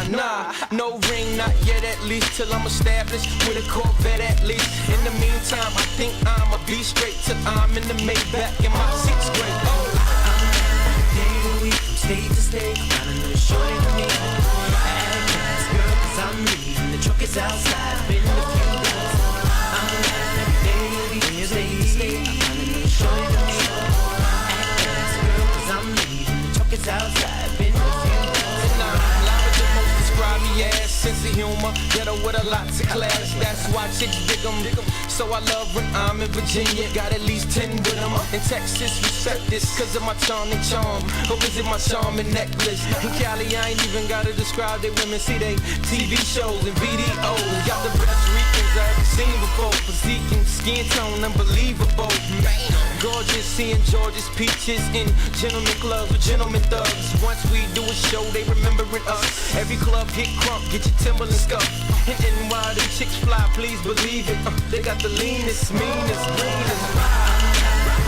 Nah, no ring, not yet at least, till I'm established with a Corvette at least. In the meantime, I think I'ma be straight till I'm in the Maybach in my sixth grade. Oh. Day to week, from state to state, got a new shorty to me. Act fast, girl, cause I'm leaving. The truck is outside, been a few days. I'm every day to week, from state to state, got a new shorty to me. Act fast, girl, cause I'm leaving. The truck is outside, been a few days. And I'm live the most describe me as sense of humor, ghetto with a lot of class. That's why chicks dig 'em. So I love when I'm in Virginia, got at least 10 with them. In Texas, respect this, cause of my charm and charm. Or is it my charm and necklace? In Cali, I ain't even gotta describe they women. See they TV shows and videos. Got the best Ricans I ever seen before. Physique and skin tone, unbelievable. Gorgeous, seeing George's peaches in gentleman clubs with gentlemen thugs. Once we do a show, they remembering us. Every club get crunk, get your Timberland scuff. And why them chicks fly, please believe it. They got the leanest, meanest, greenest.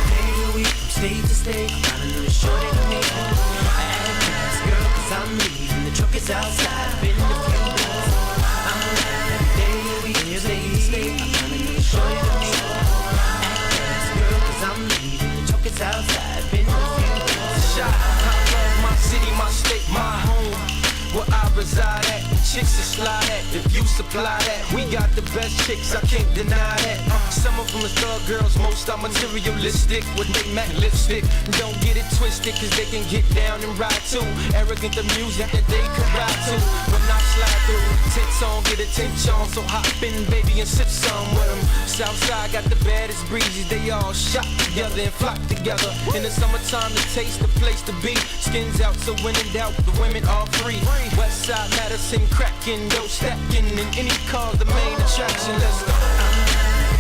Day to week, from state to state, got a new shorty to me. Act fast, girl, cause I'm leaving. The truck is outside, been a few days. I'm every day to week, from state to state, got a new shorty to me. Act fast, girl, cause I'm leaving. The truck is outside, been a few days. Shot, I love my city, my state, my home. Where I reside at, chicks to slide at. If you supply that, we got the best chicks, I can't deny that. Some of them are thug girls, most are materialistic with they Mac lipstick. Don't get it twisted, cause they can get down and ride too. Arrogant the music that they can ride to. When I slide through, tits on, get attention, so hop in, baby, and sip some with them. Southside got the baddest breezes, they all shop together and flock together. In the summertime, the taste, the place to be. Skins out, so when in doubt, the women are free. West side Madison cracking, yo stacking, in any car the main attraction. Let's go.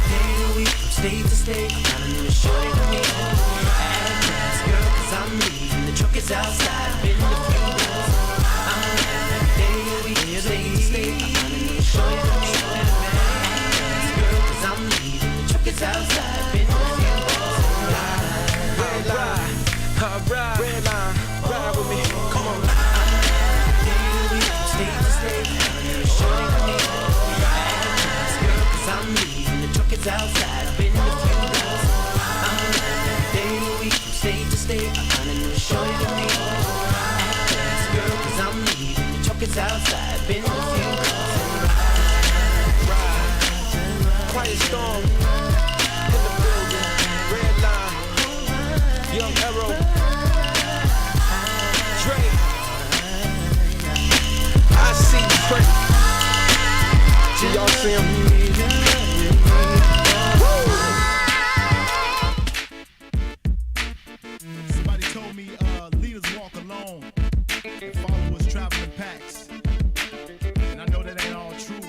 Day to week, from state to state, got a new shorty to me. Act fast, girl, cause I'm leaving. The truck is outside, been a few days. I'm every day to week, from state to state, got a new shorty to me. Act fast, girl, cause I'm leaving. The truck is outside, been a few days. Red line, ride, red line, ride with me, come on. State to state, got a new shorty to me. Act fast, girl, cause I'm leaving. The truck is outside, been a few days. I'm every day to week, from state to state, got a new shorty to me. Act fast, girl, cause I'm leaving. The truck is outside, been a few days. Ride, quiet storm in the building. Red line, young arrow, Dre. I see Frank. Do y'all see him? Somebody told me leaders walk alone and followers travel in packs. And I know that ain't all true,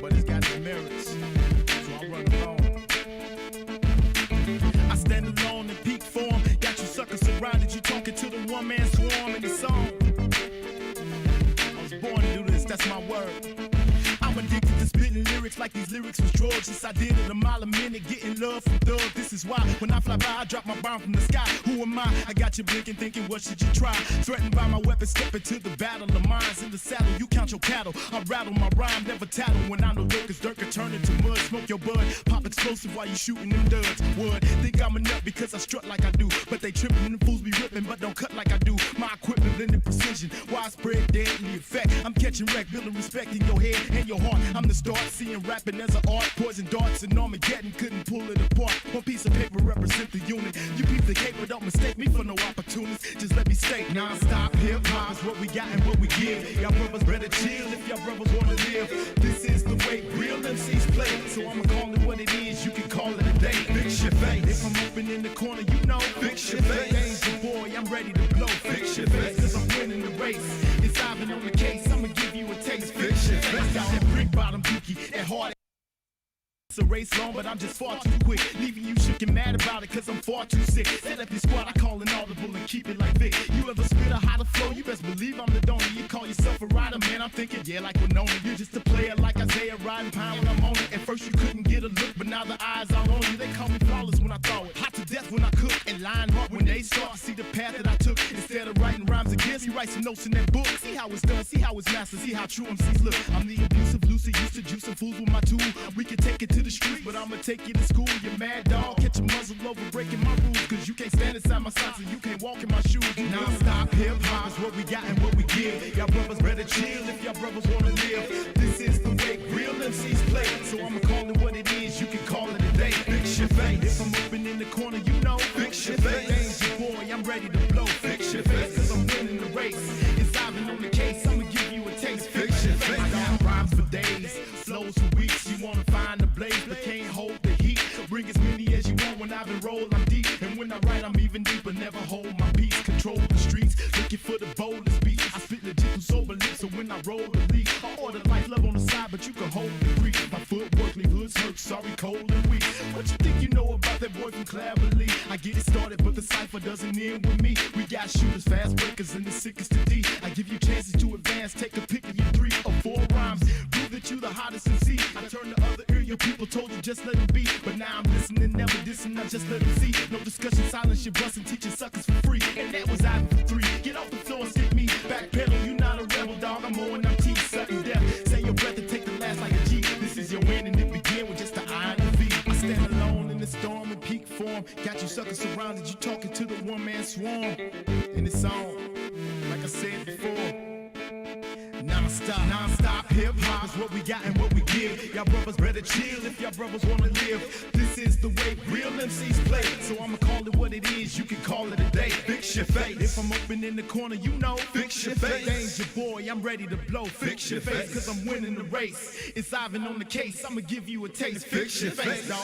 but it's got its merits, so I run alone. I stand alone in peak form, got you suckers surrounded, you talking to the one-man swarm in the song. Born to do this, that's my word. I'm addicted to spitting lyrics like these lyrics was drugs. Since I did it a mile a minute, getting love from thugs. This is why when I fly by, I drop my bomb from the sky. Who am I? I got you blinking, thinking, what should you try? Threatened by my weapon, step into the battle. The minds in the saddle, you count your cattle. I rattle my rhyme, never tattle. When I know dirt, cause dirt can turn into mud. Smoke your bud, pop explosive while you shooting them duds. Would think I'm a nut because I strut like I do. But they tripping and fools be ripping, but don't cut like I do. My equipment blending precision, widespread deadly effect. I'm catching wreck, building respect in your head and your heart. I'm the start, seeing rapping as an art. Poison darts and Armageddon couldn't pull it apart. One piece of paper represent the unit. You peep the caper, don't mistake me for no opportunist. Just let me state, non-stop hip-hop is what we got and what we give. Y'all brothers better chill if y'all brothers wanna live. This is the way real MCs play. So I'ma call it what it is, you can call it a day. Fix your face. If I'm open in the corner, you know, fix your face. Danger boy, I'm ready to blow. Fix your face, cause I'm winning the race. It's Ivan on the case, I'ma give you a taste. Fix your face. Got that brick bottom dookie, that hard. It's a race long, but I'm just far too quick. Leaving you shook and mad about it, cause I'm far too sick. Set up your squad, I call an audible and keep it like Vic. You ever spit a hotter flow, you best believe I'm the donor. You call yourself a rider, man, I'm thinking, yeah, like Winona. You're just a player like Isaiah, riding pound when I'm on it. At first you couldn't get a look, but now the eyes are on you. They call me flawless when I throw it, hot to death when I cook, and lying hard when they start to see the path that I took. Instead of writing rhymes against me, write some notes in that book. See how it's done, see how it's mastered, see how true MCs look. I'm the abusive Lucy, used to juice some fools with my tool. We can take it to the streets, but I'ma take you to school. You mad dog, catch a muzzle over breaking my rules. Cause you can't stand inside my socks and you can't walk in my shoes. Non-stop hip-hop is what we got and what we give. Y'all brothers better chill if y'all brothers wanna live. This is the way real MCs play. So I'ma call it what it is, you can call it a day. Fix your face. If I'm open in the corner, you know. Fix your face. Danger boy, I'm ready to blow. Fix your face. Cause I'm winning the race. It's Ivan on the case, I'ma give you a taste. Fix your face. I got rhymes for days, flows for weeks. You wanna find the blaze, but can't hold the heat. Bring as many as you want. When I've been rolled, I'm deep. And when I write, I'm even deeper. Never hold my peace. Control the streets, looking for the boldest beat. I spit legit through sober lips, so when I roll the lead, I order life, love on the side, but you can hold the grief. My footwork, leave hoods hurt, sorry, cold and weak. What you think you know about that boy from Cleverly? I get it started, but the cipher doesn't end with me. We got shooters, fast breakers, and the sickest to D. I give you chances to advance, take a pick of your 3 or 4 rhymes. Prove that you the hottest in C. I turn the other ear, your people told you just let them be. But now I'm listening, never dissing, I just let them see. No discussion, silence, you're busting, teaching suckers for free. And that was Ivan for 3. Get off the floor and stick me. Backpedal, you not a rebel, dog. I'm on, I'm teeth, sudden death. Say your breath and take the last like a G. This is your win and it begin with just the I and the V. I stand alone in the storm in peak form. Got you suckers surrounded, you talking to the one-man swarm. And it's on, like I said before. Non-stop hip-hop is what we got and what we give. Y'all brothers better chill if y'all brothers wanna live. This is the way real MCs play. So I'ma call it what it is, you can call it a day. Fix your face. If I'm open in the corner, you know. Fix your face. Danger boy, I'm ready to blow. Fix your face, cause I'm winning the race. It's Ivan on the case, I'ma give you a taste. Fix your face, dog.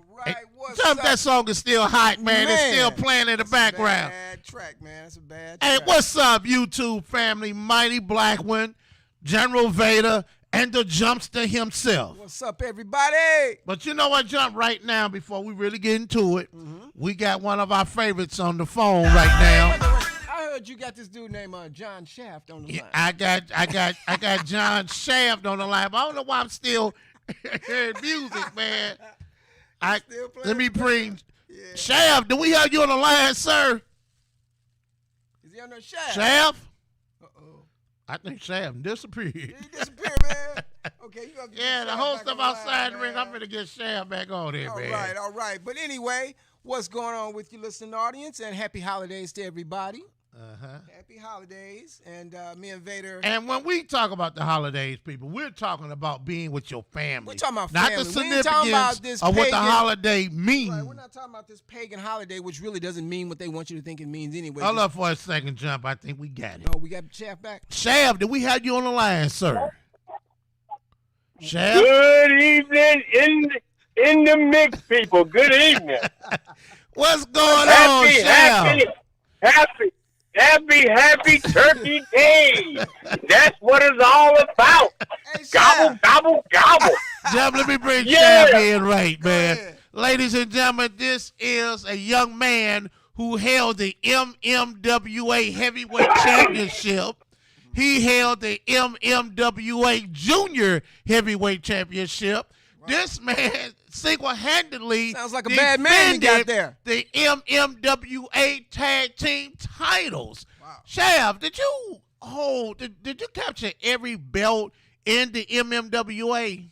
All right, what's Jump, up? that song is still hot, man. It's still playing in the background. Bad track, man. That's a bad Hey, track. what's up, YouTube family? Mighty Blackman, General Vader, and the Jumpster himself. What's up, everybody? But you know what, Jump, right now, before we really get into it, we got one of our favorites on the phone right now. I heard you got this dude named John Shaft on the line. I got John Shaft on the line, but I don't know why I'm still hearing music, man. Let me bring Shaft. Do we have you on the line, sir? Is he on the Shaft? Shaft? Uh-oh. I think Shaft disappeared. Did he disappear, man? Okay, you gonna get Yeah, the Shaft host back of on Outside the line, Ring, man. I'm going to get Shaft back on here, man. All right. But anyway, what's going on with you listening audience? And happy holidays to everybody. Happy holidays. And me and Vader. And when we talk about the holidays, people, we're talking about being with your family. We're talking about not family. the We ain't talking about significance this of what the pagan- holiday means. Right, we're not talking about this pagan holiday, which really doesn't mean what they want you to think it means anyway. Hold up for a second, Jump. I think we got it. No, we got Shaft back. Shaft, do we have you on the line, sir? Shaft? Good evening in the mix, people. Good evening. What's going on, Shaft? Happy Turkey Day. That's what it's all about. Hey, Gobble, Shaft. gobble, gobble. Jump, let me bring Yeah. Shaft in right, man. ahead. Ladies and gentlemen, this is a young man who held the MMWA Heavyweight Championship. He held the MMWA Junior Heavyweight Championship. This man single-handedly Sounds like a bad man you got there. the MMWA Tag Team titles. Wow. Shaft, did you capture every belt in the MMWA?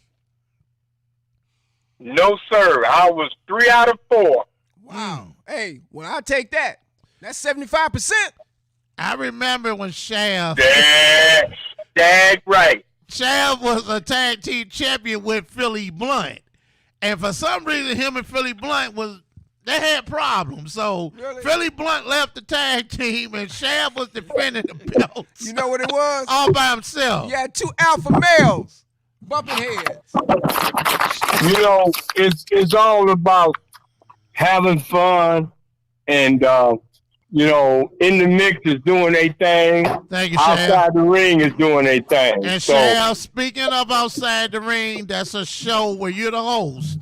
No, sir. I was 3 out of 4. Wow. Hey, well, I'll take that. That's 75%. I remember when Shaft Dag right. was a tag team champion with Philly Blunt. And for some reason, him and Philly Blunt they had problems. So Really? Philly Blunt left the tag team and Shaft was defending the belts. You know what it was? all by himself. You had two alpha males bumping heads. You know, it's all about having fun and in the mix is doing a thing. Thank you, Shaft. Outside the ring is doing a thing. And So Shaft, speaking of Outside the Ring, that's a show where you're the host.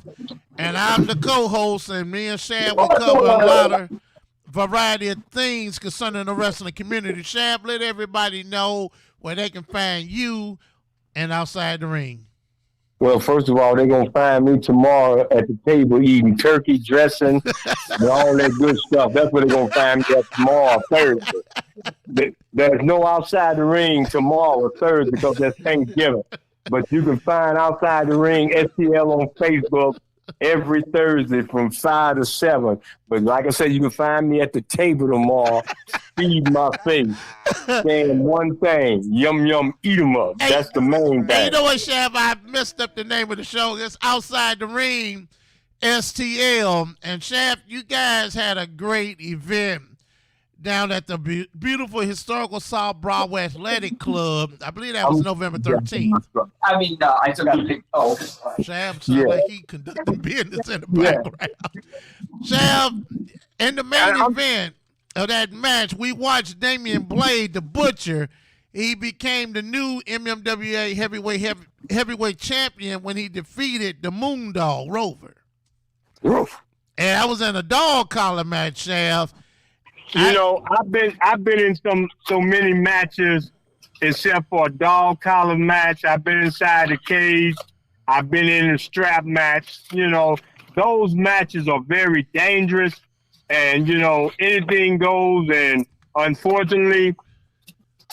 And I'm the co-host, and me and Shaft will cover a lot of variety of things concerning the wrestling community. Shaft, let everybody know where they can find you and Outside the Ring. well, first of all, they're gonna find me tomorrow at the table eating turkey dressing and all that good stuff. That's where they're gonna find me at tomorrow, Thursday. There's no Outside the Ring tomorrow, Thursday, because that's Thanksgiving. But you can find Outside the Ring STL on Facebook every Thursday from 5 to 7. But like I said, you can find me at the table tomorrow, feed my face, saying one thing, yum, yum, eat 'em up. Hey, That's the main Hey, you thing. know what, Shaft? I messed up the name of the show. It's Outside the Ring STL. And Shaft, you guys had a great event down at the beautiful historical South Broadway Athletic Club. I believe that was November 13th. I mean, I still got to think. Oh, Shaft sounds Yeah. like he conducting business in the background. Shaft, in the main event of that match, we watched Damian Blade, the Butcher. He became the new MMWA heavyweight champion when he defeated the Moondog Rover. Roof. And I was in a dog collar match, Shaft. You know, I've been in so many matches, except for a dog collar match. I've been inside the cage. I've been in a strap match. You know, those matches are very dangerous, and you know anything goes. And unfortunately,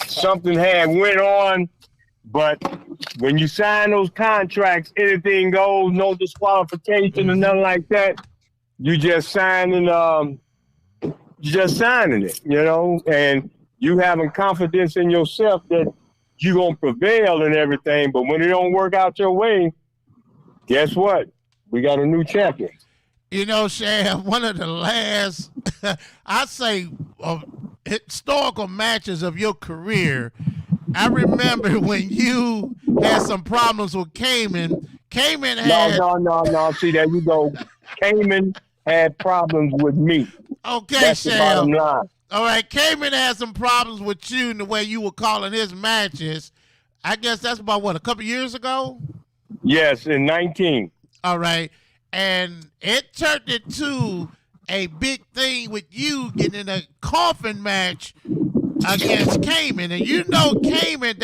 something had went on. But when you sign those contracts, anything goes. No disqualification or nothing like that. You just signing it, you know, and you having confidence in yourself that you're going to prevail and everything. But when it don't work out your way, guess what? We got a new champion. You know, Shaft, one of the last, I'd say, historical matches of your career, I remember when you had some problems with Cayman. Cayman had... No. See, there you go. Cayman had problems with me. Okay, That's the bottom Sham. line. All right, Cayman had some problems with you in the way you were calling his matches. I guess that's about, what, a couple years ago? Yes, in 19. All right. And it turned into a big thing with you getting in a coffin match against Cayman. And you know Cayman,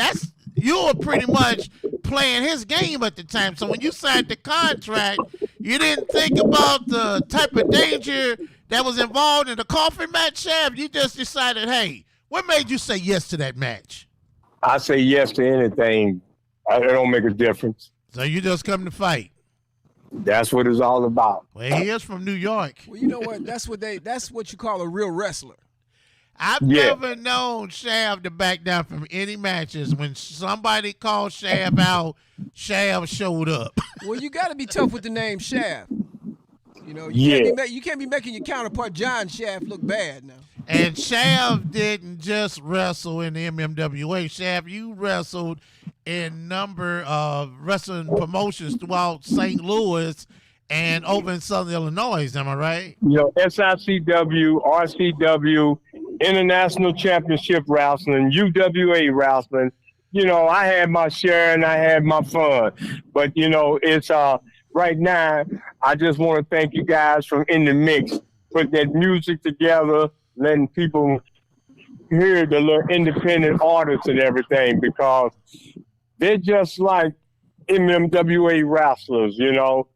you were pretty much playing his game at the time. So when you signed the contract, you didn't think about the type of danger that was involved in the coffin match, Shav. You just decided, hey, what made you say yes to that match? I say yes to anything. It don't make a difference. So you just come to fight. That's what it's all about. Well, he is from New York. Well, you know what? That's what you call a real wrestler. I've never known Shav to back down from any matches. When somebody called Shav out, Shav showed up. Well, you got to be tough with the name Shaft. You know, you can't be making your counterpart John Shaft look bad now. And Shav didn't just wrestle in the MMWA. Shav, you wrestled in a number of wrestling promotions throughout St. Louis and over in Southern Illinois. Am I right? You know, SICW, RCW, International Championship Wrestling, UWA Wrestling. You know, I had my share and I had my fun. But, you know, it's right now, I just want to thank you guys from In the Mix, putting that music together, letting people hear the little independent artists and everything, because they're just like MMWA wrestlers, you know.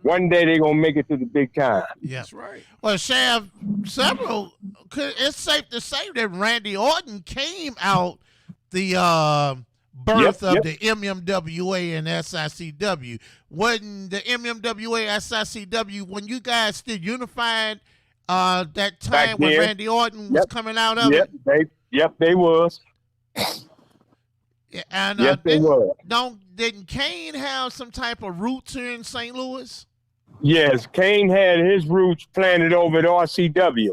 One day they're going to make it to the big time. Yeah. That's right. Well, Shav, it's safe to say that Randy Orton came out the birth of the MMWA and SICW. Wasn't the MMWA, SICW, when you guys still unified that time when Randy Orton was coming out of it? They was. Yeah, and they were. Didn't Kane have some type of roots here in St. Louis? Yes, Kane had his roots planted over at RCW.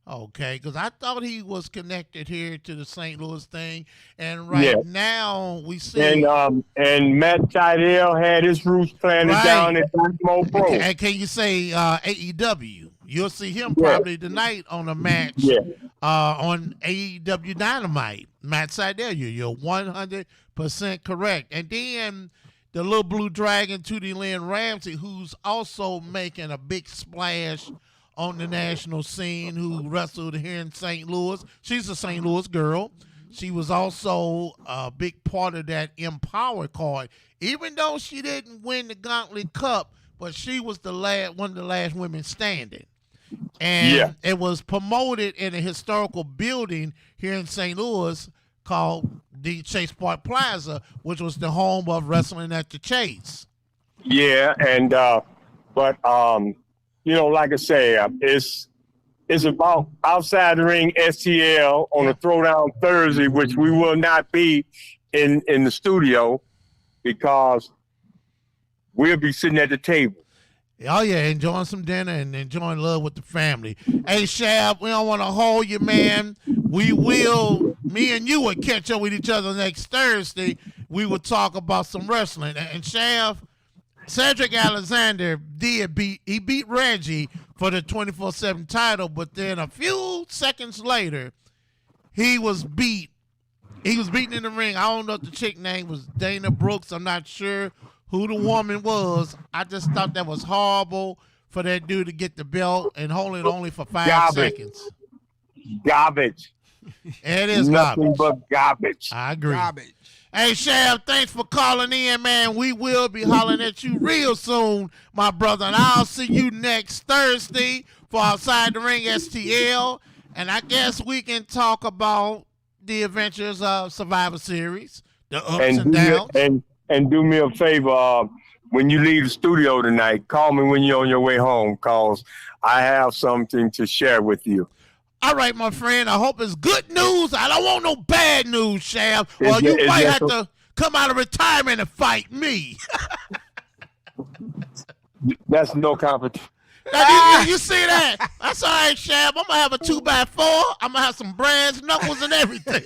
Okay, because I thought he was connected here to the St. Louis thing, and now we see. And Matt Tydell had his roots planted down at Dynamo Pro. And can you say AEW? You'll see him probably tonight on a match on AEW Dynamite. Matt Tydell, you're 100% correct. And then the little blue dragon, Tootie Lynn Ramsey, who's also making a big splash on the national scene, who wrestled here in St. Louis. She's a St. Louis girl. She was also a big part of that Empower card. Even though she didn't win the Gauntlet Cup, but she was one of the last women standing. And it was promoted in a historical building here in St. Louis called the Chase Park Plaza, which was the home of Wrestling at the Chase. Yeah, and you know, like I say, it's about Outside the Ring STL on a Throwdown Thursday, which we will not be in the studio because we'll be sitting at the table. Oh, yeah, enjoying some dinner and enjoying love with the family. Hey, Shab, we don't want to hold you, man. Me and you will catch up with each other next Thursday. We will talk about some wrestling. And Shab, Cedric Alexander beat Reggie for the 24/7 title, but then a few seconds later, he was beaten in the ring. I don't know if the chick name was Dana Brooks. I'm not sure who the woman was. I just thought that was horrible for that dude to get the belt and hold it only for 5 seconds. Garbage. It is nothing garbage. but garbage. I agree. Garbage. Hey, Shab, thanks for calling in, man. We will be hollering at you real soon, my brother. And I'll see you next Thursday for Outside the Ring STL. And I guess we can talk about the adventures of Survivor Series, the ups and downs. And do me a favor, when you leave the studio tonight, call me when you're on your way home, because I have something to share with you. All right, my friend. I hope it's good news. I don't want no bad news, Shab. Or you might have to come out of retirement and fight me. That's no competition. You see that? That's all right, Shab. I'm going to have a 2x4. I'm going to have some brands, knuckles, and everything.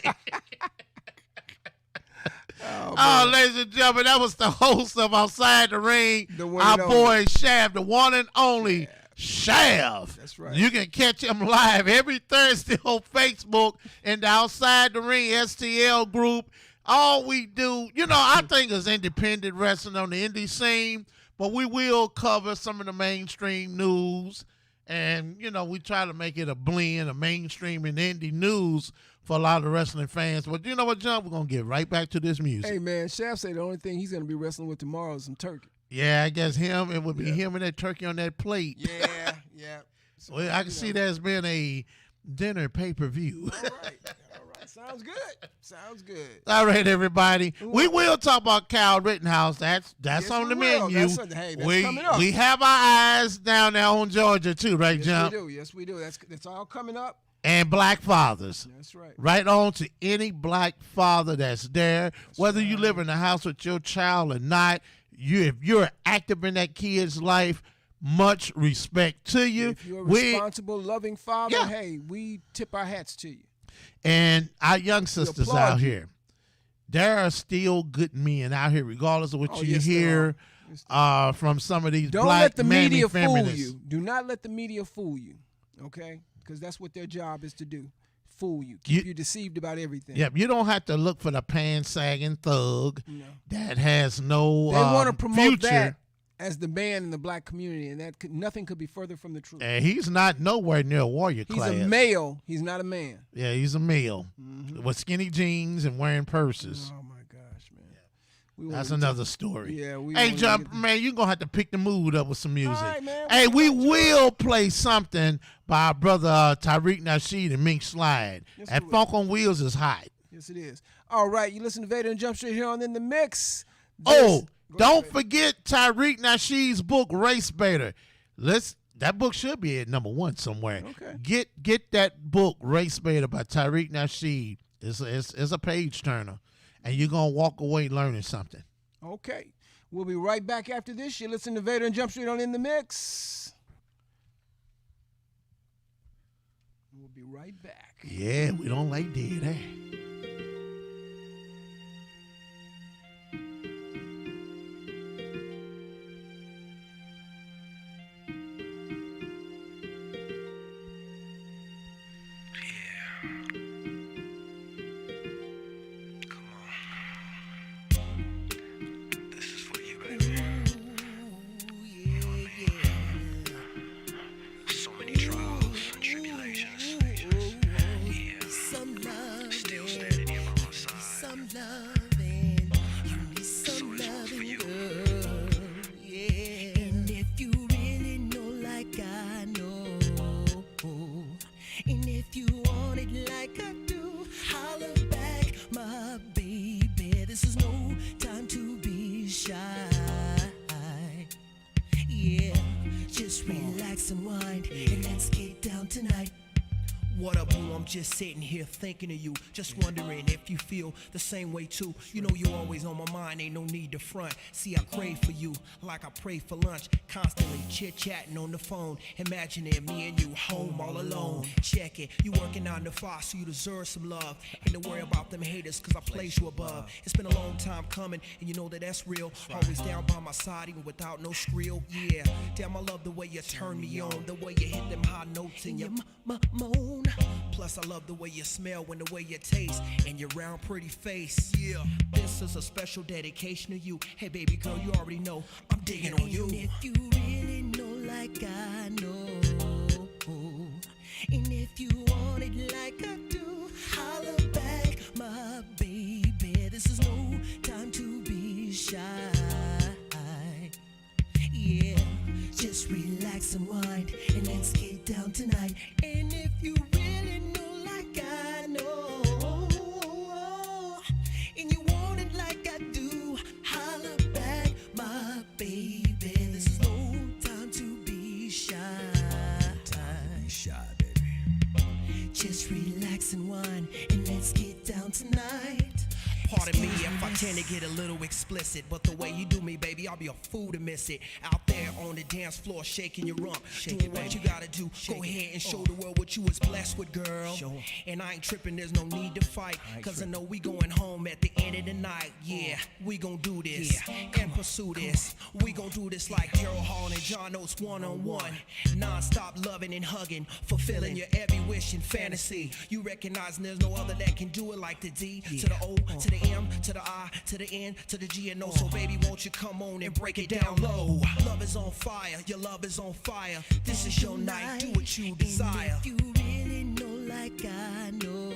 Oh, ladies and gentlemen, that was the host of Outside the Ring, The one our and boy only. Shav, the one and only Shav. That's right. You can catch him live every Thursday on Facebook in the Outside the Ring STL group. All we do, I think is independent wrestling on the indie scene, but we will cover some of the mainstream news. And, we try to make it a blend of mainstream and indie news for a lot of wrestling fans. But you know what, John? We're going to get right back to this music. Hey, man, Shaft say the only thing he's going to be wrestling with tomorrow is some turkey. Yeah, I guess it would be him and that turkey on that plate. Yeah. So, Well, I can see there's been a dinner pay-per-view. All right. Sounds good. All right, everybody. We will talk about Kyle Rittenhouse. That's on the menu. That's coming up. We have our eyes down there on Georgia, too, right, John? Yes, we do. That's all coming up. And black fathers. That's right. Right on to any black father that's there, whether you live in the house with your child or not. If you're active in that kid's life, much respect to you. If you're a responsible, loving father, hey, we tip our hats to you. And our young sisters applaud out you. here, there are still good men out here, regardless of what you yes, there hear are. from some of these Don't black let the manly media feminists. fool you. Do not let the media fool you, okay? Because that's what their job is to do. Fool you. Keep you deceived about everything. Yep, you don't have to look for the pants-sagging thug that has no They want to promote future. that as the man in the black community, and nothing could be further from the truth. And he's not nowhere near a warrior He's class. a male. He's not a man. Yeah, he's a male with skinny jeans and wearing purses. Oh, my gosh, man. That's another story. Yeah. Hey, John, man, you're going to have to pick the mood up with some music. All right, man. Hey, we will play something by our brother Tyreek Nasheed and Mink Slide. Yes, That we will. Funk on Wheels is hot. Yes, it is. All right, you listen to Vader and Jump Street here on In the Mix. Don't forget Tyreek Nasheed's book, Race Baiter. That book should be at #1 somewhere. Okay. Get that book, Race Baiter by Tyreek Nasheed. It's a page turner, and you're gonna walk away learning something. Okay. We'll be right back after this. You listen to Vader and Jump Street on In the Mix. We'll be right back. Yeah, we don't like dead air. Just sitting here thinking of you, just wondering if you feel the same way too. You know you're always on my mind, ain't no need to front. See, I crave for you like I pray for lunch. Constantly chit-chatting on the phone, imagining me and you home all alone. Check it, you working 9 to 5, so you deserve some love. Ain't to worry about them haters, cause I place you above. It's been a long time coming, and you know that that's real. Always down by my side, even without no skrill. Yeah, damn, I love the way you turn me on, the way you hit them high notes in your moan. Plus, I love the way you smell and the way you taste and your round pretty face. Yeah, this is a special dedication to you. Hey baby girl, you already know I'm digging on you. And if you really know like I know, and if you want it like I do, holler back, my baby. This is no time to be shy. Yeah, just relax and wind and let's get down tonight. And if you really know like I know, and you want it like I do, holler back, my baby. This is no time to be shy. Baby. Just relax and wind and let's get down tonight. Pardon me if I tell Can it get a little explicit? But the way you do me, baby, I'll be a fool to miss it. Out there on the dance floor, shaking your rump, doing what you gotta do. Go ahead and show the world what you was blessed with, girl. And I ain't tripping, there's no need to fight, cause I know we going home at the end of the night. Yeah, we gon' do this and pursue this. We gon' do this like Gerald Hall and John Oates one-on-one. Non-stop loving and hugging, fulfilling your every wish and fantasy. You recognizing there's no other that can do it like the D to the O to the M to the I to the N to the G and O. So baby, won't you come on and break it down low? Love is on fire, your love is on fire. This is your night, do what you desire. And if you really know like I know,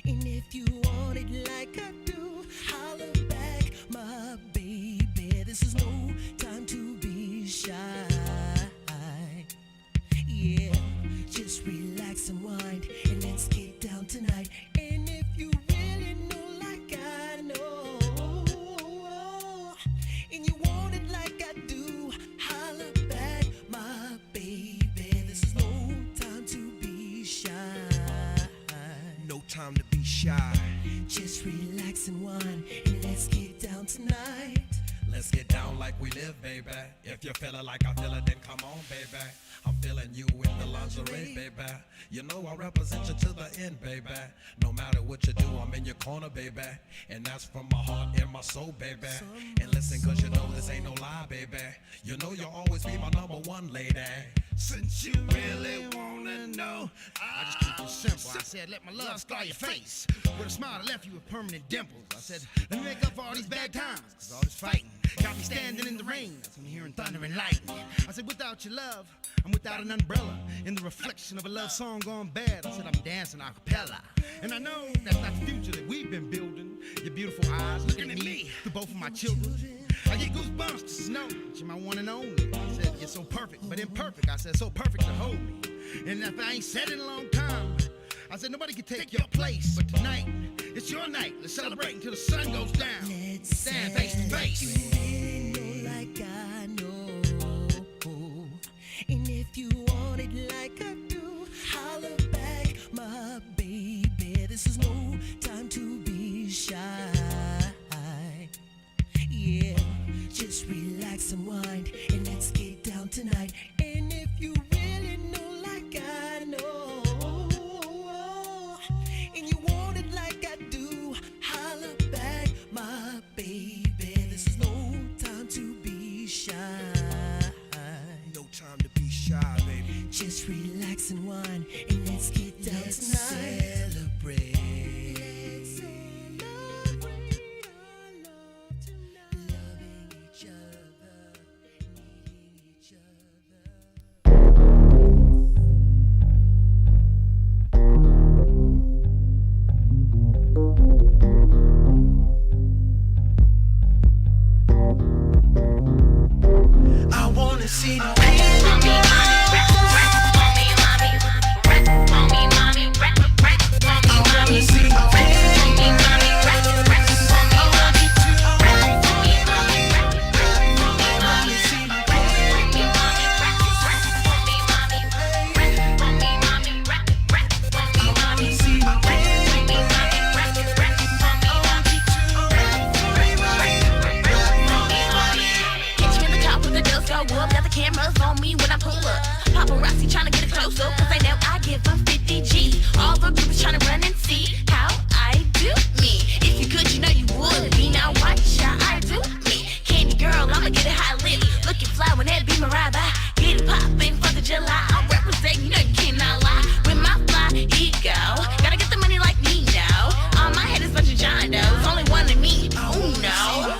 and if you want it like I do, holler back, my baby. This is no time to be shy. Yeah, just relax and wind, and let's get down tonight. And if you really know like I know, and you want it like I do, holler back, my baby. This is no time to be shy. No time to be shy. Just relax and wind, and let's get down tonight. Let's get down like we live, baby. If you feel it like I feel it, then come on, baby. I'm feeling you in the lingerie, baby. You know I represent you to the end, baby. No matter what you do, I'm in your corner, baby. And that's from my heart and my soul, baby. And listen, cause you know this ain't no lie, baby. You know you'll always be my number one lady. Since you really wanna know, I just keep it simple. I said, let my love star your face. With a smile that left you with permanent dimples. I said, let me make up for all these bad times, cause all this fighting got me standing in the rain. That's when hearing thunder and lightning. I said, without your love, I'm without an umbrella. In the reflection of a love song gone bad, I said, I'm dancing a cappella. And I know that's not the future that we've been building. Your beautiful eyes looking at me through both of my children. I get goosebumps to know that you're my one and only. I said, you're so perfect, but imperfect. I said, so perfect to hold me. And if I ain't said it in a long time, I said, nobody can take your place. But tonight, it's your night. Let's celebrate until the sun goes down. Let's stand face to face. know like I know. And if you want it like I do, holler back, my baby. This is no time to be shy. Yeah, just relax and wind, and let's get down tonight. And if you really know like I know, and you want it like I do, holler back, my baby. This is no time to be shy. No time to be shy, baby. Just relax and wind, and let's get down tonight. Celebrate. Let's celebrate our love tonight. Loving each other, needing each other. I wanna see the cameras on me when I pull up. Paparazzi tryna get a close up, cause they know I give them 50 G. All the groups tryna run and see how I do me. If you could, you know you would be. Now watch how I do me. Candy girl, I'ma get it high lit. Looking fly when that be my ride by. Get it poppin' for the July. I'm representing, you know you cannot lie. With my fly ego, gotta get the money like me now. On my head is bunch of John-Does, only one of me. Oh no.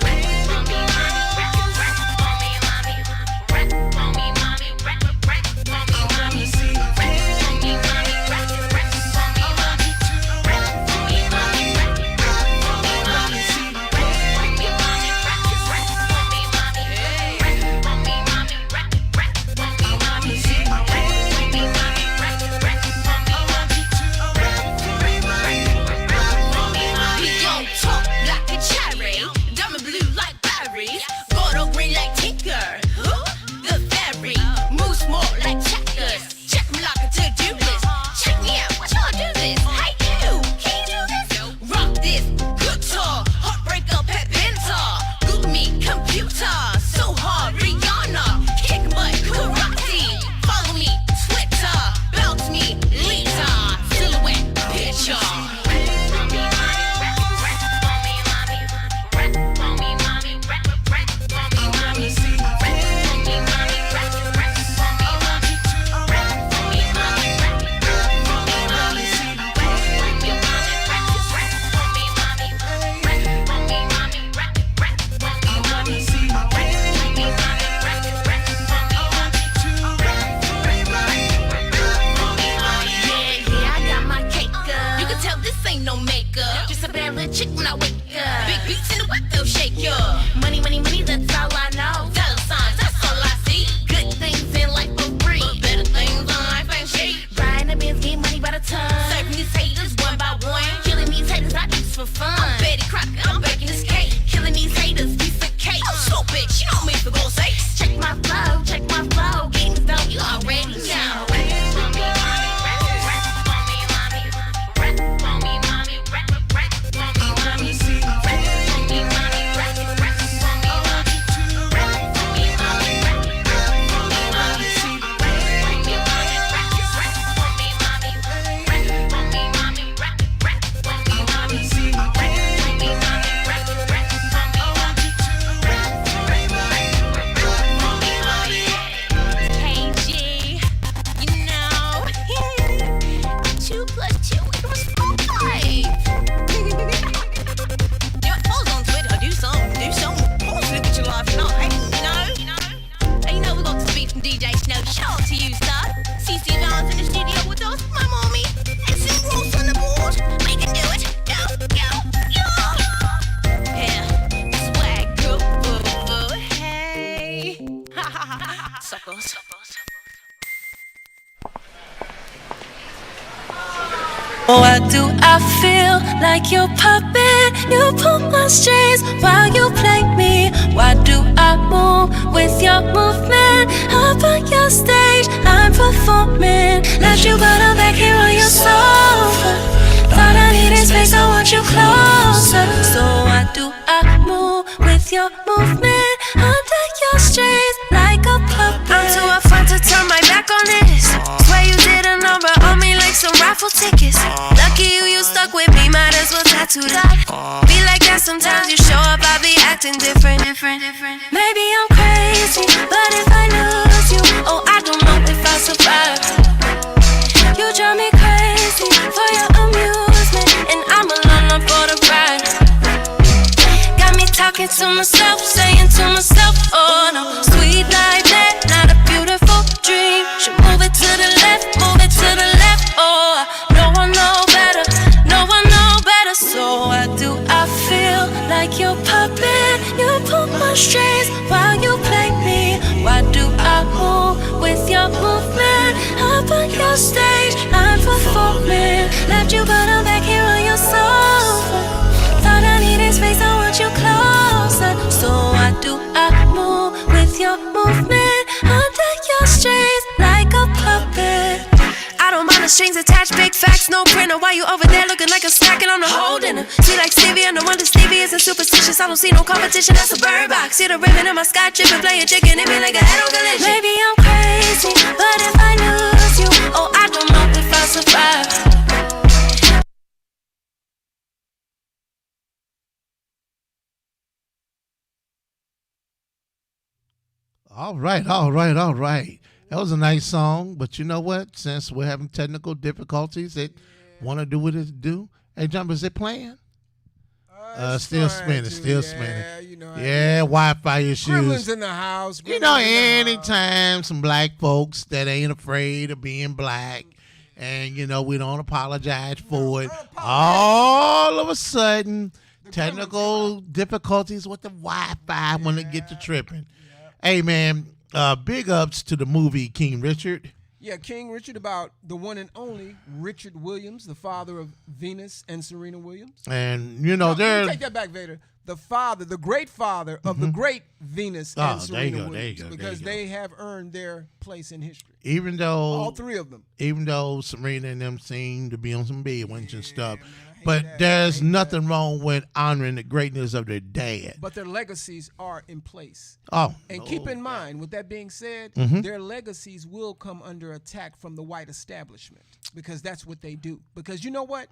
Suckles. Why do I feel like your puppet? You pull my strings while you play me. Why do I move with your movement? Up on your stage, I'm performing. Let you bottle back here on your sofa. Thought I needed space, I want you closer. So why do I move with your movement? Under your strings like a puppet. I'm too afraid to turn my back on this. Swear you did a number on me like some raffle tickets. Lucky you stuck with me, might as well tattoo that. Be like that sometimes you show up, I be acting different. Maybe I'm crazy, but if I lose you, oh I don't know if I survive. You drive me crazy for your amusement, and I'm alone for the ride. Got me talking to myself, saying to myself, oh no, sweet like that, not a beautiful dream. Should move it to the left, move it to the left, oh no one know better, no one know better. So why do I feel like your puppet? You pull my strings while you play me. Why do I move with your movement? Up on your stage, I'm performing. Left you bottom back here on your sofa. Thought I needed space, I want you closer. So why do I move with your movement? Under your strings like a puppet. I don't mind the strings attached, big facts, no printer. Why you over there looking like a snack and I'm the whole dinner? See like Stevie, no wonder Stevie isn't superstitious. I don't see no competition, that's a bird box. See the ribbon in my sky tripping, playing chicken, it be like a head on collision. Maybe I'm crazy, but if I lose you, oh I don't know if I survive. All right. That was a nice song, but you know what? Since we're having technical difficulties, it want to do what it do. Hey, Jump, is it playing? Still spinning. You know, Wi-Fi issues. Gremlins in the house. You know, anytime some black folks that ain't afraid of being black, and you know we don't apologize for it. All of a sudden, technical difficulties with the Wi-Fi when it get to tripping. Hey man, big ups to the movie King Richard. Yeah, King Richard, about the one and only Richard Williams, the father of Venus and Serena Williams. And you know they're take that back, Vader. The father, the great father of the great Venus and Serena Williams, there you go, because they have earned their place in history. Even though all three of them, even though Serena and them seem to be on some big ones and stuff, but there's nothing wrong with honoring the greatness of their dad. But their legacies are in place. And keep in mind, with that being said, their legacies will come under attack from the white establishment, because that's what they do. Because you know what?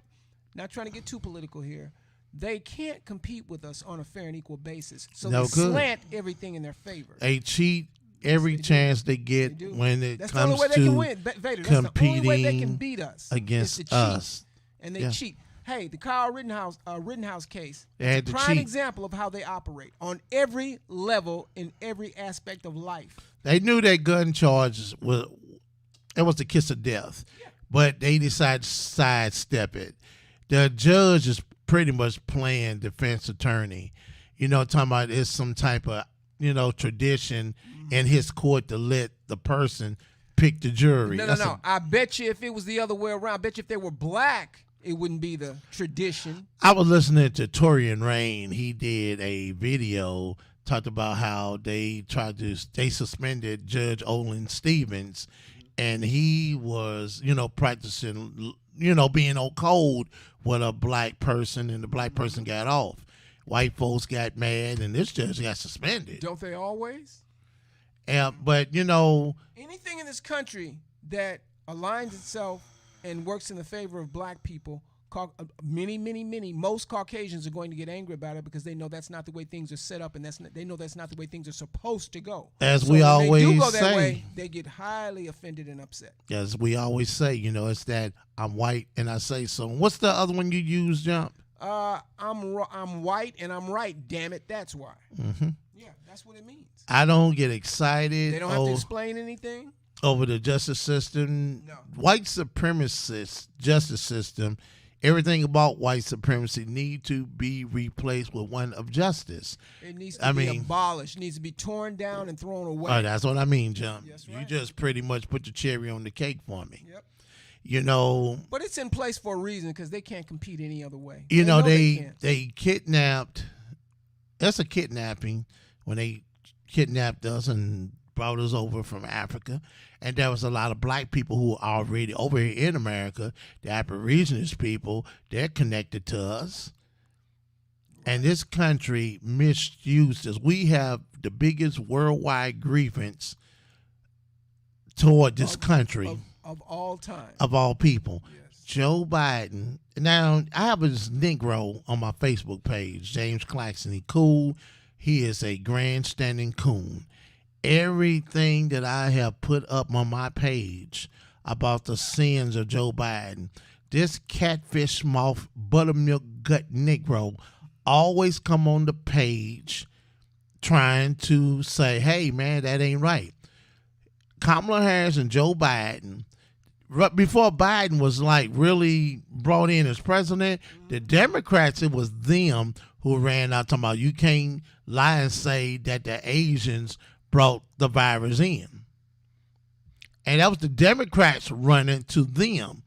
Not trying to get too political here. They can't compete with us on a fair and equal basis. So they slant everything in their favor. They cheat every chance they get when it that's comes the only way to they can win. Vader, that's the only way they can beat us against us. And they cheat. Hey, the Kyle Rittenhouse case is a prime example of how they operate on every level in every aspect of life. They knew that gun charges was the kiss of death, but they decided to sidestep it. The judge is pretty much playing defense attorney. You know, talking about it's some type of, tradition in his court to let the person pick the jury. No. I bet you if it was the other way around, I bet you if they were black, it wouldn't be the tradition. I was listening to Torian Rain. He did a video, talked about how they suspended Judge Olin Stevens, and he was, practicing, being on code with a black person, and the black person got off. White folks got mad, and this judge got suspended. Don't they always? Yeah, but, anything in this country that aligns itself and works in the favor of black people, most Caucasians are going to get angry about it, because they know that's not the way things are set up, and they know that's not the way things are supposed to go. As we always they do go that say, way, they get highly offended and upset. As we always say, it's that I'm white and I say so. What's the other one you use, Jump? I'm white and I'm right. Damn it, that's why. Mm-hmm. Yeah, that's what it means. I don't get excited. They don't have to explain anything over the justice system. No. White supremacist justice system everything about white supremacy need to be replaced with one of justice. It needs to be abolished. It needs to be torn down and thrown away. Oh, that's what I mean, Jump. That's You right. just pretty much put the cherry on the cake for me. Yep. You know, But it's in place for a reason because they can't compete any other way. you know they can't. they kidnapped. That's a kidnapping when they kidnapped us and brought us over from Africa, and there was a lot of black people who were already over here in America. The Aborigines people, they're connected to us, and this country misused us. We have the biggest worldwide grievance toward this country of all time. of all people. Yes. Joe Biden. Now, I have this Negro on my Facebook page, James Claxton. He cool. He is a grandstanding coon. Everything that I have put up on my page about the sins of Joe Biden, this catfish mouth, buttermilk gut Negro always come on the page trying to say, hey, man, that ain't right. Kamala Harris and Joe Biden, before Biden was like really brought in as president, the Democrats, it was them who ran out talking about you can't lie and say that the Asians brought the virus in. And that was the Democrats running to them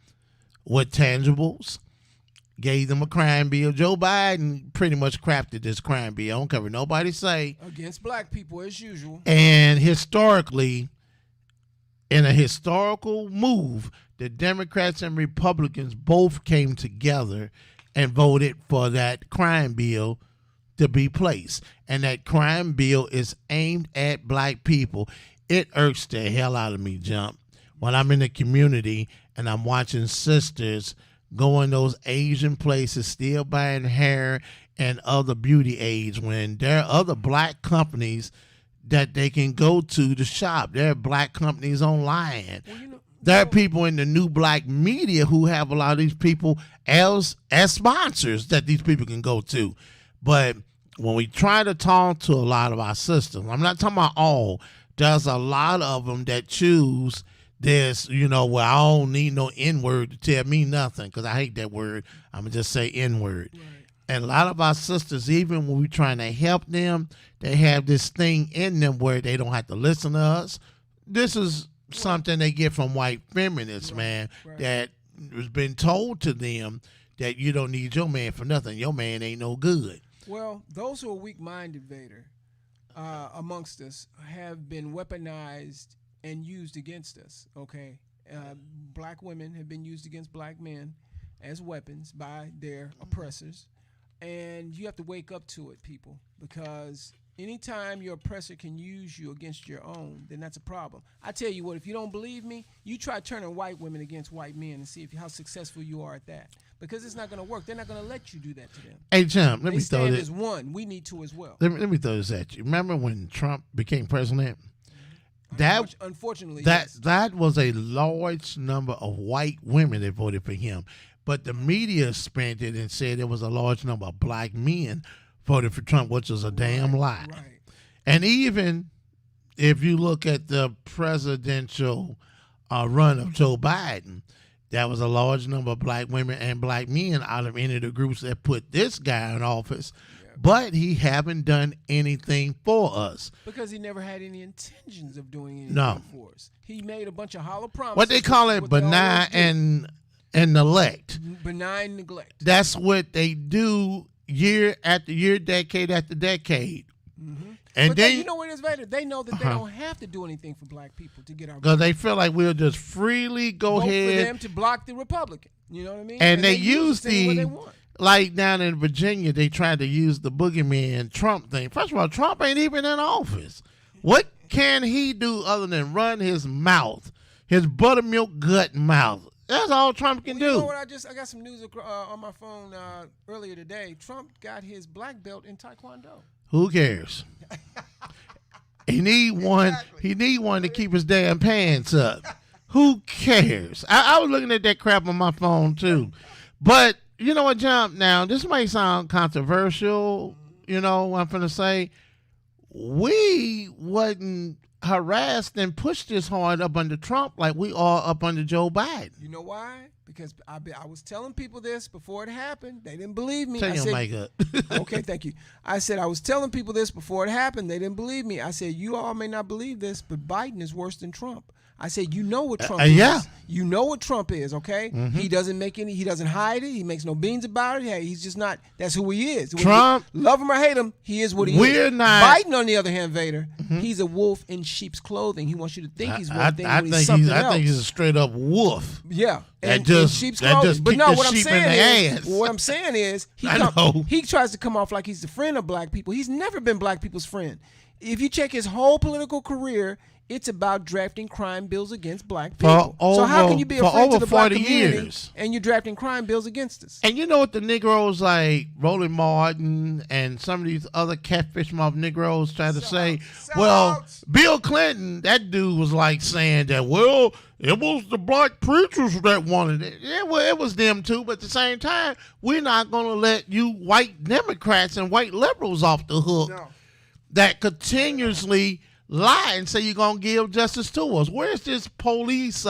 with tangibles, gave them a crime bill. Joe Biden pretty much crafted this crime bill. I don't care what nobody say. Against black people as usual. And historically, in a historical move, the Democrats and Republicans both came together and voted for that crime bill to be placed. And that crime bill is aimed at black people. It irks the hell out of me, Jump, when I'm in the community and I'm watching sisters go in those Asian places still buying hair and other beauty aids when there are other black companies that they can go to shop. There are black companies online. Well, there are people in the new black media who have a lot of these people as sponsors that these people can go to. But when we try to talk to a lot of our sisters, I'm not talking about all, there's a lot of them that choose this, well, I don't need no N-word to tell me nothing because I hate that word. I'm going to just say N-word. Right. And a lot of our sisters, even when we're trying to help them, they have this thing in them where they don't have to listen to us. This is something they get from white feminists, man, that has been told to them that you don't need your man for nothing. Your man ain't no good. Well, those who are weak-minded, Vader, amongst us have been weaponized and used against us, okay? Black women have been used against black men as weapons by their oppressors. And you have to wake up to it, people, because anytime your oppressor can use you against your own, then that's a problem. I tell you what, if you don't believe me, you try turning white women against white men and see how successful you are at that. Because it's not going to work. They're not going to let you do that to them. Hey, Jim, let me throw this. They stand as one. We need to as well. Let me throw this at you. Remember when Trump became president? Unfortunately, that was a large number of white women that voted for him. But the media spent it and said there was a large number of black men voted for Trump, which is a damn lie. Right. And even if you look at the presidential run of Joe Biden, there was a large number of black women and black men out of any of the groups that put this guy in office. Yeah. But he haven't done anything for us. Because he never had any intentions of doing anything for us. He made a bunch of hollow promises. What they call it, benign and neglect. Benign neglect. That's what they do year after year, decade after decade. Mm-hmm. And but you know what it is, Vader? They know that they don't have to do anything for black people to get our vote. Because they feel like we'll just freely go ahead. For them to block the Republican. You know what I mean? And they use like down in Virginia, they tried to use the boogeyman Trump thing. First of all, Trump ain't even in office. What can he do other than run his mouth, his buttermilk gut mouth? That's all Trump can do. You know what? I got some news on my phone earlier today. Trump got his black belt in Taekwondo. Who cares? He need one. Exactly. He need one to keep his damn pants up. Who cares? I was looking at that crap on my phone too. But you know what, Jump? Now this might sound controversial. You know what I'm finna say? We wasn't harassed and pushed this hard up under Trump like we are up under Joe Biden. You know why? because I was telling people this before it happened. They didn't believe me. Turn I your said, mic up. okay, thank you. I said I was telling people this before it happened. They didn't believe me. I said, you all may not believe this, but Biden is worse than Trump. I said, you know what Trump is. Yeah. You know what Trump is, okay? He doesn't he doesn't hide it. He makes no beans about it. Hey, he's just not, that's who he is. Trump. Love him or hate him, he is what he is. We're not. Biden, on the other hand, Vader, he's a wolf in sheep's clothing. He wants you to think he's one thing when he's something else. I think he's a straight up wolf. Yeah. That And just sheep's that clothing. just But kicked no, the what I'm sheep in saying the is, ass. what I'm saying is, he tries to come off like he's the friend of black people. He's never been black people's friend. If you check his whole political career, it's about drafting crime bills against black people. So how can you be a friend to the black community and you're drafting crime bills against us? And you know what the Negroes like Roland Martin and some of these other catfish mouth Negroes try to say? Well, Bill Clinton, that dude was like saying that, well, it was the black preachers that wanted it. Yeah, well, it was them too, but at the same time, we're not going to let you white Democrats and white liberals off the hook that continuously lie and say you're going to give justice to us. Where's this police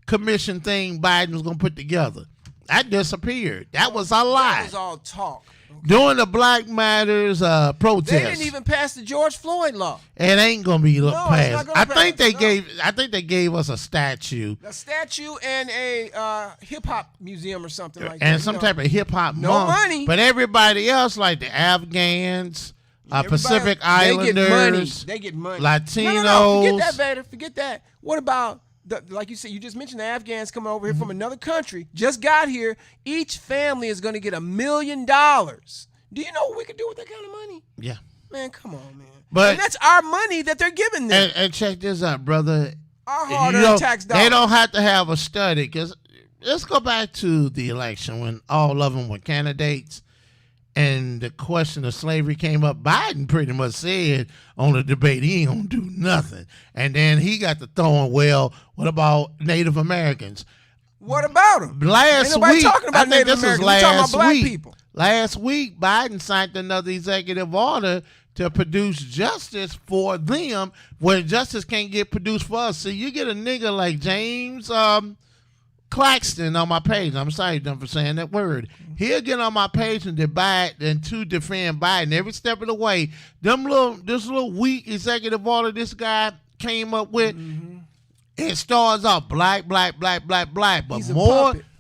commission thing Biden was going to put together? That disappeared. That was a lie. That was all talk. During the Black Matters protest. They didn't even pass the George Floyd law. It ain't going to be passed. I think they gave us a statue. A statue and a hip-hop museum or something like that. And some type of hip-hop money. But everybody else, like the Afghans, Pacific Islanders, they get money. Latinos. No, forget that, Vader. Forget that. What about, like you said, you just mentioned the Afghans coming over here from another country, just got here. Each family is going to get $1 million. Do you know what we could do with that kind of money? Yeah. Man, come on, man. But and that's our money that they're giving them. And check this out, brother. Our hard-earned tax dollars. They don't have to have a study, because let's go back to the election when all of them were candidates. And the question of slavery came up. Biden pretty much said on the debate he ain't gonna do nothing. And then he got to throwing, well, what about Native Americans? What about them? Last week, talking about Native Americans. We're talking about black people. Last week, Biden signed another executive order to produce justice for them, where justice can't get produced for us. So you get a nigga like James Claxton on my page. I'm sorry for saying that word. He'll get on my page and to defend Biden every step of the way. This little weak executive order this guy came up with, it starts off black. But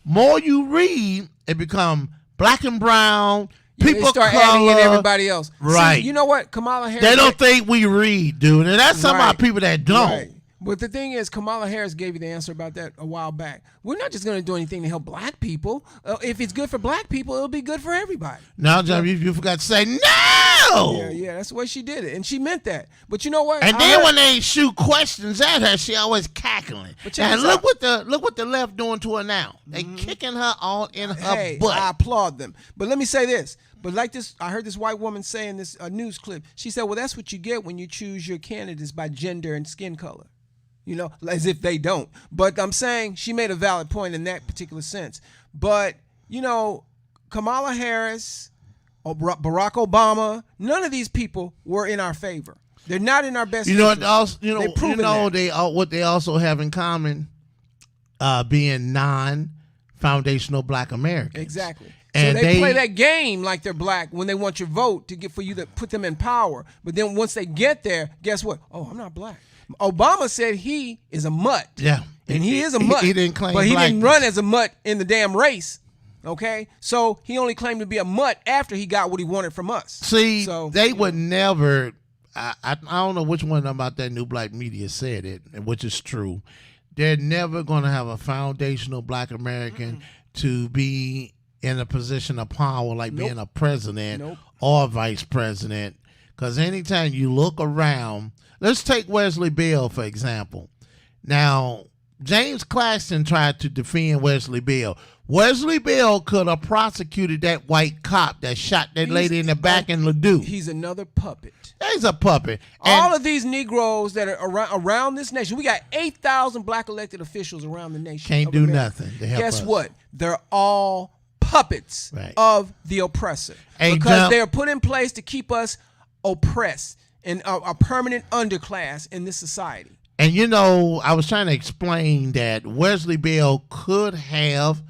more you read, it become black and brown. People they start color, adding in everybody else. Right. See, you know what? Kamala Harris. They don't think we read, dude. And that's some of our people that don't. Right. But the thing is, Kamala Harris gave you the answer about that a while back. We're not just going to do anything to help black people. If it's good for black people, it'll be good for everybody. Now, John, you forgot to say no. Yeah, that's the way she did it, and she meant that. But you know what? And then when they shoot questions at her, she always cackling. And look what the left doing to her now. They kicking her all in her butt. I applaud them. But let me say this. But like this, I heard this white woman say in this news clip. She said, "Well, that's what you get when you choose your candidates by gender and skin color." You know, as if they don't. But I'm saying she made a valid point in that particular sense. But, you know, Kamala Harris, or Barack Obama, none of these people were in our favor. They're not in our best interest. What they also have in common, being non-foundational black Americans. Exactly. And so they play that game like they're black when they want your vote for you to put them in power. But then once they get there, guess what? Oh, I'm not black. Obama said he is a mutt. Yeah. And he is a mutt. He didn't claim but he blackness. didn't run as a mutt in the damn race. Okay? So he only claimed to be a mutt after he got what he wanted from us. See, they would never, I don't know which one about that new black media said it, which is true. They're never going to have a foundational black American to be in a position of power like being a president or a vice president. Because anytime you look around, let's take Wesley Bell, for example. Now, James Claxton tried to defend Wesley Bell. Wesley Bell could have prosecuted that white cop that shot that lady in the back in Ladue. He's another puppet. He's a puppet. All of these Negroes that are around this nation, we got 8,000 black elected officials around the nation. Can't do nothing to help Guess us. what? They're all puppets of the oppressor. Hey, because they're put in place to keep us oppressed and a permanent underclass in this society. And you know, I was trying to explain that Wesley Bell could have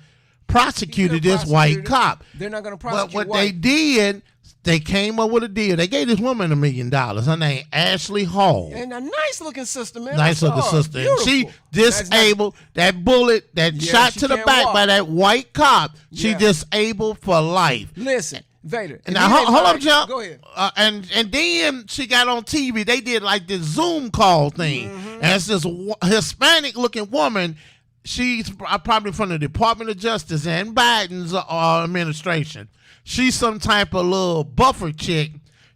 prosecuted this white cop. They're not going to prosecute. But what white. they did, they came up with a deal. They gave this woman $1 million. Her name Ashley Hall. And a nice looking sister, man. Nice looking sister. And she disabled that bullet that shot to the back by that white cop. She disabled for life. Listen, Vader. Now hold up, Jump. Go ahead. And then she got on TV. They did like this Zoom call thing, and it's this Hispanic looking woman. She's probably from the Department of Justice and Biden's administration. She's some type of little buffer chick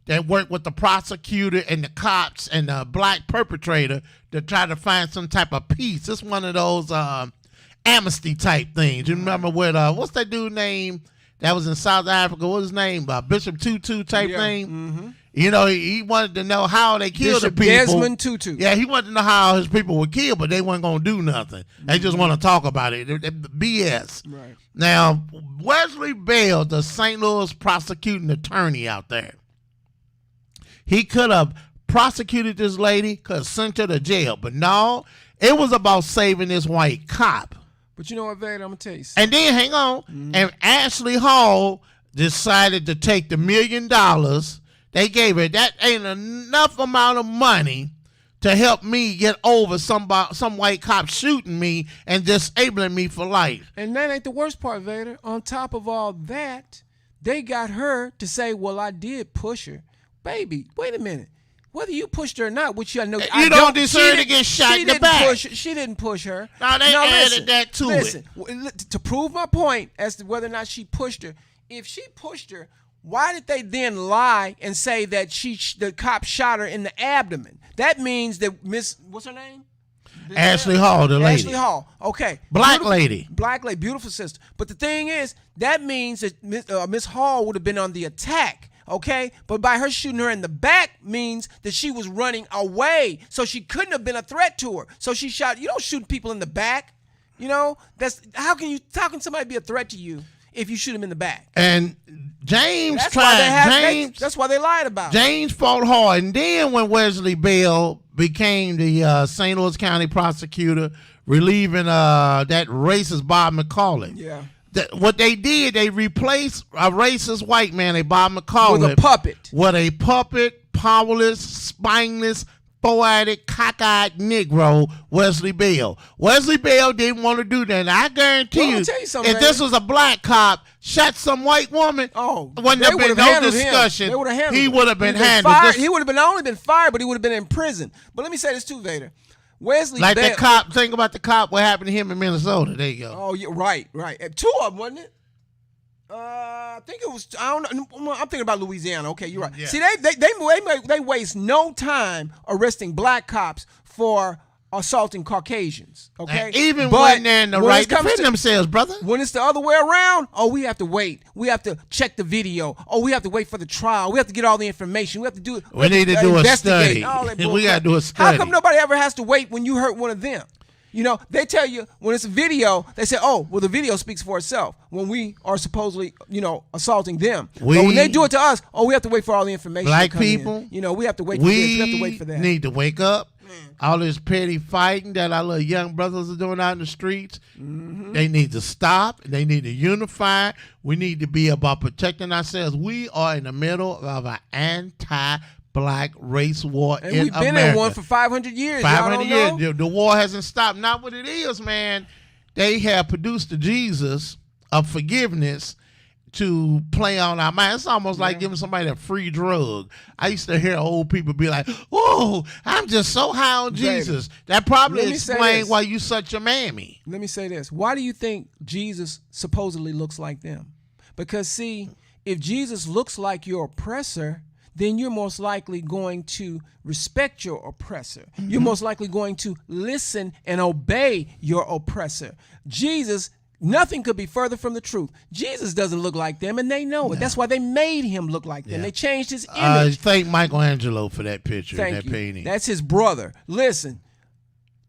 that worked with the prosecutor and the cops and the black perpetrator to try to find some type of peace. It's one of those amnesty type things. You remember with what's that dude name that was in South Africa? What's his name? Bishop Tutu type thing. Mm-hmm. You know, he wanted to know how they killed Bishop the people. Desmond Tutu. Yeah, he wanted to know how his people were killed, but they weren't going to do nothing. They just want to talk about it. BS. Right. Now, Wesley Bell, the St. Louis prosecuting attorney out there, he could have prosecuted this lady, could have sent her to jail. But no, it was about saving this white cop. But you know what, Vader, I'm going to tell you something. And then, hang on, and Ashley Hall decided to take the $1 million. They gave her, that ain't enough amount of money to help me get over some white cop shooting me and disabling me for life. And that ain't the worst part, Vader. On top of all that, they got her to say, well, I did push her. Baby, wait a minute. Whether you pushed her or not, which I know you don't deserve to get shot in the back. She didn't push her. No, they added that to it. Listen, to prove my point as to whether or not she pushed her, if she pushed her, why did they then lie and say that the cop shot her in the abdomen? That means that what's her name? Ashley Hall, the lady. Ashley Hall. Okay. Black lady, beautiful sister. But the thing is, that means that Miss Hall would have been on the attack. Okay, but by her shooting her in the back means that she was running away, so she couldn't have been a threat to her. So she shot. You don't shoot people in the back. You know, how can somebody be a threat to you if you shoot him in the back? And James that's why they lied about it. James fought hard, and then when Wesley Bell became the St. Louis County prosecutor, relieving that racist Bob McCauley. Yeah. What they did, they replaced a racist white man, a Bob McCauley, with a puppet, powerless, spineless, poetic, cockeyed Negro, Wesley Bell. Wesley Bell didn't want to do that. And I guarantee you, if this was a black cop shot some white woman, wouldn't there been no discussion. He would have been handled. He would have been not only been fired, but he would have been in prison. But let me say this too, Vader. Wesley Bell. The cop, think about the cop, what happened to him in Minnesota. There you go. Oh, yeah, right. Two of them, wasn't it? I think it was, I don't know. I'm thinking about Louisiana. Okay, you're right. Yeah. See, they waste no time arresting black cops for assaulting Caucasians. Okay, and even when they're in the right to defend themselves, brother. When it's the other way around, we have to wait. We have to check the video. We have to wait for the trial. We have to get all the information. We have to do it. We need to do a study. We got to do a study. How come nobody ever has to wait when you hurt one of them? You know, they tell you when it's a video, they say, the video speaks for itself when we are supposedly, assaulting them. But when they do it to us, we have to wait for all the information. Black people, we have to wait for this. We have to wait for that. We need to wake up. All this petty fighting that our little young brothers are doing out in the streets, they need to stop. They need to unify. We need to be about protecting ourselves. We are in the middle of an anti-black race war in America. And we've been in one for 500 years. 500 years. The war hasn't stopped. Not what it is, man. They have produced the Jesus of forgiveness to play on our mind. It's almost like giving somebody a free drug. I used to hear old people be like, I'm just so high on Jesus. That probably explains why you such a mammy. Let me say this. Why do you think Jesus supposedly looks like them? Because, see, if Jesus looks like your oppressor, then you're most likely going to respect your oppressor. You're most likely going to listen and obey your oppressor. Nothing could be further from the truth. Jesus doesn't look like them, and they know it. That's why they made him look like them. They changed his image. Thank Michelangelo for that picture, that painting. That's his brother. Listen,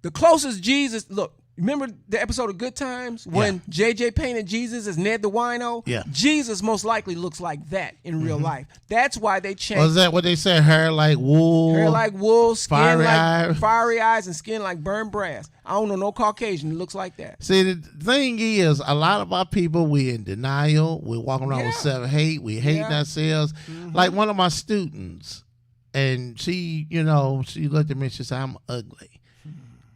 the closest Jesus, look, Remember the episode of Good Times when JJ painted Jesus as Ned the Wino? Yeah. Jesus most likely looks like that in real life. That's why they changed. Was that what they said? Hair like wool. Hair like wool, skin like fiery eyes, and skin like burned brass. I don't know no Caucasian that looks like that. See, the thing is, a lot of our people, we in denial. We're walking around with self-hate. We hating ourselves. Like one of my students, and she, she looked at me and she said, I'm ugly.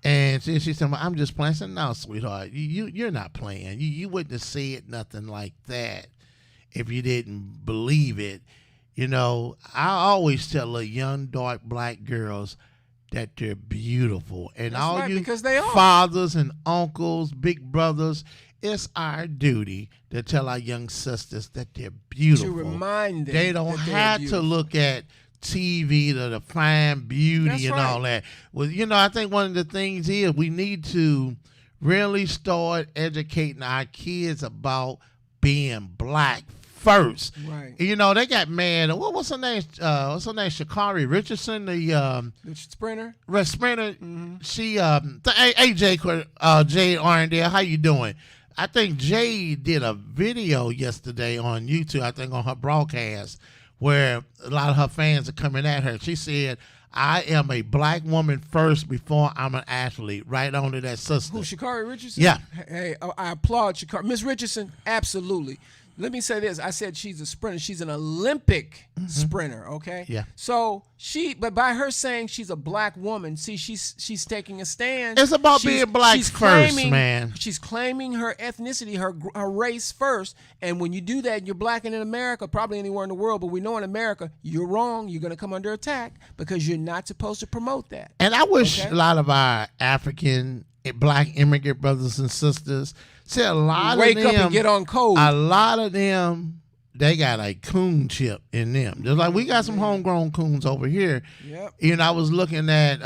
And she said, well, I'm just playing. I said, no, sweetheart, you're not playing. You wouldn't have said nothing like that if you didn't believe it. I always tell the young, dark, black girls that they're beautiful. And that's all right, you because they are. fathers and uncles, big brothers, it's our duty to tell our young sisters that they're beautiful. To remind them they don't have to look at TV to find beauty all that. Well, I think one of the things is we need to really start educating our kids about being black first. Right. They got mad. What's her name? Sha'Carri Richardson, the sprinter. Sprinter. She hey Jay Arndale, how you doing? I think Jay did a video yesterday on YouTube. I think on her broadcast, where a lot of her fans are coming at her. She said, I am a black woman first before I'm an athlete. Right on to that sister. Who, Sha'Carri Richardson? Yeah. Hey, I applaud Sha'Carri. Miss Richardson, absolutely. Let me say this. I said she's a sprinter. She's an Olympic sprinter, okay? Yeah. So but by her saying she's a black woman, see, she's taking a stand. It's about being black first, man. She's claiming her ethnicity, her race first. And when you do that, you're black in America, probably anywhere in the world, but we know in America, you're wrong. You're going to come under attack because you're not supposed to promote that. And I wish a lot of our African black immigrant brothers and sisters, see, a lot wake of them up and get on code. A lot of them, they got a coon chip in them. Just like we got some homegrown coons over here. Yep. I was looking at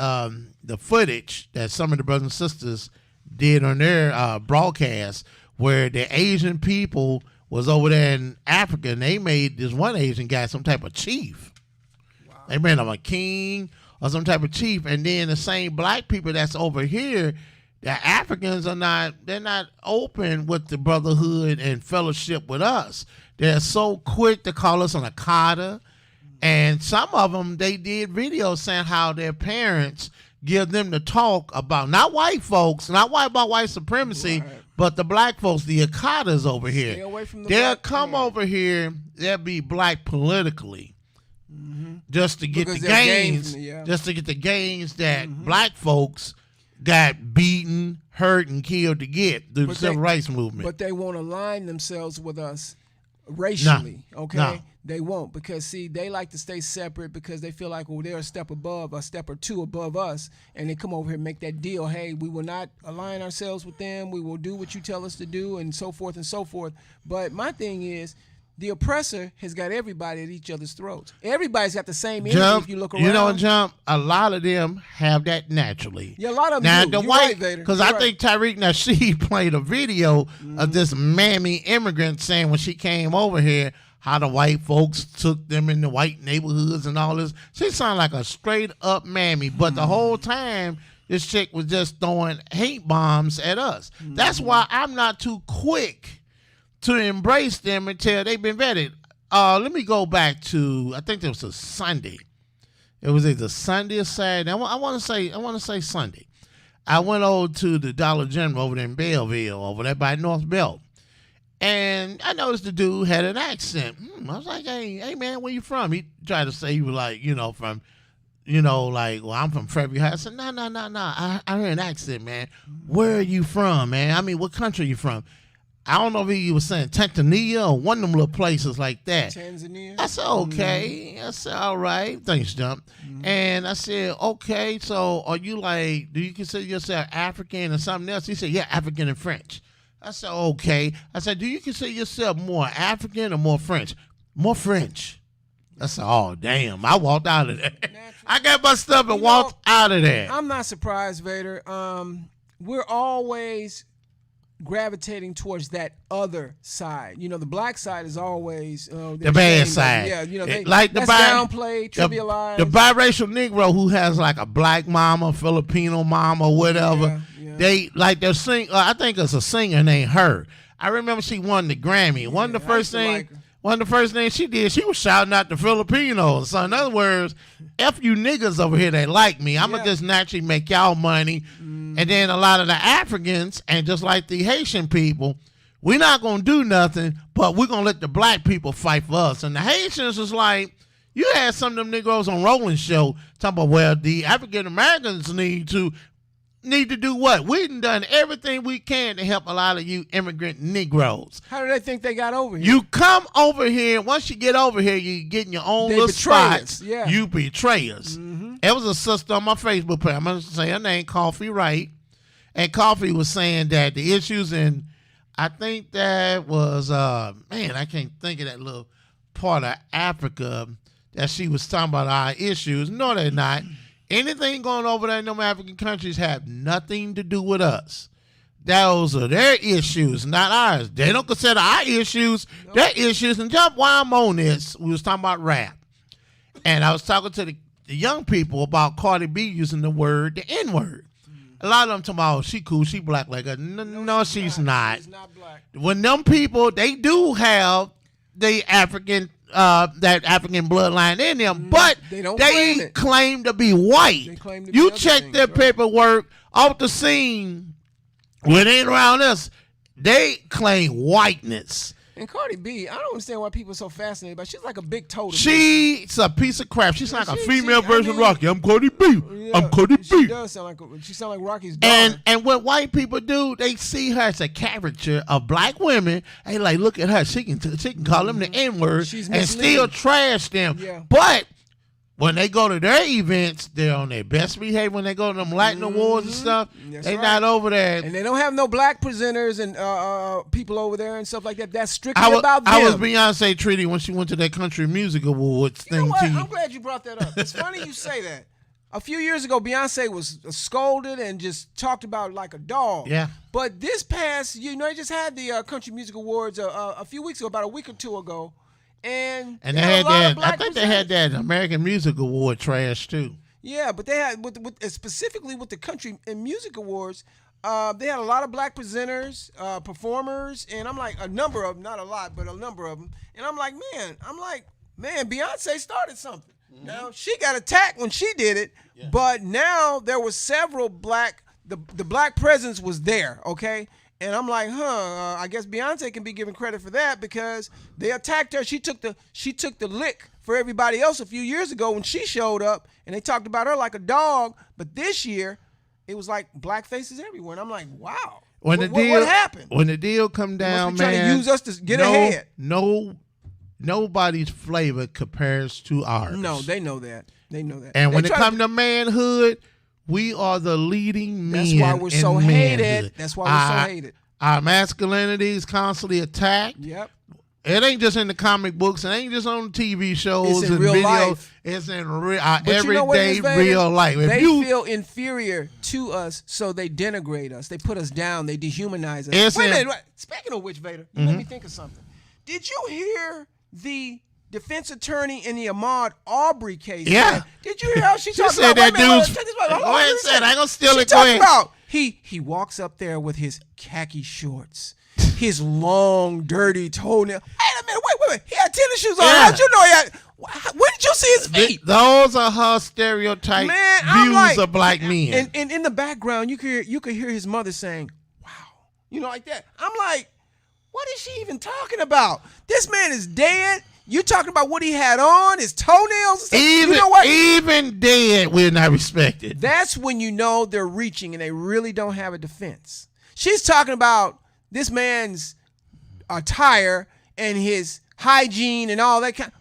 the footage that some of the brothers and sisters did on their broadcast where the Asian people was over there in Africa, and they made this one Asian guy some type of chief. Wow. They made him a king or some type of chief, and then the same black people that's over here, the Africans they're not open with the brotherhood and fellowship with us. They're so quick to call us an Akata. And some of them, they did videos saying how their parents give them the talk about, not white folks, not about white supremacy, but the black folks, the Akatas over here. Stay away from they'll come over here, they'll be black politically. Just to get the gains, just to get the gains that black folks got beaten, hurt, and killed to get through the civil rights movement. But they won't align themselves with us racially, okay? No. They won't, because, see, they like to stay separate because they feel like, well, they're a step above, a step or two above us, and they come over here and make that deal. Hey, we will not align ourselves with them. We will do what you tell us to do, and so forth and so forth. But my thing is, the oppressor has got everybody at each other's throats. Everybody's got the same energy if you look around. Jump, a lot of them have that naturally. Yeah, a lot of them now, do. the You're white, right, Vader. because I think Tariq Nasheed played a video of this mammy immigrant saying when she came over here, how the white folks took them in the white neighborhoods and all this. She sounded like a straight up mammy, but the whole time, this chick was just throwing hate bombs at us. That's why I'm not too quick to embrace them until they've been vetted. Let me go back to, I think it was a Sunday. It was either Sunday or Saturday. I want to say Sunday. I went over to the Dollar General over there in Belleville, over there by North Belt. And I noticed the dude had an accent. I was like, hey man, where you from? He tried to say he was like, from, well, I'm from Fairview Heights. I said, no. I heard an accent, man. Where are you from, man? I mean, what country are you from? I don't know if he was saying Tanzania or one of them little places like that. Tanzania? I said, okay. I said, all right. Thanks, Jump. And I said, okay, so are you do you consider yourself African or something else? He said, yeah, African and French. I said, okay. I said, do you consider yourself more African or more French? More French. I said, oh, damn. I walked out of there. I got my stuff and walked out of there. I'm not surprised, Vader. We're always gravitating towards that other side. The black side is always the bad side. Yeah, that's downplayed, trivialized. The biracial Negro who has like a black mama, Filipino mama, whatever. They like they're sing. I think it's a singer named Her. I remember she won the Grammy. One of the first things she did, she was shouting out the Filipinos. So in other words, F you niggas over here that like me. I'm going to just naturally make y'all money. And then a lot of the Africans, and just like the Haitian people, we're not going to do nothing, but we're going to let the black people fight for us. And the Haitians was like, you had some of them Negroes on Roland's show talking about, well, the African Americans need to do what? We've done everything we can to help a lot of you immigrant Negroes. How do they think they got over here? You come over here. Once you get over here, you get in your own little spots. Yeah. You betray us. There was a sister on my Facebook page. I'm going to say her name, Coffee Wright. And Coffee was saying that the issues in, I think that was, I can't think of that little part of Africa that she was talking about our issues. No, they're not. Anything going over there in them African countries have nothing to do with us. Those are their issues, not ours. They don't consider our issues their issues. And just while I'm on this, we was talking about rap. And I was talking to the young people about Cardi B using the N-word. A lot of them talking about, oh, she cool, she black like her. No, she's not. She's not black. When them people, they do have the African that African bloodline in them, but they claim to be white. They claim to you be check things, their right? paperwork off the scene when they ain't around us, they claim whiteness. And Cardi B, I don't understand why people are so fascinated by. She's like a big totem. She's a piece of crap. She's like a female version of Rocky. I'm Cardi B. Yeah, I'm Cardi B. She does sound like Rocky's daughter. And what white people do, they see her as a caricature of black women. They like, look at her. She can call them the N-word and still trash them. Yeah. But when they go to their events, they're on their best behavior. When they go to them Latin awards and stuff, they're not over there. And they don't have no black presenters and people over there and stuff like that. That's strictly about them. I was Beyonce treaty when she went to that Country Music Awards you know thing. what? I'm glad you brought that up. It's funny you say that. A few years ago, Beyonce was scolded and just talked about like a dog. Yeah. But this past, they just had the Country Music Awards a few weeks ago, about a week or two ago. And they had that. I think they had that American Music Award trash too. Yeah, but they had specifically with the Country and Music Awards, they had a lot of black presenters, performers, and I'm like a number of them, not a lot, but a number of them. And I'm like, man, Beyonce started something. Mm-hmm. Now she got attacked when she did it, but now there was several black. The black presence was there. Okay. And I'm like, I guess Beyonce can be given credit for that because they attacked her. She took the lick for everybody else a few years ago when she showed up, and they talked about her like a dog. But this year, it was like black faces everywhere, and I'm like, wow. What happened? When the deal come down, man, trying to use us to get ahead. Nobody's flavor compares to ours. No, they know that. They know that. And when it comes to manhood, we are the leading men. That's why we're so hated. That's why we're so hated. Our masculinity is constantly attacked. Yep. It ain't just in the comic books. It ain't just on TV shows and real videos. Life. It's in our everyday real life. They feel inferior to us, so they denigrate us. They put us down. They dehumanize us. Wait a minute. Speaking of which, Vader, you made me think of something. Did you hear the defense attorney in the Ahmaud Arbery case? Yeah. Man? Did you hear how she talked said about that dude's. Go ahead, say it. I ain't gonna steal it. Go ahead. About he walks up there with his khaki shorts, his long, dirty toenail. Wait a minute, wait. He had tennis shoes on. Yeah. How'd you know he had? Where did you see his feet? Those are her stereotype views of black men. And in the background, you could hear his mother saying, "Wow," like that. I'm like, what is she even talking about? This man is dead. You talking about what he had on, his toenails? Even, you know what? Even dead, we're not respected. That's when you know they're reaching and they really don't have a defense. She's talking about this man's attire and his hygiene and all that kind.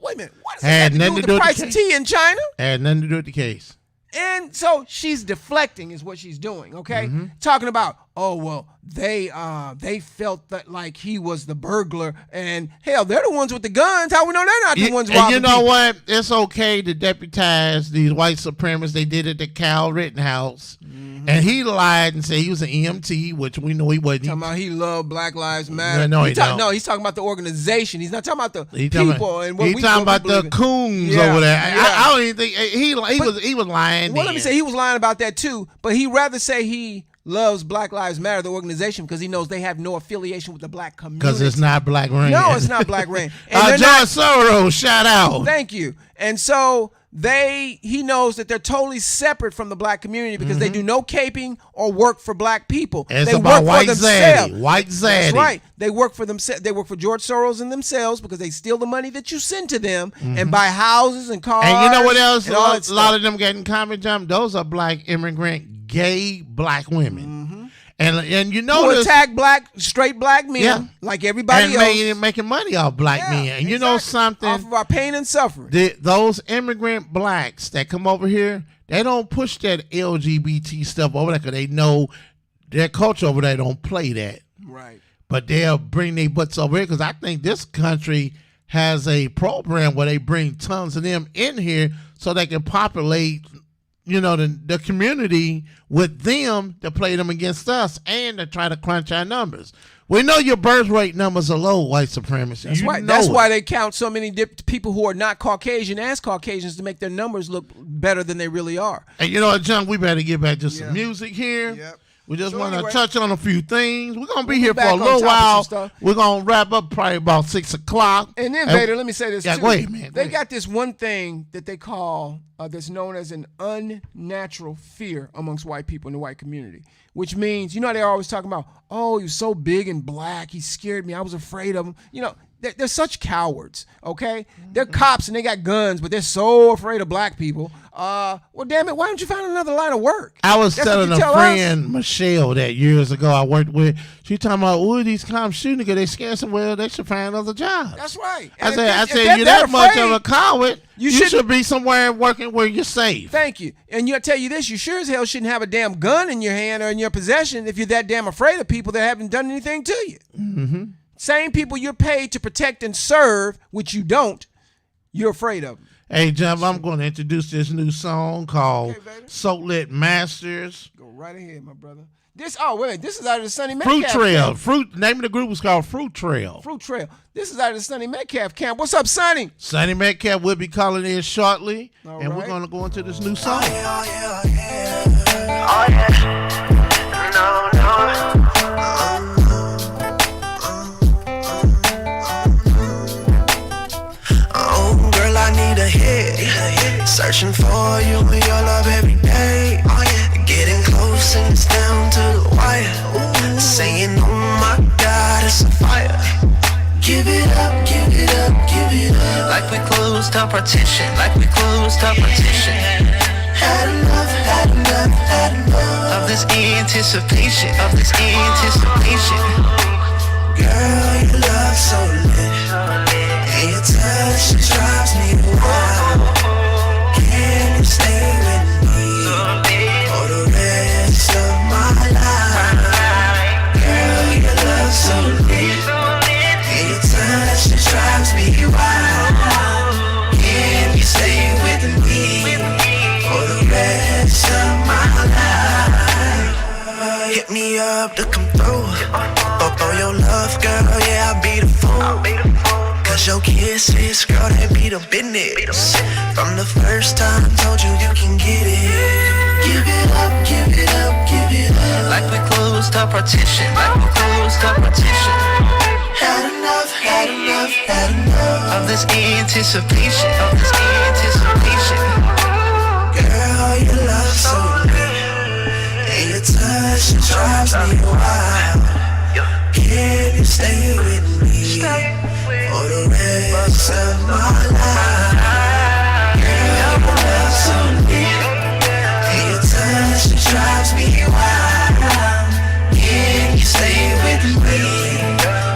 Wait a minute. What does that have to do with the price of tea in China? Had nothing to do with the case. And so she's deflecting is what she's doing, okay? Mm-hmm. Talking about, they felt that like he was the burglar, and hell, they're the ones with the guns. How we know they're not the ones robbing you know people? what? It's okay to deputize these white supremacists. They did it at Cal Rittenhouse. Mm-hmm. And he lied and said he was an EMT, which we know he wasn't. Talking about he loved Black Lives Matter. No, he don't. No, he's talking about the organization. He's not talking about the people. He's talking about the coons over there. I don't even think he was lying. lying. Well, let me say he was lying about that too, but he rather say he loves Black Lives Matter, the organization, because he knows they have no affiliation with the black community. Because it's not Black Rain. No, it's not Black Rain. And John Soros, shout out. Thank you. And so he knows that they're totally separate from the black community because they do no caping or work for black people. It's they about work white for themselves. zaddy. White zaddy. That's right. They work for themselves. They work for George Soros and themselves because they steal the money that you send to them and buy houses and cars. And you know what else? A lot of them getting common jump. Those are black immigrant, gay black women. And you know who attack straight black men like everybody else. And making money off black men. And you know something? Off of our pain and suffering. Those immigrant blacks that come over here, they don't push that LGBT stuff over there because they know their culture over there don't play that. Right. But they'll bring their butts over here because I think this country has a program where they bring tons of them in here so they can populate, the community with them to play them against us and to try to crunch our numbers. We know your birth rate numbers are low, white supremacists. That's why they count so many people who are not Caucasian as Caucasians to make their numbers look better than they really are. And you know what, John, we better get back to some music here. Yep. We just want to touch on a few things. We're going to be here for a little while. We're going to wrap up probably about 6 o'clock. And then, Vader, let me say this too. Go ahead, man. They got this one thing that they call, that's known as an unnatural fear amongst white people in the white community, which means, they're always talking about, oh, he was so big and black. He scared me. I was afraid of him. They're such cowards, okay? They're cops and they got guns, but they're so afraid of black people. Well, damn it, why don't you find another line of work? I was telling a friend, Michelle, that years ago I worked with, she talking about, these cops shooting because they scared some, well, they should find other jobs. That's right. I said, you're that much of a coward, you should be somewhere working where you're safe. Thank you. And I'll tell you this, you sure as hell shouldn't have a damn gun in your hand or in your possession if you're that damn afraid of people that haven't done anything to you. Mm-hmm. Same people you're paid to protect and serve, which you don't, you're afraid of them. Hey, Jeff, I'm going to introduce this new song called Soul Lit Masters. Go right ahead, my brother. This is out of the Sonny Metcalf Trail. camp. Name of the group was called Fruit Trail. Fruit Trail. This is out of the Sonny Metcalf camp. What's up, Sonny? Sonny Metcalf will be calling in shortly, and we're going to go into this new song. Oh, yeah. No. Oh, girl, I need a hit. Searching for you and your love every day. Oh, yeah. Getting close and it's down to the wire. Saying, oh my God, it's a fire. Give it up, give it up, give it up. Like we closed our partition, Had enough of this anticipation, Girl, your love so lit, and your touch drives me wild. Can you stay with me for the rest of my life? Girl, your love so lit, and your touch drives me wild. Can you stay with me for the rest of my life? Hit me up to come through. For your love, girl, yeah, I'll be the fool. Cause your kisses, girl, they be the business. From the first time, told you you can get it. Give it up, give it up, give it up. Like we closed our partition, Had enough of this anticipation, Girl, your love so lit, and your touch drives me wild. Can you stay with me for the rest of my life? Girl, your love so lit, and your touch drives me wild. Can you stay with me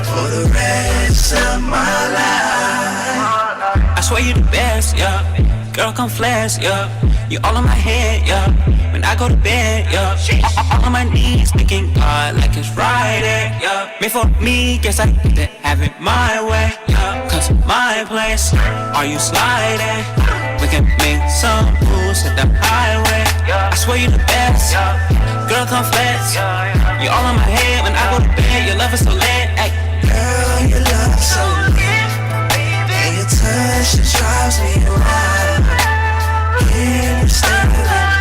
for the rest of my life? I swear you the best, yeah. Girl, come flash, yeah. You all on my head, yeah. When I go to bed, yeah. All on my knees, thinking God like it's Friday, yeah. Made for me, guess I get to have it my way, yeah. Cause my place, are you sliding? We can make some moves at the highway, yeah. I swear you the best, yeah. Girl, come flex, yeah. You all on my head when I go to bed. Your love is so lit, ay. Girl, your love is so lit, and your touch just drives me wild. Can you stay with me?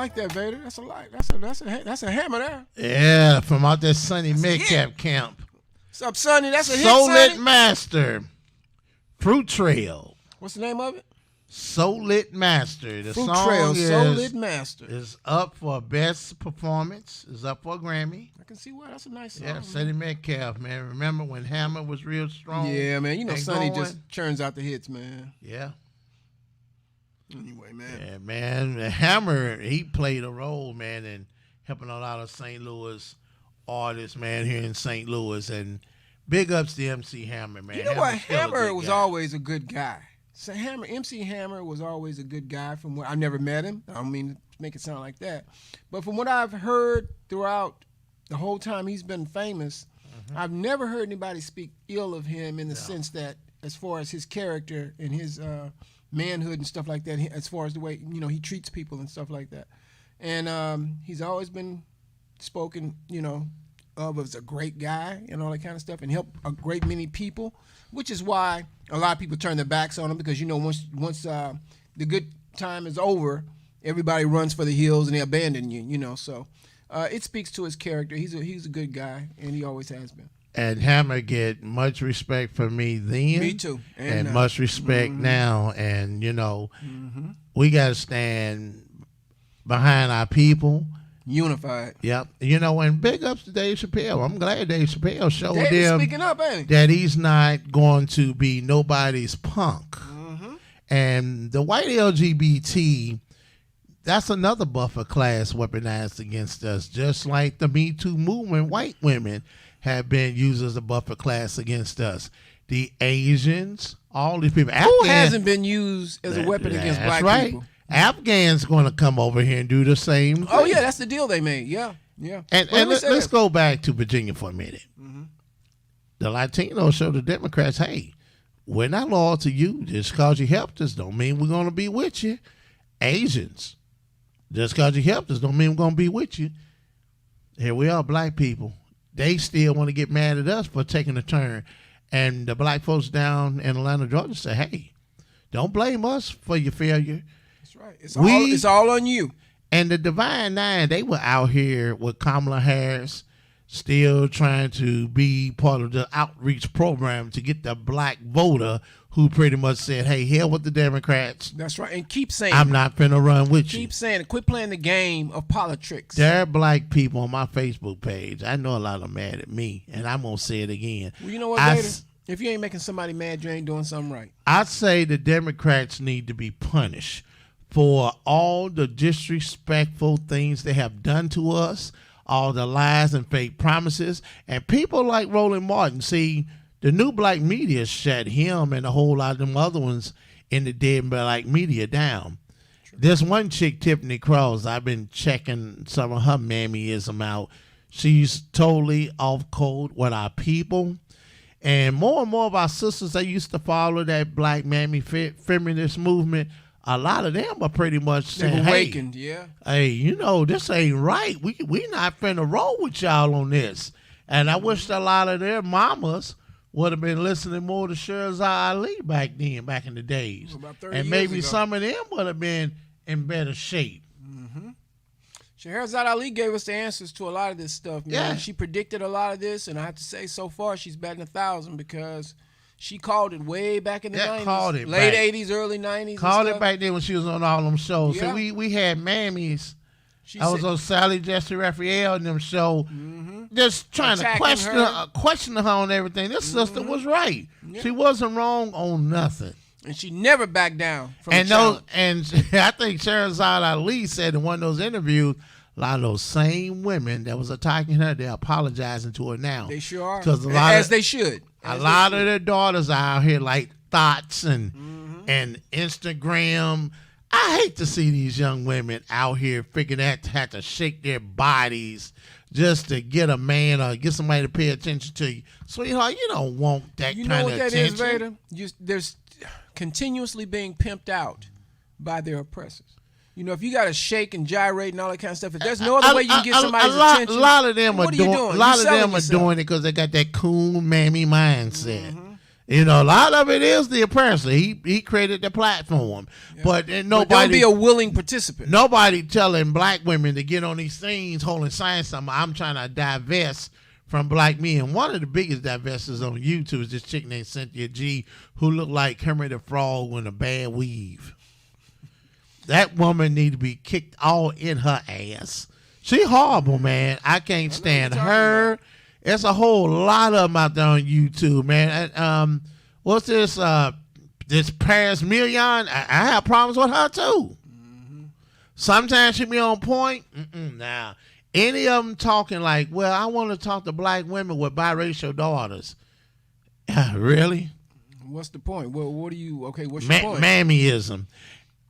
like that, Vader. That's a light. That's a hammer there. Yeah, from out that Sonny Metcalf camp. What's up, Sonny? That's a hit, Soul Lit Sonny. Master, Fruit Trail. What's the name of it? Soul Lit Master. The Fruit song Trail, is, Soul Lit Master. is up for best performance. Is up for a Grammy. I can see why. That's a nice song. Yeah, Sonny Metcalf, man. Remember when Hammer was real strong? Yeah, man. You know, and Sonny going? just churns out the hits, man. Yeah. Anyway, man. Yeah, man. Hammer, he played a role, man, in helping a lot of St. Louis artists, man, here in St. Louis. And big ups to MC Hammer, man. You know what? Hammer's still a Hammer good was guy. always a good guy. So MC Hammer was always a good guy. From what I've never met him. I don't mean to make it sound like that, but from what I've heard throughout the whole time he's been famous, I've never heard anybody speak ill of him in the sense that, as far as his character and his manhood and stuff like that, as far as the way he treats people and stuff like that, and he's always been spoken of as a great guy and all that kind of stuff, and helped a great many people, which is why a lot of people turn their backs on him, because once the good time is over, everybody runs for the hills and they abandon you. So it speaks to his character. He's a good guy, and he always has been. And Hammer get much respect from me then. Me too. And much respect now. And, we got to stand behind our people. Unified. Yep. And big ups to Dave Chappelle. I'm glad Dave Chappelle showed Dave's them speaking up, ain't he? that he's not going to be nobody's punk. And the white LGBT, that's another buffer class weaponized against us, just like the Me Too movement. White women have been used as a buffer class against us. The Asians, all these people. Who hasn't been used as a weapon against black right. people? Afghans going to come over here and do the same thing. Oh, yeah, that's the deal they made. Yeah. And let's go back to Virginia for a minute. The Latinos show the Democrats, hey, we're not loyal to you. Just because you helped us don't mean we're going to be with you. Asians, just because you helped us don't mean we're going to be with you. Here we are, black people. They still want to get mad at us for taking a turn. And the black folks down in Atlanta, Georgia say, hey, don't blame us for your failure. That's right. It's all on you. And the Divine Nine, they were out here with Kamala Harris, still trying to be part of the outreach program to get the black voter who pretty much said, hey, hell with the Democrats. That's right. And keep saying I'm not finna run with you. Keep saying it. Quit playing the game of politics. There are black people on my Facebook page. I know a lot of them mad at me, and I'm going to say it again. Well, you know what, Vader? If you ain't making somebody mad, you ain't doing something right. I'd say the Democrats need to be punished for all the disrespectful things they have done to us, all the lies and fake promises, and people like Roland Martin. See, the new black media shut him and a whole lot of them other ones in the dead black media down. True. This one chick, Tiffany Cross, I've been checking some of her mammyism out. She's totally off code with our people. And more of our sisters that used to follow that black mammy feminist movement, a lot of them are pretty much saying, awakened, hey, this ain't right. We not finna roll with y'all on this. And I wish a lot of their mamas would have been listening more to Sherzad Ali back in the days. About 30 and years maybe ago. some of them would have been in better shape. Sherzad Ali gave us the answers to a lot of this stuff, man. Yeah. She predicted a lot of this, and I have to say, so far, she's batting 1,000 because she called it way back in the 90s. Called it late back. 80s, early 90s. Called it back then when she was on all them shows. Yeah. So we had mammies. She I was said- on Sally Jesse Raphael and them show, just trying Attacking to question her on everything. This sister was right. Yeah. She wasn't wrong on nothing. And she never backed down from And the challenge. I think Sherzad Ali said in one of those interviews, a lot of those same women that was attacking her, they're apologizing to her now. They sure are. 'Cause They should. A lot of their daughters are out here like Thoughts and Instagram. I hate to see these young women out here figuring that to have to shake their bodies just to get a man or get somebody to pay attention to you. Sweetheart, you don't want that You kind know of what that attention. is, Vader? They're continuously being pimped out by their oppressors. If you got to shake and gyrate and all that kind of stuff, if there's no other way you can get somebody's attention, A lot of them what are are you doing. doing? A lot You of them selling are yourself. doing it because they got that cool mammy mindset. You know, a lot of it is the oppressor. He created the platform, but nobody. But don't be a willing participant. Nobody telling black women to get on these things, holding signs. I'm trying to divest from black men. One of the biggest divestors on YouTube is this chick named Cynthia G, who looked like Kermit the Frog with a bad weave. That woman need to be kicked all in her ass. She horrible, man. I can't stand her. There's a whole lot of them out there on YouTube, man. What's this? This Paris Million? I have problems with her too. Sometimes she be on point. Now, any of them talking like, well, I want to talk to black women with biracial daughters. Really? What's the point? Well, what do you? Okay, what's your point? Mammyism.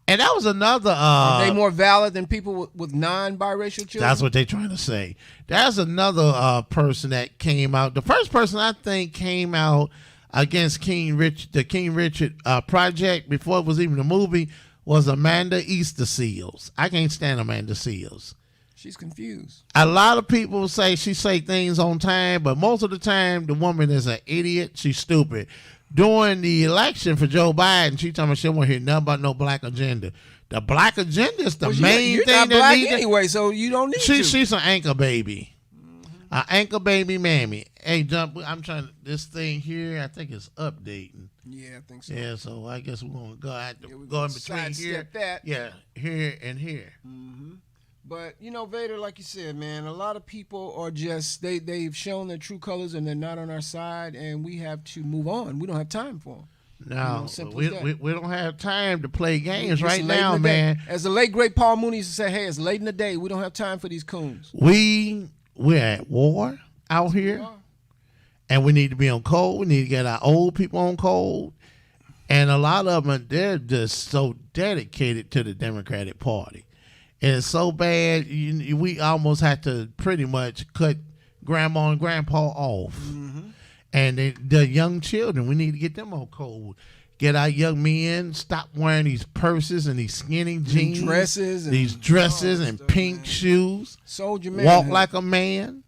And that was another. Are they more valid than people with non-biracial children? That's what they're trying to say. That's another person that came out. The first person I think came out against the King Richard project before it was even a movie was Amanda Easter Seals. I can't stand Amanda Seals. She's confused. A lot of people say she say things on time, but most of the time the woman is an idiot. She's stupid. During the election for Joe Biden, she told me she won't hear nothing about no black agenda. The black agenda is the main you're thing not that black needs anyway, so you don't need to. She's an anchor baby. An anchor baby mammy. Hey, Jump, I'm trying this thing here, I think it's updating. Yeah, I think so. Yeah, so I guess we're going to go in between here. That. Yeah, here and here. But, Vader, like you said, man, a lot of people are just, they've shown their true colors and they're not on our side, and we have to move on. We don't have time for them. No, we don't have time to play games right late now, man. As the late, great Paul Mooney used to say, hey, it's late in the day. We don't have time for these coons. We're at war out here, and we need to be on code. We need to get our old people on code. And a lot of them, they're just so dedicated to the Democratic Party. And it's so bad, we almost had to pretty much cut grandma and grandpa off. And the young children, we need to get them on code. Get our young men, stop wearing these purses and these skinny jeans. These dresses and pink shoes. Soldier man. Walk like a man.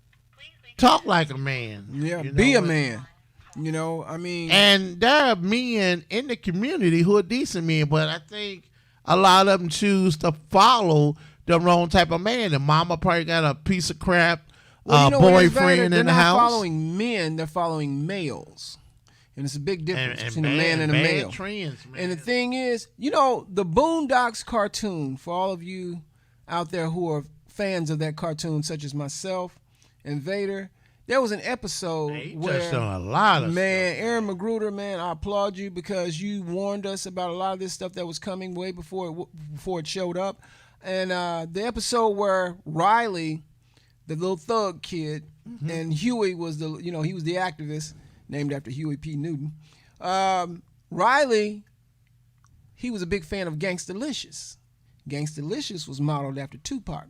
Talk like a man. Yeah, be a man. And there are men in the community who are decent men, but I think a lot of them choose to follow the wrong type of man. And mama probably got a piece of crap boyfriend in the house. They're not following men, they're following males. And it's a big difference between a man and a male. Trends, man. And the thing is, the Boondocks cartoon, for all of you out there who are fans of that cartoon, such as myself and Vader, there was an episode where touched on a lot of stuff. Aaron Magruder, man, I applaud you because you warned us about a lot of this stuff that was coming way before it showed up. And the episode where Riley, the little thug kid, and Huey was he was the activist named after Huey P. Newton. Riley, he was a big fan of Gangstalicious. Gangstalicious was modeled after Tupac.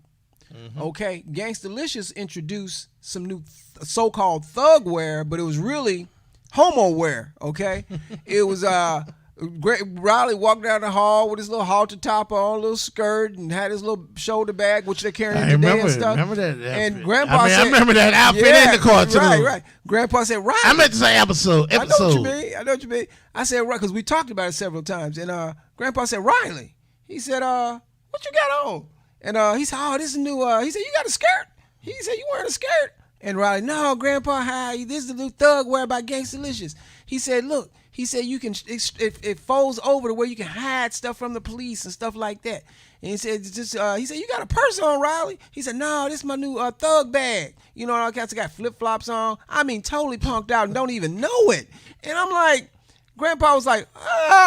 Okay, Gangstalicious introduced some new so-called thug wear, but it was really homo wear. Okay, it was Riley walked down the hall with his little halter top on, a little skirt, and had his little shoulder bag, which they're carrying today and stuff. Remember that? And Grandpa said, I remember that outfit in the cartoon. Right. Grandpa said, Riley. I meant to say episode. I know what you mean. I said, right, because we talked about it several times. And Grandpa said, Riley. He said, what you got on? And he said, oh, this is new. He said, you got a skirt? He said, you wearing a skirt? And Riley, no, Grandpa, hi, this is the new thug wear by Gangstalicious. He said, look, he said you can, it folds over to where you can hide stuff from the police and stuff like that. And he said, he said, you got a purse on, Riley? He said, no, this is my new thug bag. All kinds of got flip-flops on. I mean, totally punked out and don't even know it. And I'm like, Grandpa was like,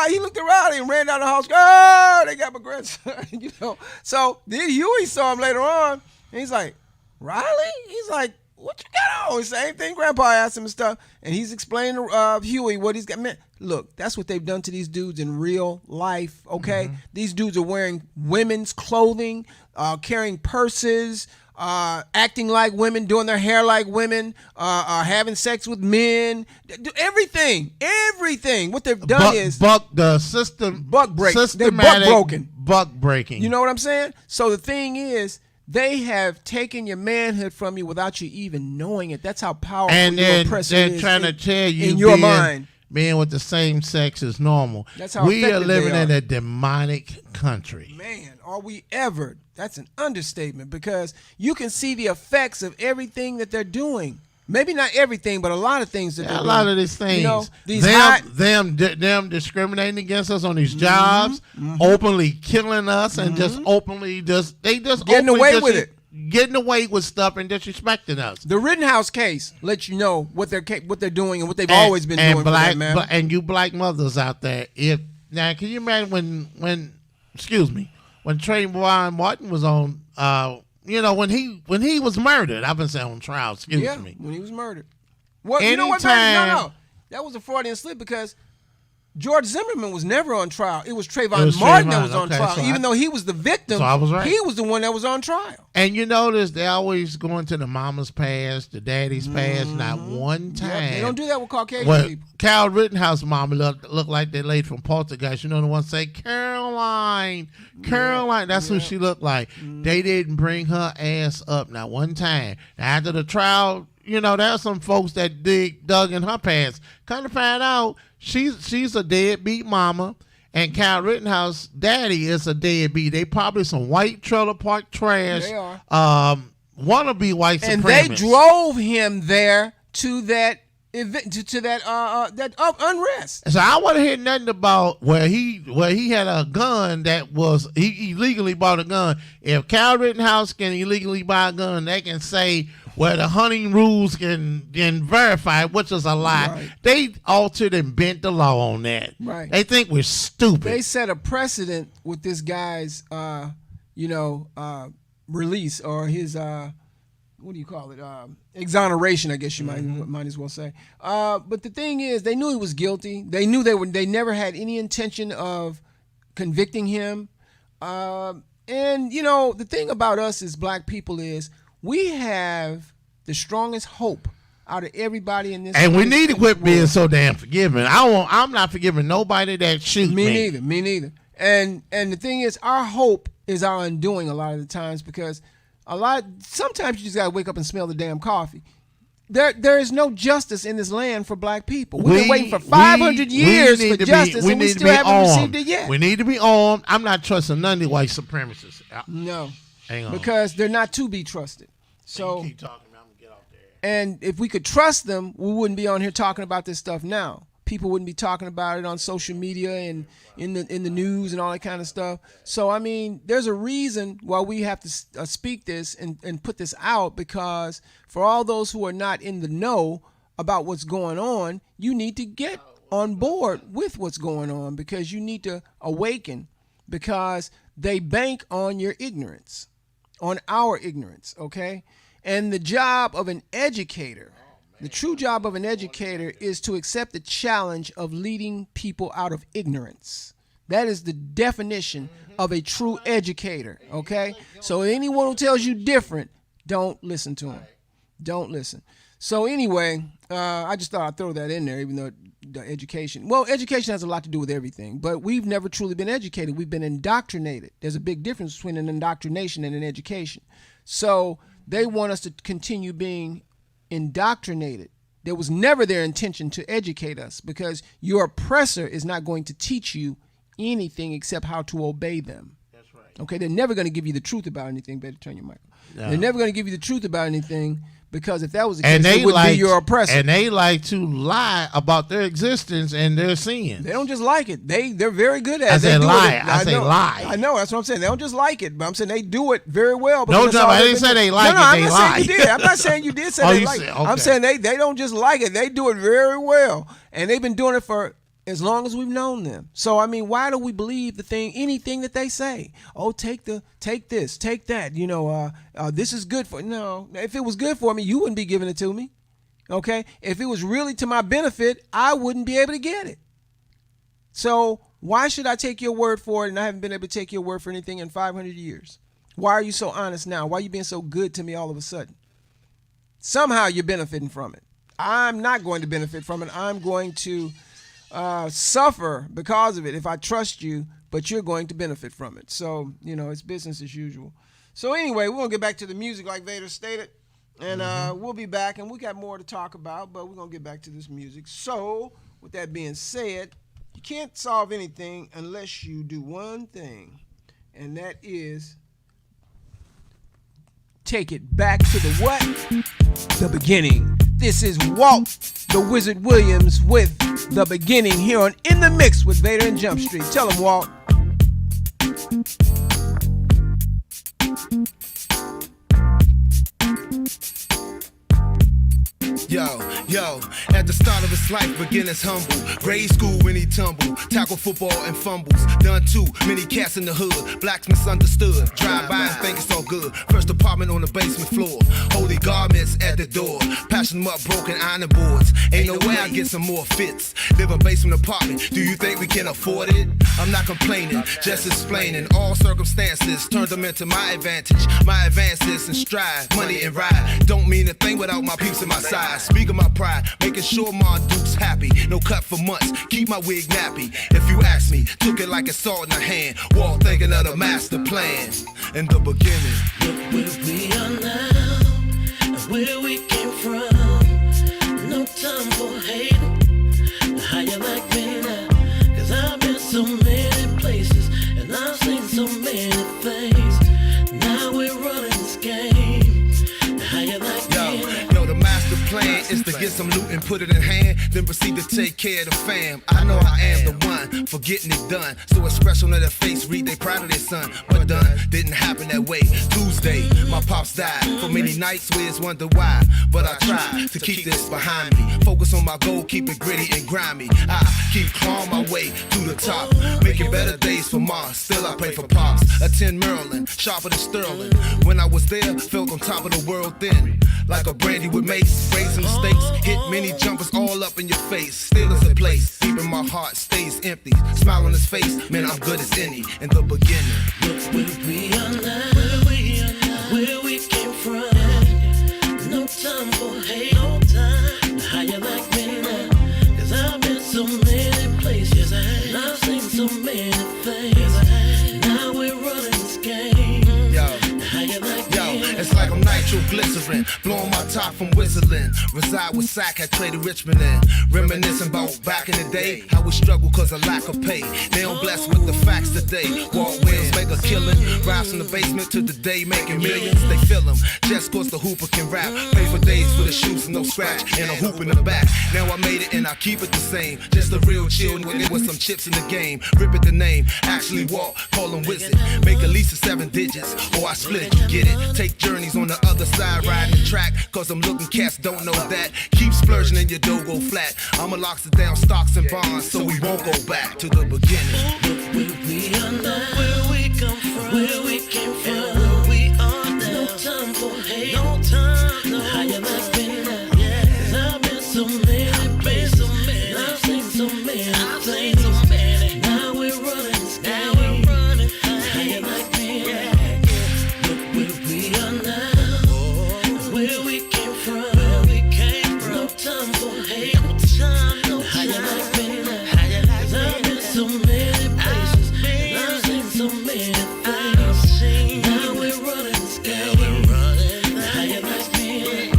he looked at Riley and ran down the house. Oh, they got my grandson, So then Huey saw him later on, and he's like, Riley? He's like, what you got on? Same thing Grandpa asked him and stuff. And he's explaining to Huey what he's got. Man, look, that's what they've done to these dudes in real life, okay? These dudes are wearing women's clothing, carrying purses, acting like women, doing their hair like women, having sex with men, everything. What they've done is buck breaking. You know what I'm saying? So the thing is, they have taken your manhood from you without you even knowing it. That's how powerful and your oppressor is. They're trying to tell you in your mind. being with the same sex is normal. That's how we are effective they living are. in a demonic country. Man, are we ever? That's an understatement because you can see the effects of everything that they're doing. Maybe not everything, but a lot of things that they're doing. A lot of these things. You know, these them discriminating against us on these jobs, openly killing us, and just openly getting away with it. Getting away with stuff and disrespecting us. The Rittenhouse case lets you know what they're doing and what they've always been doing. Black, for that, man. And you black mothers out there, now can you imagine when Trayvon Martin was on? When he was murdered, I've been saying on trial. Excuse me. When he was murdered. What? You know what? No. That was a Freudian slip because George Zimmerman was never on trial. It was Trayvon Martin that was on trial. So even though he was the victim, so I was right. He was the one that was on trial. And you notice they always going to the mama's past, the daddy's past, not one time. Yep, they don't do that with Caucasian people. Cal Rittenhouse mama looked like that lady from Poltergeist. You know the one say, Caroline. That's who she looked like. They didn't bring her ass up not one time. After the trial, there's some folks that dug in her past. Come to find out, she's a deadbeat mama, and Kyle Rittenhouse daddy is a deadbeat. They probably some white trailer park trash. They are. Wannabe white supremacists. And they drove him there to that event, to that unrest. So I want to hear nothing about where he had a gun that was he illegally bought a gun. If Kyle Rittenhouse can illegally buy a gun, they can say where the hunting rules can verify, which is a lie. Right. They altered and bent the law on that. Right. They think we're stupid. They set a precedent with this guy's, release or his, what do you call it? Exoneration, I guess you might as well say. But the thing is, they knew he was guilty. They knew they never had any intention of convicting him. And the thing about us as black people is we have the strongest hope out of everybody in this. And we need to quit being so damn forgiving. I'm not forgiving nobody that shoots me. Me neither. And the thing is, our hope is our undoing a lot of the times because sometimes you just gotta wake up and smell the damn coffee. There is no justice in this land for black people. We've been waiting for 500 years for justice, and we still haven't received it yet. We need to be armed. I'm not trusting none of the white supremacists. No, hang on, because they're not to be trusted. So, keep talking. I'm gonna get out there. And if we could trust them, we wouldn't be on here talking about this stuff now. People wouldn't be talking about it on social media and in the news and all that kind of stuff. So, I mean, there's a reason why we have to speak this and put this out, because for all those who are not in the know about what's going on, you need to get on board with what's going on, because you need to awaken, because they bank on your ignorance, on our ignorance, okay? And the job of an educator, the true job of an educator, is to accept the challenge of leading people out of ignorance. That is the definition of a true educator, okay? So anyone who tells you different, don't listen to him. Don't listen. So anyway, I just thought I'd throw that in there, even though education has a lot to do with everything, but we've never truly been educated. We've been indoctrinated. There's a big difference between an indoctrination and an education. So they want us to continue being indoctrinated. There was never their intention to educate us, because your oppressor is not going to teach you anything except how to obey them. That's right. Okay, they're never going to give you the truth about anything. Better turn your mic. No. They're never going to give you the truth about anything, because if that was the case, they wouldn't be your oppressor. And they like to lie about their existence and their sins. They don't just like it. They're very good at it. I said lie. I know. That's what I'm saying. They don't just like it, but I'm saying they do it very well. No, John, I didn't say they like it. They lie. I'm not saying you did. I'm not saying you did say they like it. Okay. I'm saying they don't just like it. They do it very well, and they've been doing it for as long as we've known them. So I mean, why do we believe anything that they say? Oh, take this, take that. This is good for. No, if it was good for me, you wouldn't be giving it to me. Okay, if it was really to my benefit, I wouldn't be able to get it. So why should I take your word for it? And I haven't been able to take your word for anything in 500 years. Why are you so honest now? Why are you being so good to me all of a sudden? Somehow you're benefiting from it. I'm not going to benefit from it. I'm going to suffer because of it if I trust you, but you're going to benefit from it. So, it's business as usual. So anyway, we're going to get back to the music like Vader stated, and we'll be back, and we got more to talk about, but we're going to get back to this music. So with that being said, you can't solve anything unless you do one thing, and that is take it back to the what? The beginning. This is Walt the Wizard Williams with The Beginning here on In the Mix with Vader and Jump Street. Tell him, Walt. Yo, at the start of his life, beginners humble. Grade school when he tumbled, tackle football and fumbles. Done too many cats in the hood, blacks misunderstood. Drive by and think it's all good. First apartment on the basement floor, holy garments at the door. Passion them up, broken iron boards. Ain't no way I get some more fits. Live a basement apartment, do you think we can afford it? I'm not complaining, just explaining. All circumstances turned them into my advantage. My advances and stride, money and ride. Don't mean a thing without my peeps in my side. Speak of my pride, making sure my dude's happy. No cut for months, keep my wig nappy. If you ask me, took it like a sword in the hand. Walt thinking of the master plan. In the beginning, look where we are now, and where we came from. No time for hating. How you like me now? 'Cause I've been so many places, and I've seen so many things. Now we're running this game. How you like me now? The master plan is to get some loot and put it in hand, then proceed to take care of the fam. I know I am the one for getting it done, so expression on their face read they proud of their son. But done didn't happen that way. Tuesday, my pops died. For many nights, we's wonder why, but I try to keep this behind me. Focus on my goal, keep it gritty and grimy. I keep clawing my way to the top, making better days for Mars. Still I pray for pops. Attend Maryland, sharper than Sterling. When I was there, felt on top of the world then, like a brandy with mace, raising mistakes, hit many jumpers all up in your face. Still is a place, deep in my heart stays empty. Smile on his face, man, I'm good as any. In the beginning, look where we are now, where we came from. No time for hate, no time. How you like me now? 'Cause I've been so many places, and I've seen so many things. Now we're running this game. How you like me now? It's like I'm nitroglycerin, blowing my top from whistling. Reside with Sack, had traded Richmond in. Reminiscing about back in the day, how we struggle cause of lack of pay. They don't bless with the facts today. Walt Williams make a killing, rise from the basement to the day making millions. They feel them, just cause the hooper can rap. Pay for days for the shoes and no scratch, and a hoop in the back. Now I made it and I keep it the same. Just a real chill with some chips in the game. Rip it the name, actually Walt, call him Wizard. Make at least 7 digits, or I split it, you get it. Take journeys on the other side, riding the track, cause I'm looking cats don't know that. Keep splurging and your dough go flat. I'ma lock it down, stocks and bonds, so we won't go back to the beginning. Look where we are now, where we come from, where we came from, where we are now. No time for hate, no time, no. How you like me now? 'Cause I've been so many places, and I've seen so many things. Now we're running this game. How you like me now? Look where we are now, where we came from, where we came from. No time for hate, no time, no. How you like me now? 'Cause I've been so many places, and I've seen so many things. Now we're running this game. How you like me now?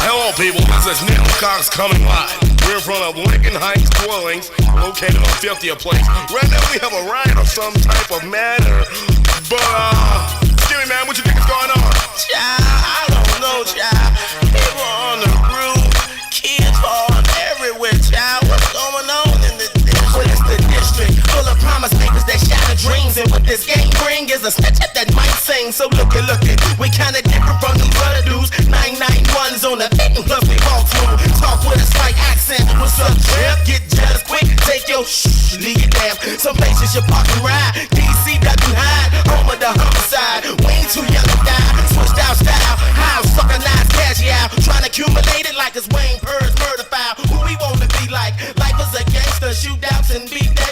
Hello, people. This is Neil Cox coming live. We're in front of Lincoln Heights Dwellings, located on 50th Place. Right now, we have a riot of some type of matter. But, excuse me, man, what you think is going on? Child, I don't know, child. People on the roof, kids falling everywhere, child. What's going on in the district? Well, it's the district full of promise makers that shatter dreams. And what this game bring is a snitch that might sing. So look it, we kinda different from them brother dudes. 991s on the beat, and plus we walk through. Talk with a slight accent. What's up, Jeff? Get jealous quick, take your leave it down. Some places you park and ride. DCW hide, home of the homicide. We ain't too young to die. Switched out style, how sucker nice cash out. Trying to accumulate it like it's Wayne Purr's murder file. Who we wanna be like? Life is a gangster, shootouts and beat that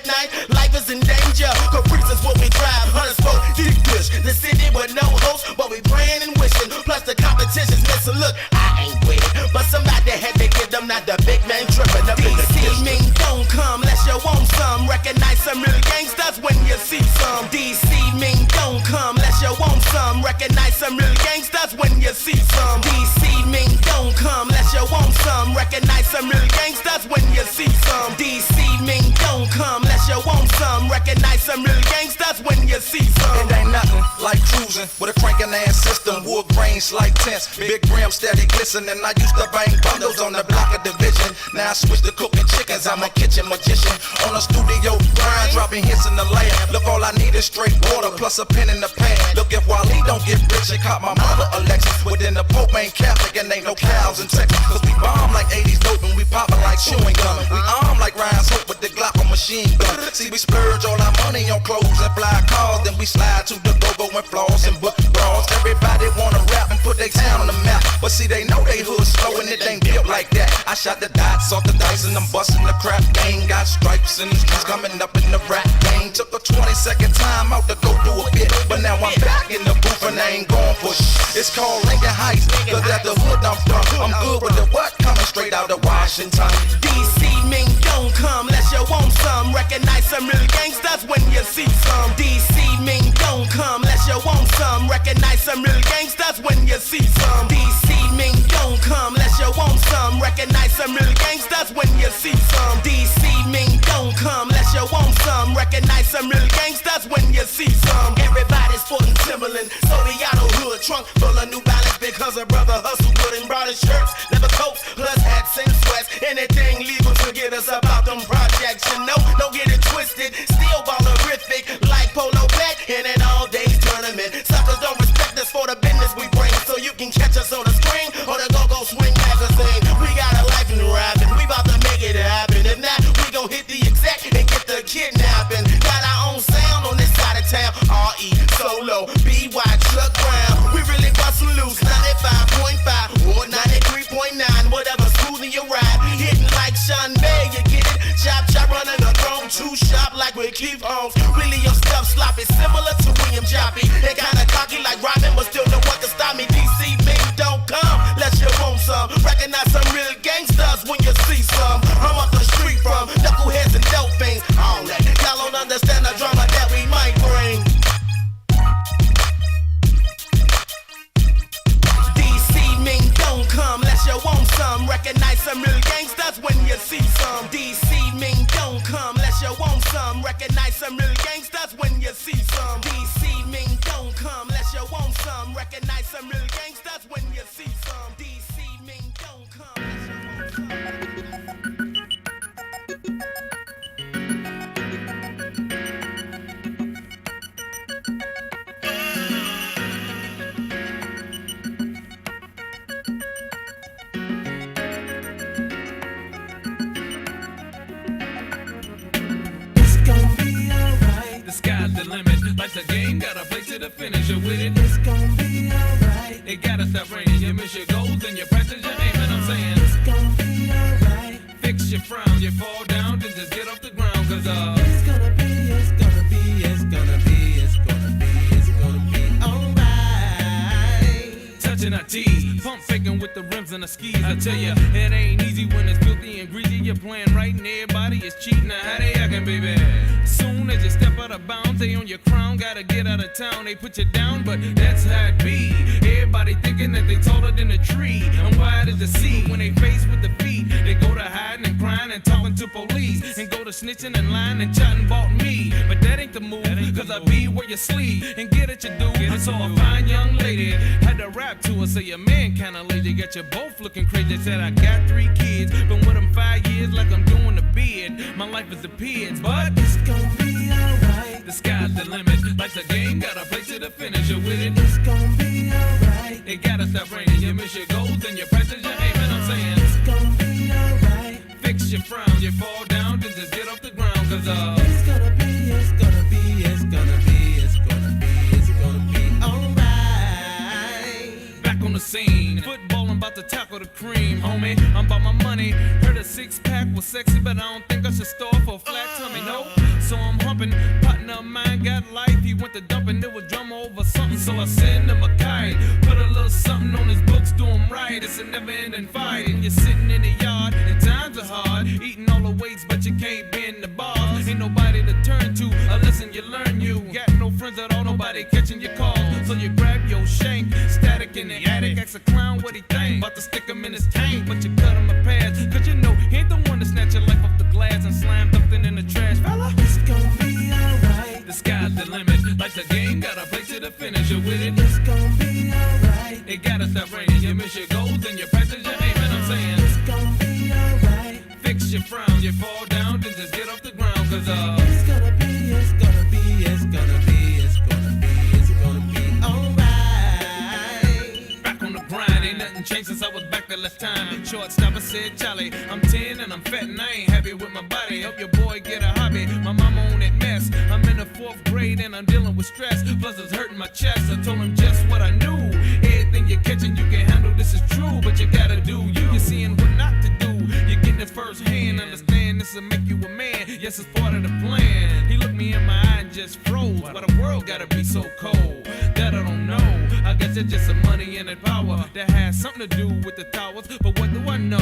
competition's missing. Look, I ain't with it, but somebody had to get them, not the big man tripping up in the DC mean don't come unless you want some. Recognize some real gangsters when you see some. DC mean don't come unless you want some. Recognize some real gangsters when you see some. DC mean don't come unless you want some. Recognize some real gangsters when you see some. DC mean don't come unless you want some. Recognize some real gangsters when you see some. It ain't nothing like cruising with a cranking ass system. Wood grains like tents, big brim steady glistening. I used to bang bundles on the block of division. Now I switch to cooking chickens. I'm a kitchen magician on a studio grind, dropping hits in the lab. Look, all I need is straight water plus a pen in the pan. Look, if Wally don't get rich, it caught my mother Alexis. Within the Pope ain't Catholic and ain't no cows in Texas. Cause we bomb like 80s dope and we poppin' like chewing gum. We arm like Ryan's Hope with the Glock on machine gun. See, we splurge all our money on clothes and fly cars. Then we slide to the go-go and floss and book bras. Everybody wanna rap and put their town on the map. But see, they know they hood slow and it ain't built like that. I shot the dots off the dice and I'm bustin' the crap game. Got stripes and the streets coming up in the rap game. Took a 20-second time out to go do a bit. But now I'm back in the booth and I ain't going for shit. It's called Lincoln Heights, cause that's the hood I'm from. I'm good with the what? Coming straight out of Washington. DC mean don't come unless you want some. Recognize some real gangsters when you see some. DC mean don't come unless you want some. Recognize some real gangsters when you see some. DC mean don't come unless you want some. Recognize some real gangsters when you see some. DC mean don't come unless you want some. Recognize some real gangsters when you see some. Everybody's sporting Timberland, so the auto hood trunk full of New Balance because a brother hustle good and brought his shirts, never coats, plus hats and sweats. Anything legal to get us about them projects, you know. Don't get it twisted, still ballerific like Polo Black in an all-day tournament. Suckers don't respect us for the business we bring, so you can catch us on the screen or the go-go swing magazine. We got a life in rapping, we about to make it happen. If not, we gon' hit the exec and get the kidnapping. Got our own sound on this side of town. R.E. Solo, B.Y. Truck Brown. We really bustin' loose, 95.5 or 93.9, whatever, smoothing your ride. Hitting like Sean Bay, you get it? Chop, chop, running a throne, too sharp like with Keith Holmes. Really your stuff sloppy, similar to William Joppy. They kinda cocky like Robin, but still know what to stop me. DC mean don't come, unless you want some. Recognize some real gangsters when you see some. I'm up the street from knuckleheads and dope fiends. All that, y'all don't understand the drama that we might bring. Mean don't come unless you want some. Recognize some real gangsters when you see some. DC mean don't come unless you want some. Recognize some real gangsters when you see some. DC mean don't come unless you want some. Recognize some real gangsters when you see some. DC mean don't come unless you want some. The sky's the limit. Life's a game, got a place to the finisher with it. It's gonna be alright. It gotta stop raining. You miss your goals and your practice your aim, and I'm saying it's gonna be alright. Fix your frown, you fall down, then just get off the ground, cause it's gonna be, it's gonna be, it's gonna be, it's gonna be, it's gonna be alright. Touching our teeth, pump faking with the rims and the skis. I tell ya, it ain't easy when it's filthy and greasy. You're playing right and everybody is cheating. Now how they acting, baby? Soon as you step out of bounds, they on your crown, gotta get out of town. They put you down, but that's how it be. Everybody thinking that they taller than a tree and wide as the sea. When they faced with defeat, they go to hiding and crying and talking to police, and go to snitching and lying and chatting about me. But that ain't the move, cause I be where you sleep and get at your dude. I saw a fine young lady, had to rap to her, say your man kinda lazy, got you both looking crazy. Said I got 3 kids, been with them 5 years like I'm doing the bid. My life is a pid, but it's gonna be alright. The sky's the limit, life's a game, got a place to the finisher with it. It's gonna be alright. It gotta stop raining, you miss your goals and your practice your aim, and I'm saying it's gonna be alright. Fix your frown, you fall down, then just get off the ground, cause it's gonna be, it's gonna be, it's gonna be, it's gonna be, it's gonna be alright. Back on the scene, football, I'm about to tackle the cream, homie. I'm about my money, heard a 6-pack was sexy, but I don't think I should store for a flat tummy, no. So I'm humping, partner of mine got life. He went to dumping, it was drama over something, so I send him a kite. Put a little something on his books fight, it's a never-ending fight. And you're sitting in the yard, and times are hard. Eating all the weights, but you can't bend the bars. Ain't nobody to turn to, a lesson you learn. You got no friends at all, nobody catching your calls. So you grab your shank, static in the attic. Ask a clown what he think, about to stick him in his tank. But you cut him a pass, cause you know he ain't the one to snatch your life off the glass and slam something in the trash. Fella, It's gonna be alright. the sky's the limit. Like the game, gotta play to the finish. You with it? It's gonna be alright. It gotta stop raining. You miss your goals and your practice your aiming. I'm saying It's gonna be alright. fix your frown. You fall down, then just get off the ground. Cause It's gonna be, it's gonna be, it's gonna be, it's gonna be, it's gonna be alright. back on the grind. Ain't nothing changed since I was back the last time. Shortstopper said, Charlie, I'm 10 and I'm fat and I ain't happy with my body. Help your boy get a hobby. My mama on that mess. I'm in the 4th grade and I'm dealing with stress. Plus it's hurting my chest. I told him just what I knew. Everything you're catching, you can handle. This is true, but you gotta do you. You're seeing what not to do. You're getting it firsthand. Understand this will make you a man. Yes, it's part of the plan. He looked me in my eye and just froze. Why the world gotta be so cold? That I don't know. I guess it's just some money and that power that has something to do with the towers. But what do I know?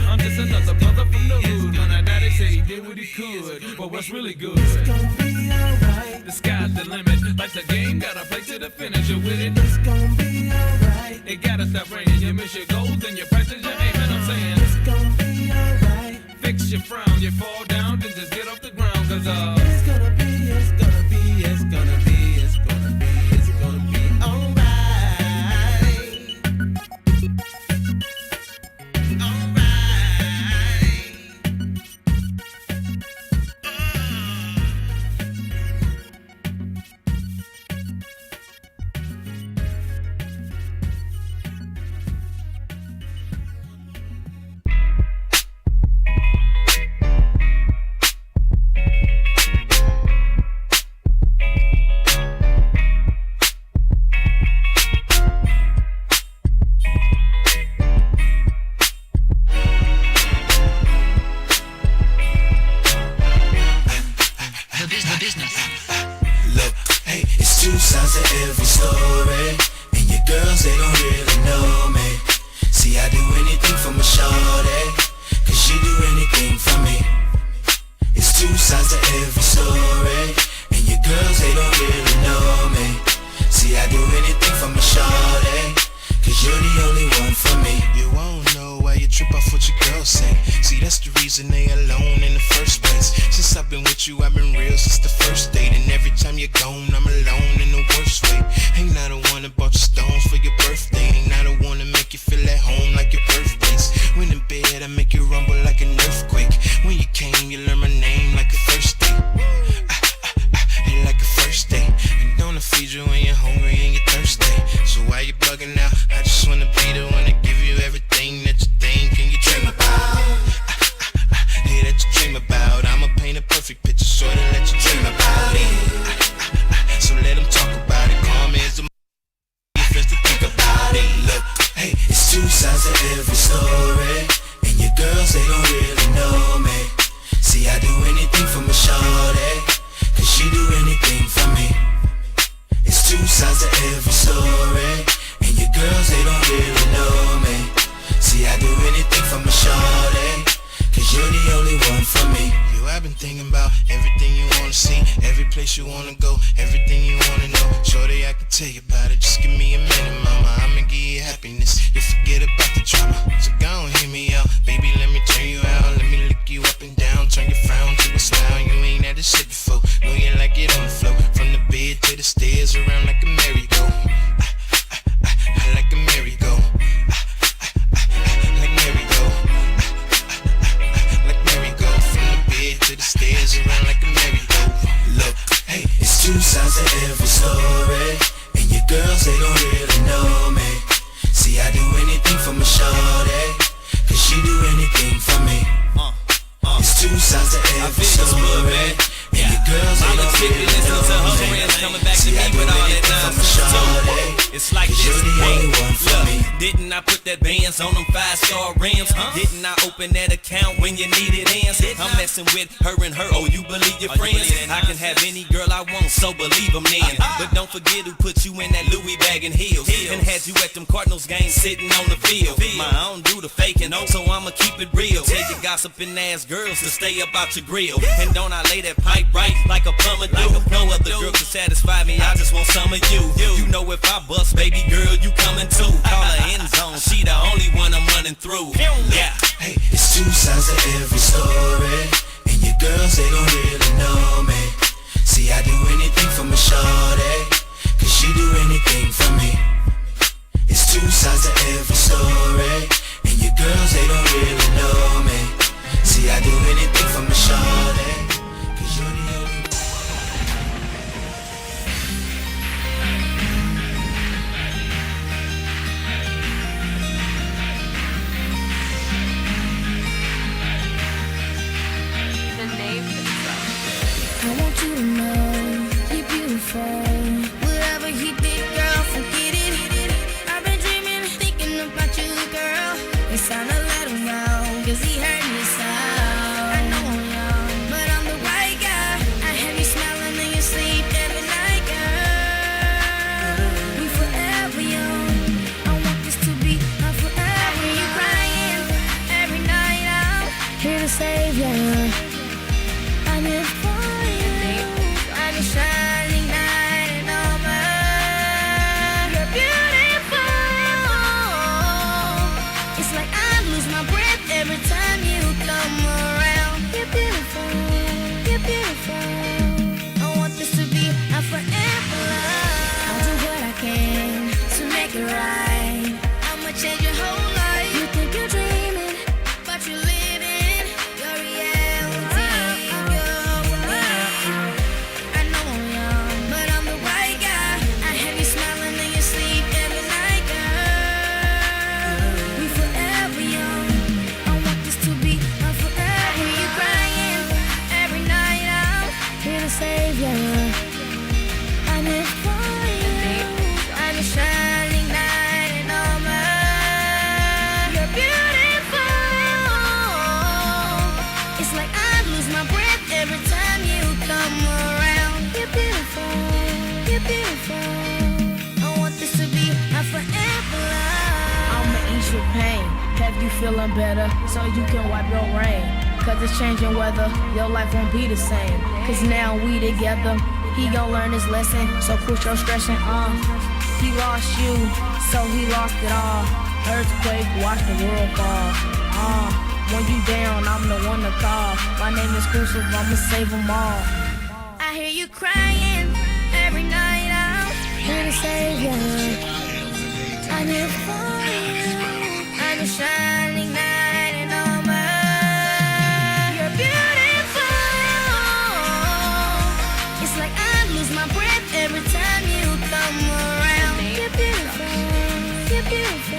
I'm just another brother from the hood. When I die, they say he did what he could. But what's really good? It's gonna be alright. The sky's the limit. Like the game, gotta play to the finish. You with it? It's gonna be alright. It gotta stop raining. You miss your goals and your practice your aiming. I'm saying It's gonna be alright. fix your frown. You fall down, then just get off the ground. Cause It's gonna be, it's gonna be, it's gonna be, it's gonna be, it's gonna be alright. Look, hey, it's two sides to every story, and your girls, they don't really know me. See, I do anything for my shorty, cause she do anything for me. It's two sides to every story, and your girls, they don't really know me. See, I do anything for my shorty, cause you're the only one for me. You won't know why you trip off what your girls say. See, that's the reason they alone in the first place. Since I've been with you, I've been real since the first date. And every time you're gone, I'm alone in the worst way. Ain't not the one that bought you stones for your birthday. Ain't not the one to make you feel at home like your birthplace. When in bed, I make you rumble like an earthquake. When you came, you learned my name like a first date. Hey, like a first date. And don't I feed you when you're hungry and you're thirsty. So why you bugging out? I just wanna be the one to give you everything that you think and you dream about. Hey, that you dream about. I'ma paint a perfect picture, sort of let you dream about it. So let them talk about it. Calm as a friends to think about it. Look, hey, it's two sides to every story, and your girls, they don't really know me. See, I do anything for my shorty, cause she do anything for me. It's two sides to every story, and your girls, they don't really know me. See, I do anything for my shorty, cause you're the only one for me. You, I've been thinking about everything you wanna see, every place you wanna go, everything you wanna know. Shorty, I can tell you about it. Just give me a minute, mama. I'ma give you happiness. You forget about the drama. So go and hear me out, baby. Let me turn you out. Let me lick you up and down. Turn your frown to a smile. You ain't had this shit before. Know you like it on the floor. From the bed to the stairs, around like a merry-go. Like a merry-go. Like merry-go. Like merry-go. From the bed to the stairs, around like a merry-go. Look, hey, it's two sides to every story, and your girls, they don't really know me. See, I do anything for my shorty, cause she do anything for me. It's two sides to every story, and your girls, they don't really know me. Coming back to me with all that nonsense too. It's like this, hey, look, didn't I I put that bands on them 5-star rims? Didn't I open that account when you needed ends? I'm messing with her and her, oh you believe your friends? I can have any girl I want, so believe them then. But don't forget who put you in that Louis bag and heels, and had you at them Cardinals games sitting on the field. I don't do the faking, so I'ma keep it real. Tell your gossiping ass girls to stay up out your grill. And don't I lay that pipe right like a plumber do? No other girl can satisfy me, I just want some of you. You know if I bust, baby girl, you coming too. Call her end zone, she the only one I'm running through. Yeah. Hey, it's two sides to every story, and your girls, they don't really know me. See, I do anything for my shorty, cause she do anything for me. It's two sides to every story, and your girls, they don't really know me. See, I do anything for my shorty, cause you're the only one. I want you to know you're beautiful. Whatever he did, girl, forget it. I've been dreaming, thinking about you, girl. It's time to let him know, cause he hurt me so. I know I'm young, but I'm the right guy. I have you smiling in your sleep every night, girl. We forever young. I want this to be a forever. You crying every night, I'm here to save you. I'm here for you. I'm a shining light and over. You're beautiful. It's like I lose my breath every time you come around. You're beautiful. You're beautiful. I want this to be a forever love. I'll do what I can to make it right. I'ma change your whole life. You think you're dreaming, but you're living your reality. Savior, I'm here for you. I'm a shining light and over. You're beautiful. It's like I lose my breath every time you come around. You're beautiful. You're beautiful. I want this to be a forever love. I'ma ease your pain, have you feeling better, so you can wipe your rain. Cause it's changing weather, your life won't be the same. Cause now we together, he gon' learn his lesson. So quit your stressing, he lost you, so he lost it all. Earthquake, watch the world fall. When you down, I'm the one to call. My name is Crucible, I'ma save them all. I hear you crying every night, I'm here to save you. I'm here for you. I'm a shining light and over. You're beautiful. It's like I lose my breath every time you come around. You're beautiful. You're beautiful.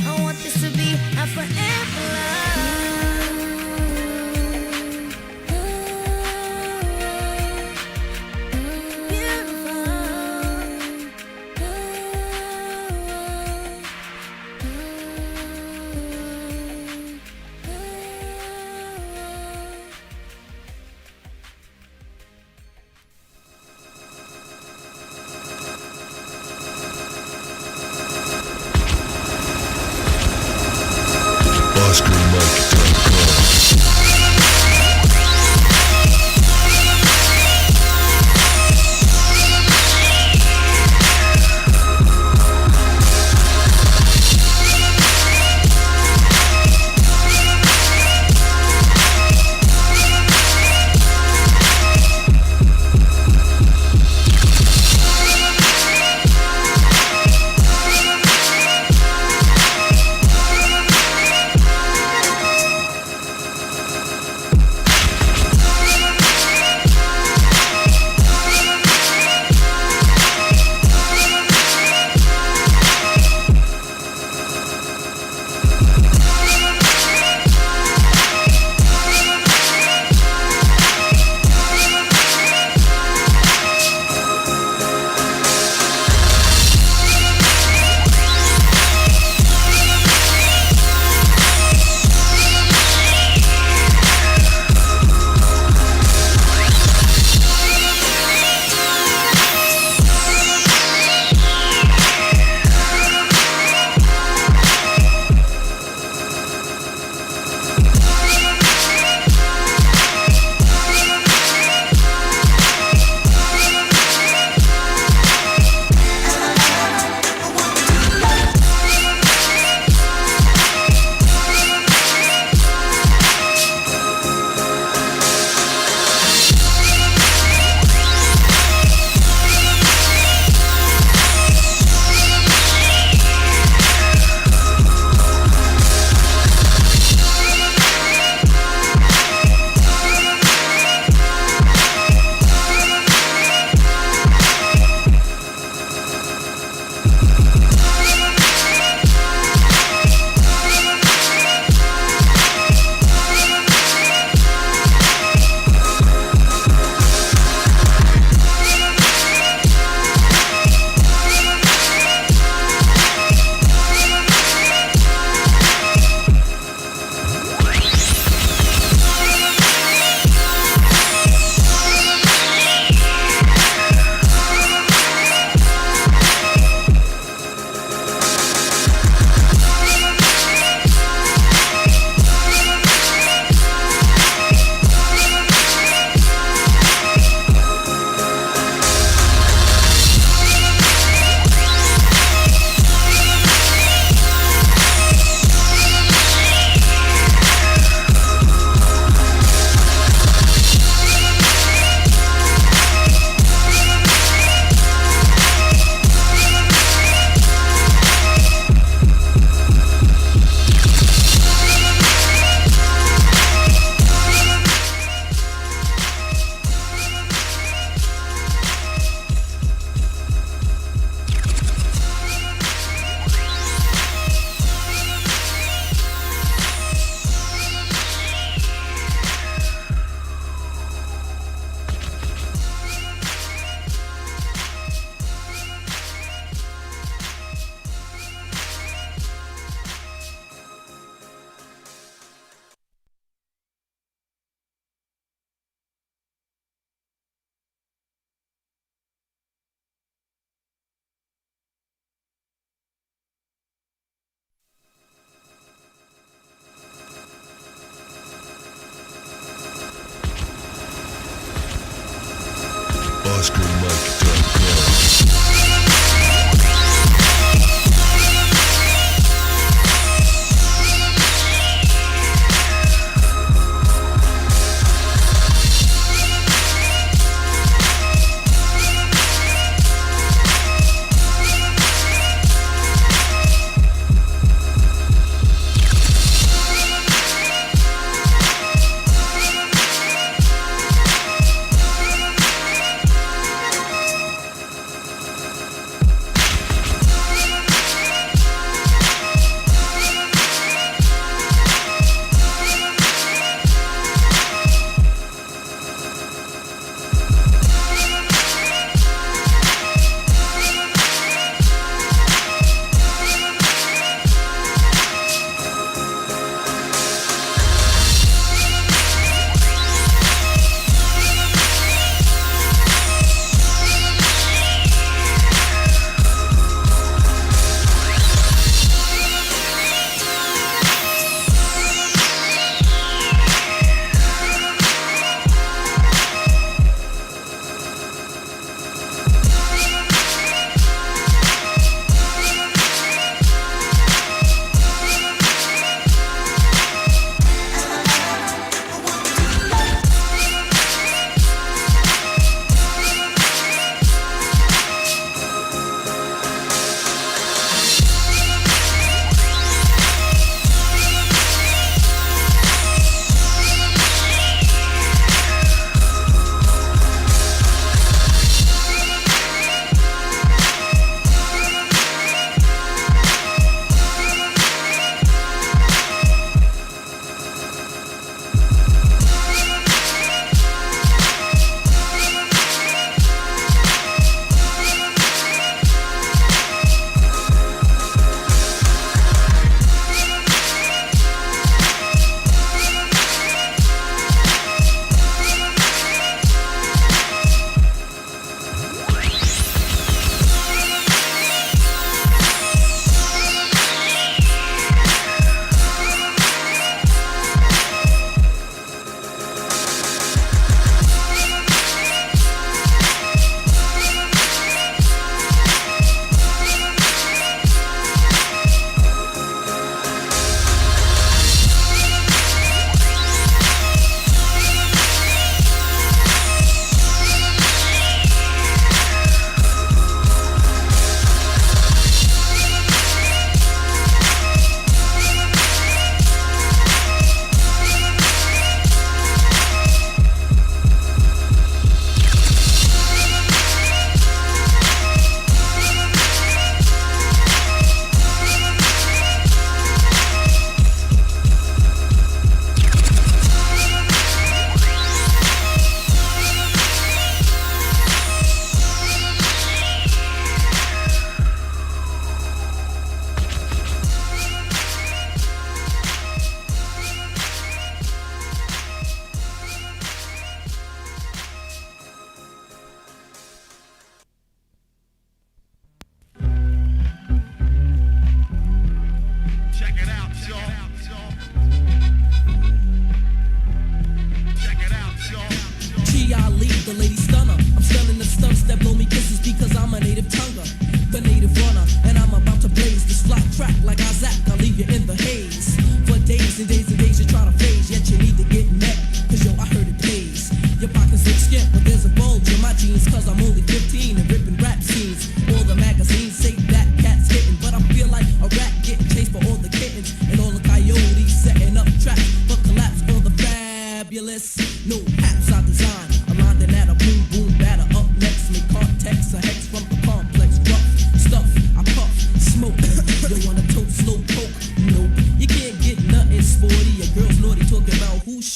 I want this to be a forever love.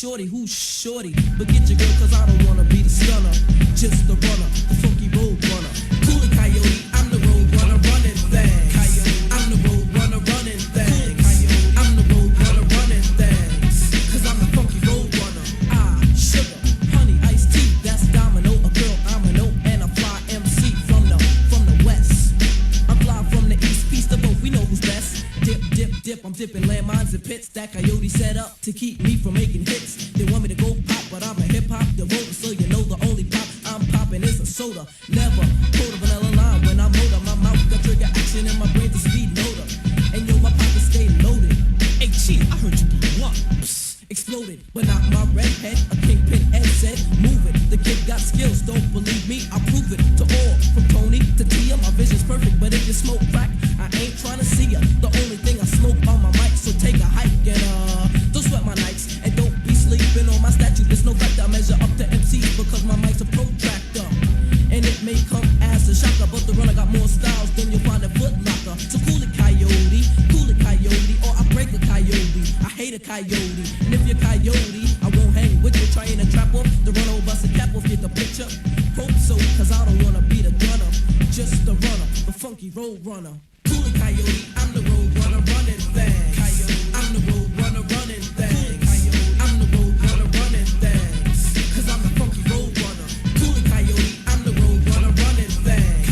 shorty, who's shorty? But get your girl, cause I don't wanna be the stunner. Just the runner, the funky road runner. Cooley Coyote, I'm the road runner, running things. I'm the road runner, running things. I'm the road runner, running things. Cause I'm the funky road runner. Sugar, honey, iced tea, that's Domino. A girl, I'm a no, and a fly MC from the west. I'm fly from the east, peace to both, we know who's best. Dip, dip, dip, I'm dipping landmines and pits. That Coyote set up to keep me from making hits. They want me to go pop, but I'm a hip-hop devoter, so you know the only pop I'm popping is a soda. Never pulled a vanilla line when I motor. My mouth got trigger action and my brain's a speed loader. And yo, my pockets stay loaded. Hey, Chief, I heard you blew up. Psst, exploded, but not my redhead. A kingpin head said, move it. The kid got skills, don't believe me, I'll prove it to all. From Tony to Tia, my vision's perfect, but if you smoke crack, I ain't trying to see ya. The only thing I smoke on my mic, so take a hike and don't sweat my nights and don't be sleeping on my statue. There's no vector, I measure up to MCs because my mic's a protractor. And it may come as a shocker, but the runner got more styles than you'll find at Foot Locker. So cool it, coyote, or I break a coyote. I hate a coyote, and if you're coyote, I won't hang with you. Trying to trap off the runner, bust a cap off, get the picture. Hope so, cause I don't wanna be the gunner, just the runner, the funky road runner. Cool it, coyote, I'm the road runner, running things. I'm the road runner, running things. I'm the road runner, running things. Cause I'm the funky road runner. Cool it, coyote, I'm the road runner, running things.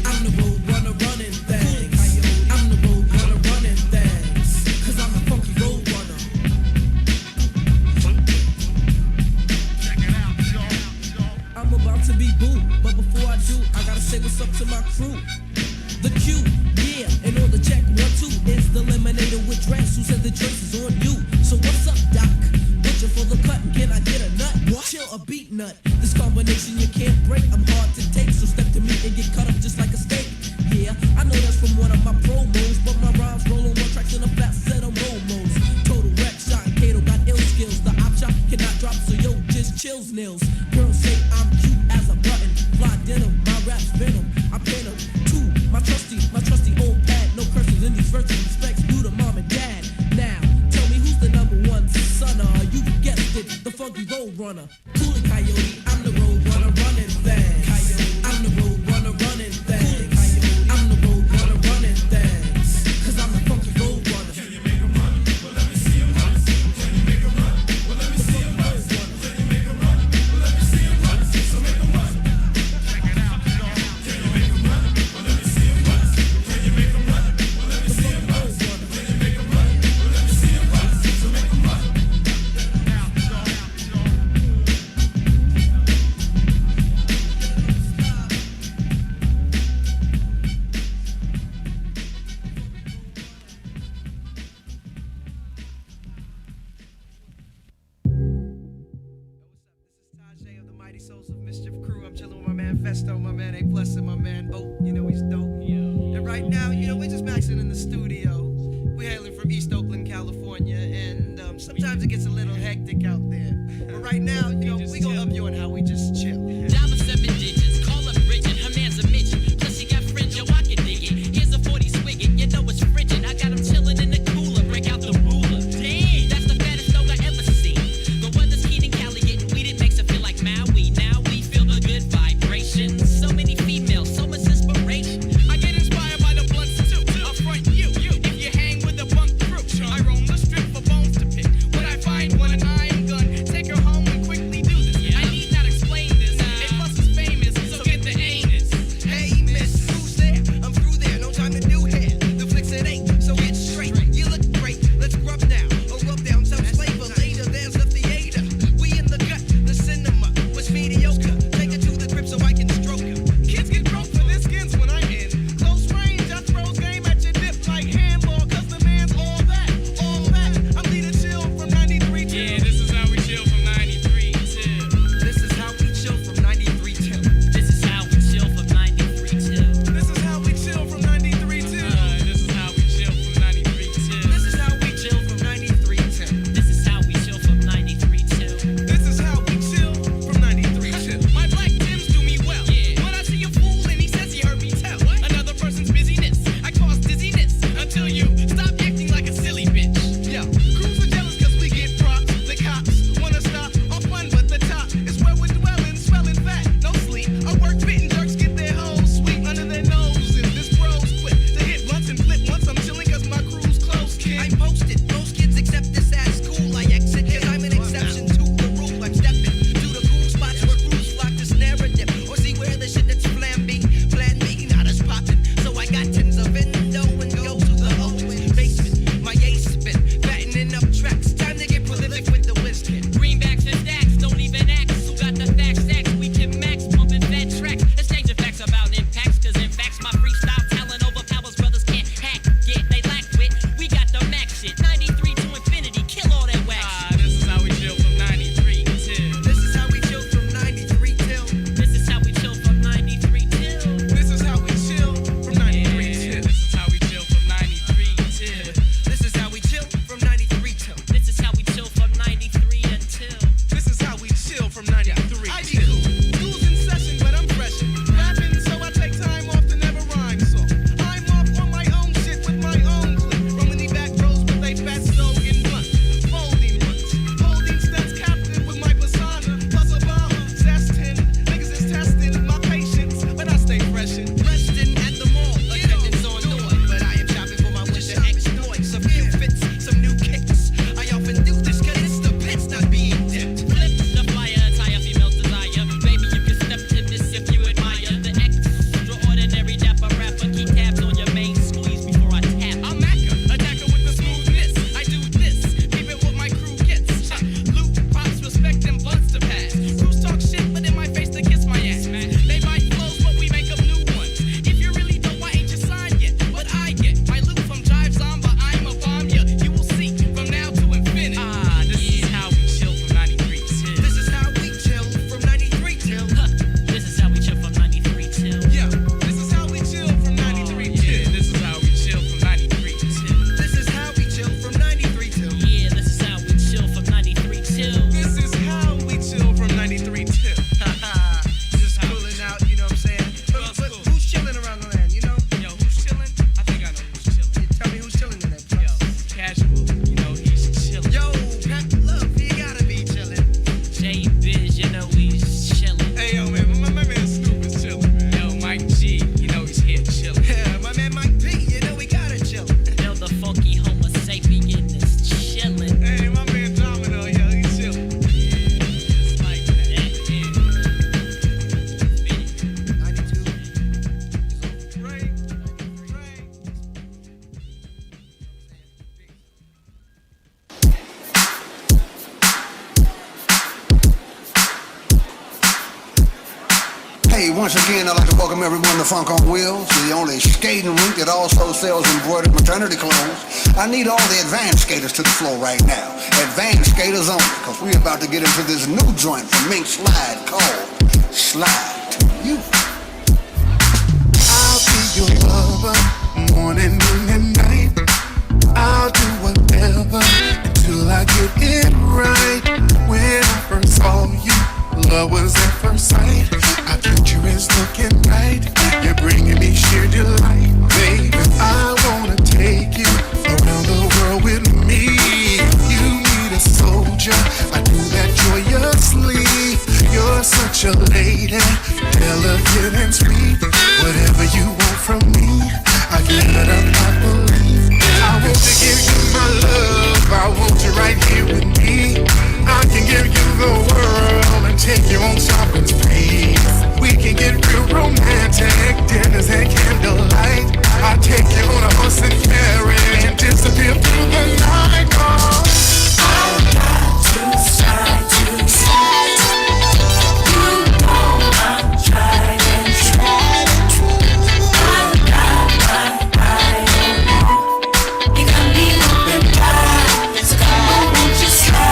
I'm the road runner, running things. I'm the road runner, running things. Cause I'm the funky road runner. I'm about to be boo, but before I do, I gotta say what's up to my crew. The Q, yeah, and on the check 1, 2 is the eliminator with dress. Who said the choice is on you? So what's up, Doc? Butcher for the cut, can I get a nut? What? Chill a beat nut. This combination you can't break. I'm hard to take, so step to me and get cut up just like a steak. Yeah, I know that's from one of my promos, but my rhymes roll on one tracks in a fat set of momos. Total wreck, shot and Kato got ill skills. The op shot cannot drop, so yo, just chills nils. Girls say I'm cute as a button. Fly denim, my rap's venom. I pin them too. My trusty old pad. No curses in these verses. Respects due to mom and dad. Now, tell me who's the number one son? You guessed it, the funky road runner. Cool it, coyote, I'm the road runner, running things. I'm the road runner, running things. I'm the road runner, running things. Cause I'm the funky road runner. Can you make a run? Well, let me see him run. Can you make a run? Well, let me see him run. Can you make a run? Well, let me see him run. So make a run. Check it out, y'all. Can you make a run? Well, let me see him run. Can you make a run? Well, let me see him run. Can you make a run? Well, let me see him run. So make a run. Souls of Mischief crew. I'm chilling with my man Festo, my man A Plus, and my man Oak. You know he's dope. And right now, you know, we're just maxing in the studio. We're hailing from East Oakland, California, and sometimes it gets a little hectic out there. But right now, you know, we gonna up you on how we just chill. Dial 7 digits, call up Bridget, her man's a midget. Plus she got fringe, yo, I can dig it. Here's a 40 swig it, you know it's frigid. I got him chilling in the cooler, break out the ruler. Damn, that's the fattest dog I ever seen. The weather's heat in Cali, getting weeded makes it feel like Maui. Now we feel the good vibrations. So many females, so much inspiration. I get inspired by the blunts too. I'll front you. If you hang with the bunk crew, I roam the strip for bones to pick. When I find one, I'm gun. Take her home and quickly do this. I need not explain this. once again, I'd like to welcome everyone to Funk on Wheels, the only skating rink that also sells embroidered maternity clothes. I need all the advanced skaters to the floor right now. Advanced skaters only, because we're about to get into this new joint from Mink Slide called Slide to You. I'll be your lover, morning, noon, and night. I'll do whatever until I get it right. When I first saw you, love was at first sight. Our future is looking bright. You're bringing me sheer delight, baby. I wanna take you around the world with me. You need a soldier, I do that joyously. You're such a lady, delicate and sweet. Whatever you want from me, I give it up, I believe. I want to give you my love, I want you right here with me. I can give you the world and take you on shopping sprees. We can get real romantic, dinners and candlelight. I'll take you on a horse and carriage and disappear through the night. Oh, I've got to side to side. You know I'm trying and trying. I've got my eye on you. You got me open wide, so come on, won't you slide?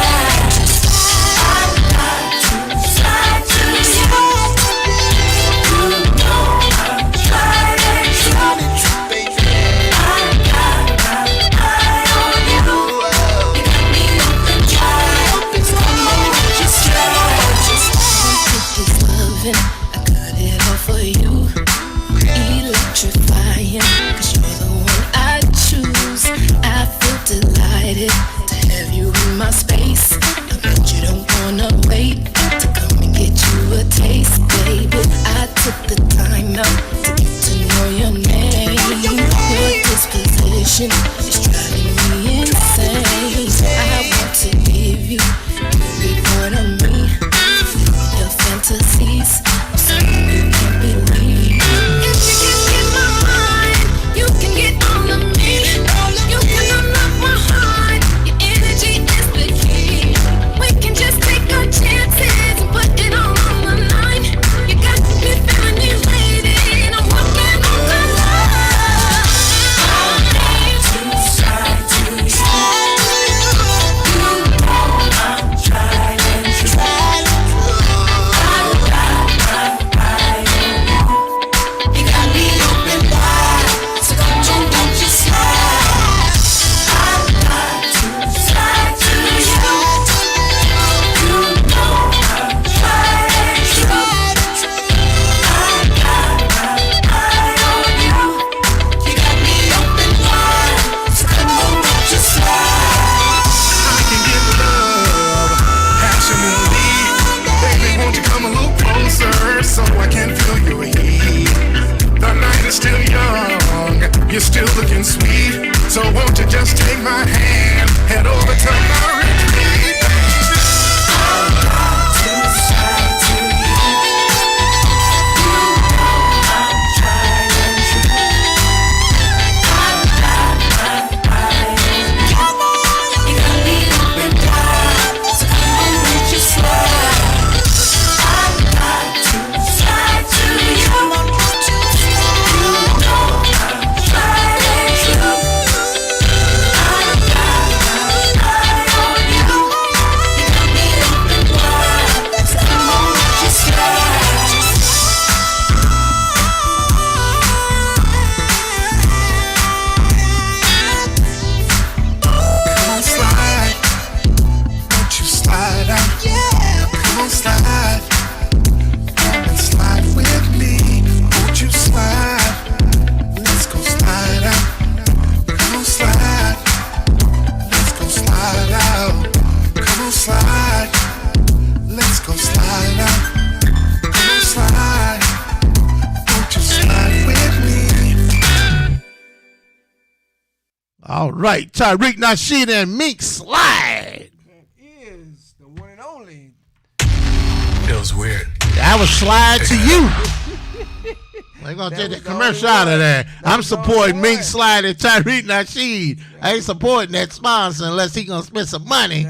To have you in my space, I bet you don't wanna wait to come and get you a taste, baby. I took the time out to get to know your name. Your disposition is driving me insane. I want to give you every part of me, your fantasies, something you can't believe. If you can get my mind, you can get all of me. You can unlock my heart. Energy is the key. We can just take our chances and put it all on the line. You got me feeling you, lady, and I'm walking on the line. To side to side. You know I'm trying and trying. I've got my eye on you. You got me open wide, so come on, won't you slide? So I can feel your heat. The night is still young, you're still looking sweet. So won't you just take my hand, head over to my retreat. I've got to side to you. You know I'm trying and trying. I've got my eye on you. Come on, you got me open wide, so come on, won't you slide? All right, Tariq Nasheed and Mink Slide. That is the one and only. Feels weird. That was Slide to You. They're going to take the commercial out of there. I'm supporting Mink Slide and Tariq Nasheed. I ain't supporting that sponsor unless he going to spend some money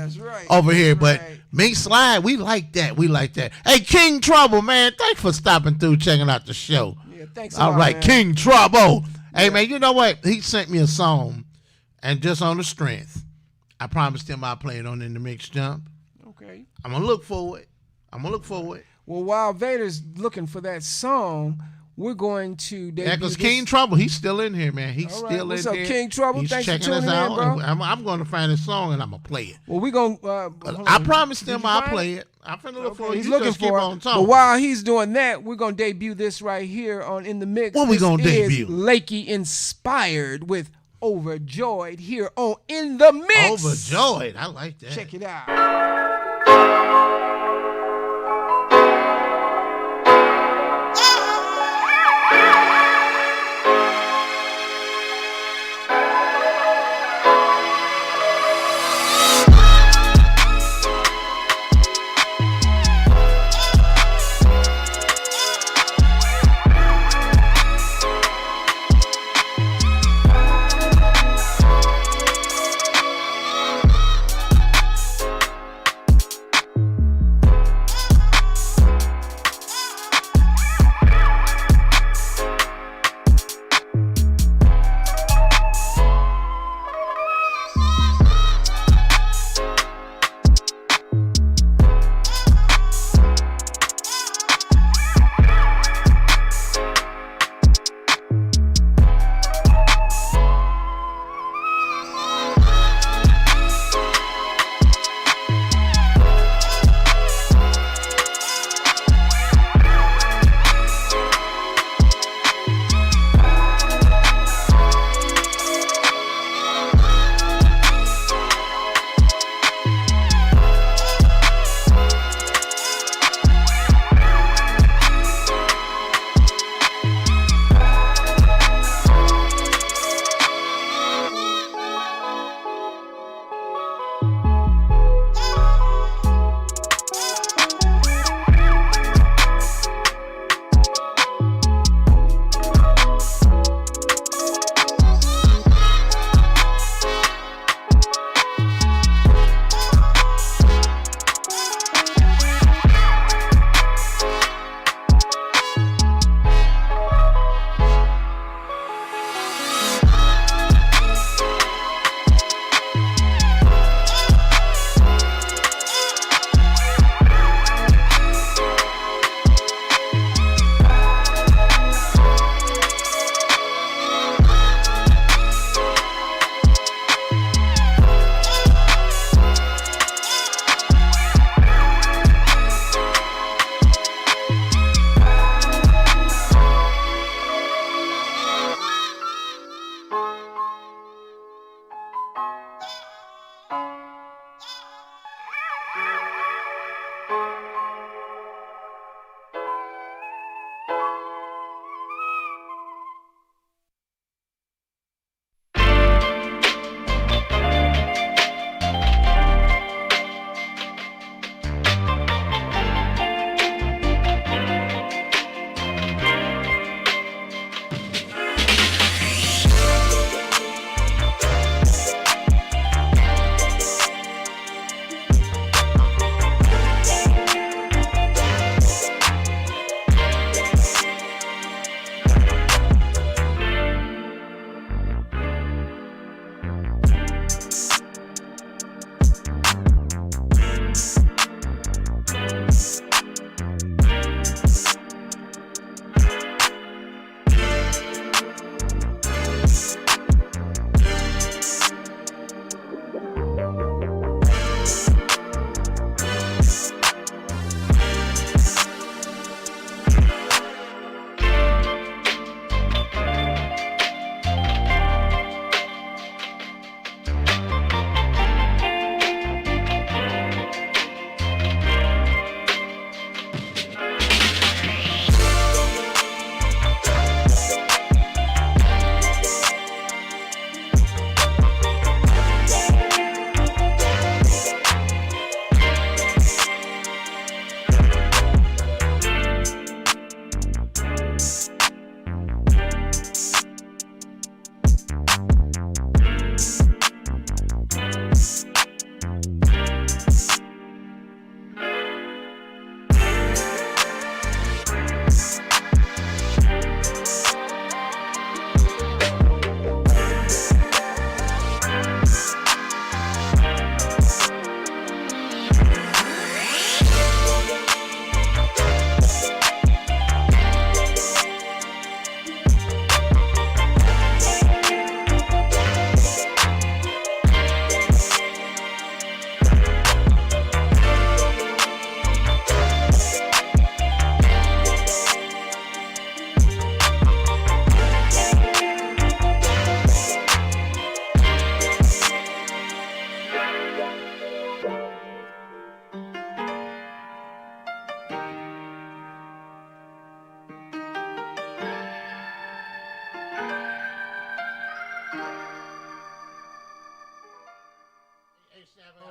over here. But Mink Slide, we like that. We like that. Hey, King Trouble, man, thanks for stopping through, checking out the show. Yeah, thanks. All right, man. King Trouble. Hey, man, you know what? He sent me a song, and just on the strength, I promised him I'll play it on In the Mix Jump. Okay. I'm going to look for it. Well, while Vader's looking for that song, we're going to debut because King Trouble, he's still in here, man. He's still in there. What's up, King Trouble? He's Thanks for checking tuning us out. in, bro. I'm going to find his song, and I'm going to play it. Well, we're going I promised him I'll play it. I'm finna look for it. He's You looking just keep for on it. talking. But while he's doing that, we're going to debut this right here on In the Mix. What we gonna debut? Lakey Inspired with Overjoyed here on In the Mix. Overjoyed. I like that. Check it out.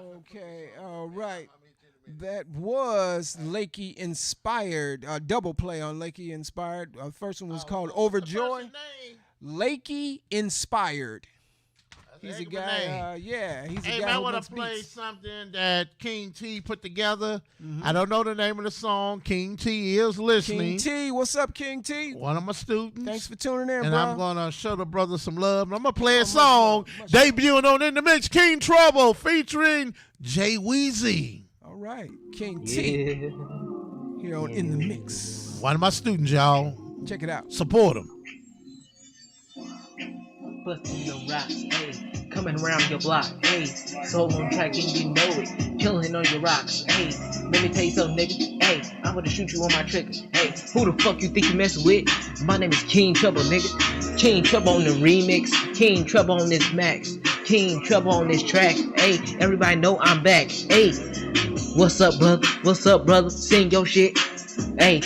Okay, all right. That was Lakey Inspired, double play on Lakey Inspired. First one was called Overjoy. Lakey Inspired. He's a guy, he's a guy Hey, man, I who want makes to play beats. something that King T put together. I don't know the name of the song. King T is listening. King T, what's up, King T? One of my students. Thanks for tuning in, and bro. I'm going to show the brother some love. And I'm going to play a song debuting on In the Mix, King Trouble, featuring Jay Weezy. All right, King T. Here on In the Mix. One of my students, y'all. Check it out. Support him. Busting the rocks, hey, coming around your block, hey, soul on track and you know it, killing on your rocks, hey, let me tell you something, nigga, hey, I'm gonna shoot you on my trigger, hey, who the fuck you think you messing with? My name is King Trouble, nigga, King Trouble on the remix, King Trouble on this max, King Trouble on this track, hey, everybody know I'm back, hey, what's up, brother, sing your shit, hey.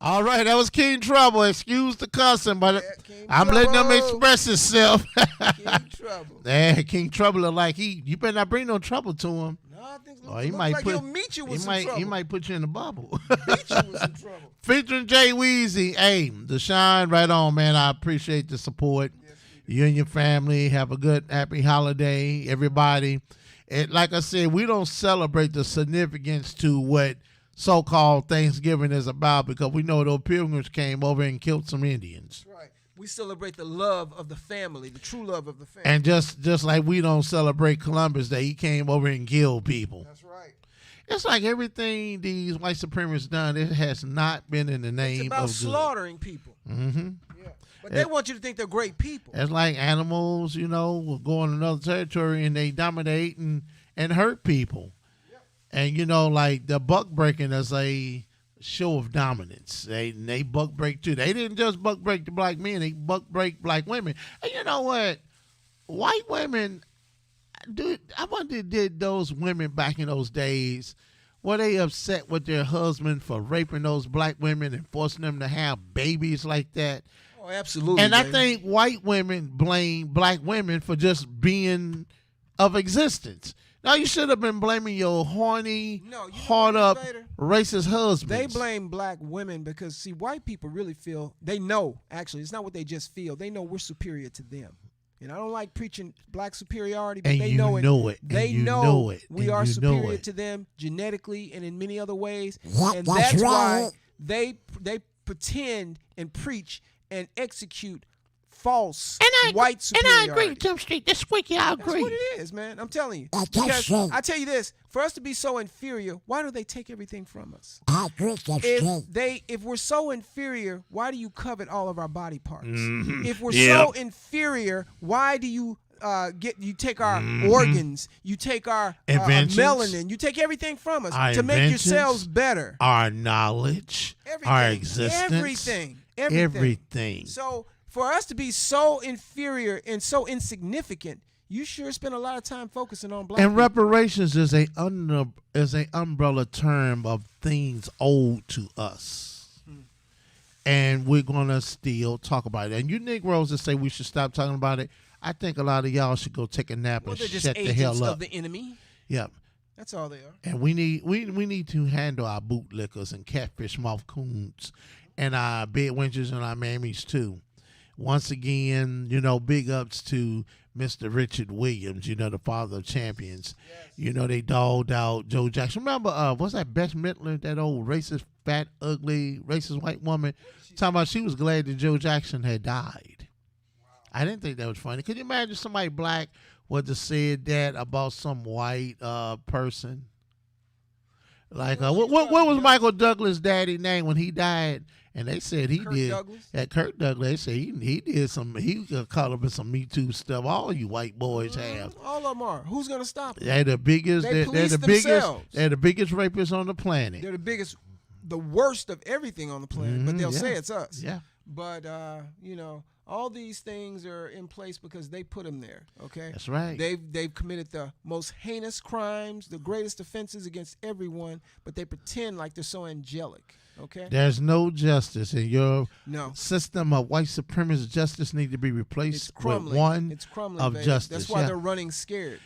All right, that was King Trouble. Excuse the cussing, but I'm letting them express himself. King Trouble. Yeah, King Trouble look like you better not bring no trouble to him. No, I think or he might like put he'll meet you with some trouble. He might put you in the bubble. Meet you with some trouble. Featuring Jay Weezy. Hey, the shine right on, man. I appreciate the support. Yes, you and your family have a good, happy holiday, everybody. And like I said, we don't celebrate the significance to what so-called Thanksgiving is about because we know those pilgrims came over and killed some Indians. That's right. We celebrate the love of the family, the true love of the family. And just like we don't celebrate Columbus Day, he came over and killed people. That's right. It's like everything these white supremacists done, it has not been in the name it's about of slaughtering people. Mm-hmm. Yeah. But they want you to think they're great people. It's like animals, will go in another territory and they dominate and hurt people. And, like the buck breaking is a show of dominance. They buck break too. They didn't just buck break the black men. They buck break black women. And you know what? White women, dude, I wonder did those women back in those days, were they upset with their husband for raping those black women and forcing them to have babies like that? Oh, absolutely. And I think white women blame black women for just being of existence. Now, you should have been blaming your horny, hard-up, racist husband. They blame black women because, see, white people really feel, they know, actually, it's not what they just feel. They know we're superior to them. And I don't like preaching black superiority, but they know it. They know we are superior to them genetically and in many other ways. And that's why they pretend and preach and execute false white superiority. And I agree, Jump Street. This squeaky, I agree. That's what it is, man. I'm telling you. Because I tell you this, for us to be so inferior, why do they take everything from us? I agree, If we're so inferior, why do you covet all of our body parts? Mm-hmm. If we're so inferior, why do you take our organs, you take our melanin, you take everything from us to make yourselves better. Our knowledge, our existence, everything. So for us to be so inferior and so insignificant, you sure spend a lot of time focusing on black And people. reparations is a umbrella term of things owed to us. And we're going to still talk about it. And you Negroes that say we should stop talking about it, I think a lot of y'all should go take a nap and shut the hell up. Of the enemy. Yep. That's all they are. And we need to handle our bootlickers and catfish mouth coons and our bedwenches and our mammies too. Once again, big ups to Mr. Richard Williams, the father of champions. Yes. They dogged out Joe Jackson. Remember, what's that Beth Midler, that old racist, fat, ugly, racist white woman, talking about she was glad that Joe Jackson had died. Wow. I didn't think that was funny. Could you imagine somebody black would have said that about some white person? Like, what was Michael Douglas' daddy name when he died? And they said he did. Kirk Douglas. They said he did some. He caught up in some Me Too stuff. All you white boys have. All of them are. Who's gonna stop them? They're the biggest. They're the themselves. biggest. They're the biggest rapists on the planet. They're the biggest, the worst of everything on the planet. But they'll say it's us. Yeah. But all these things are in place because they put them there. Okay. That's right. They've committed the most heinous crimes, the greatest offenses against everyone, but they pretend like they're so angelic. Okay. There's no justice, and your No. system of white supremacist justice need to be replaced with Crumbling. one It's crumbling, of baby. justice. That's why Yeah. they're running scared.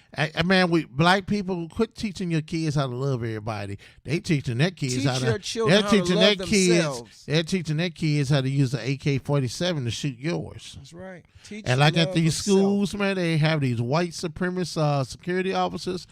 Man, we black people quit teaching your kids how to love everybody. They teaching their kids Teach how to. your children They're how to teaching love their kids. themselves. They're teaching their kids how to use the AK-47 to shoot yours. That's right. Teach And like at love these of schools, man, they have these white supremacist security officers.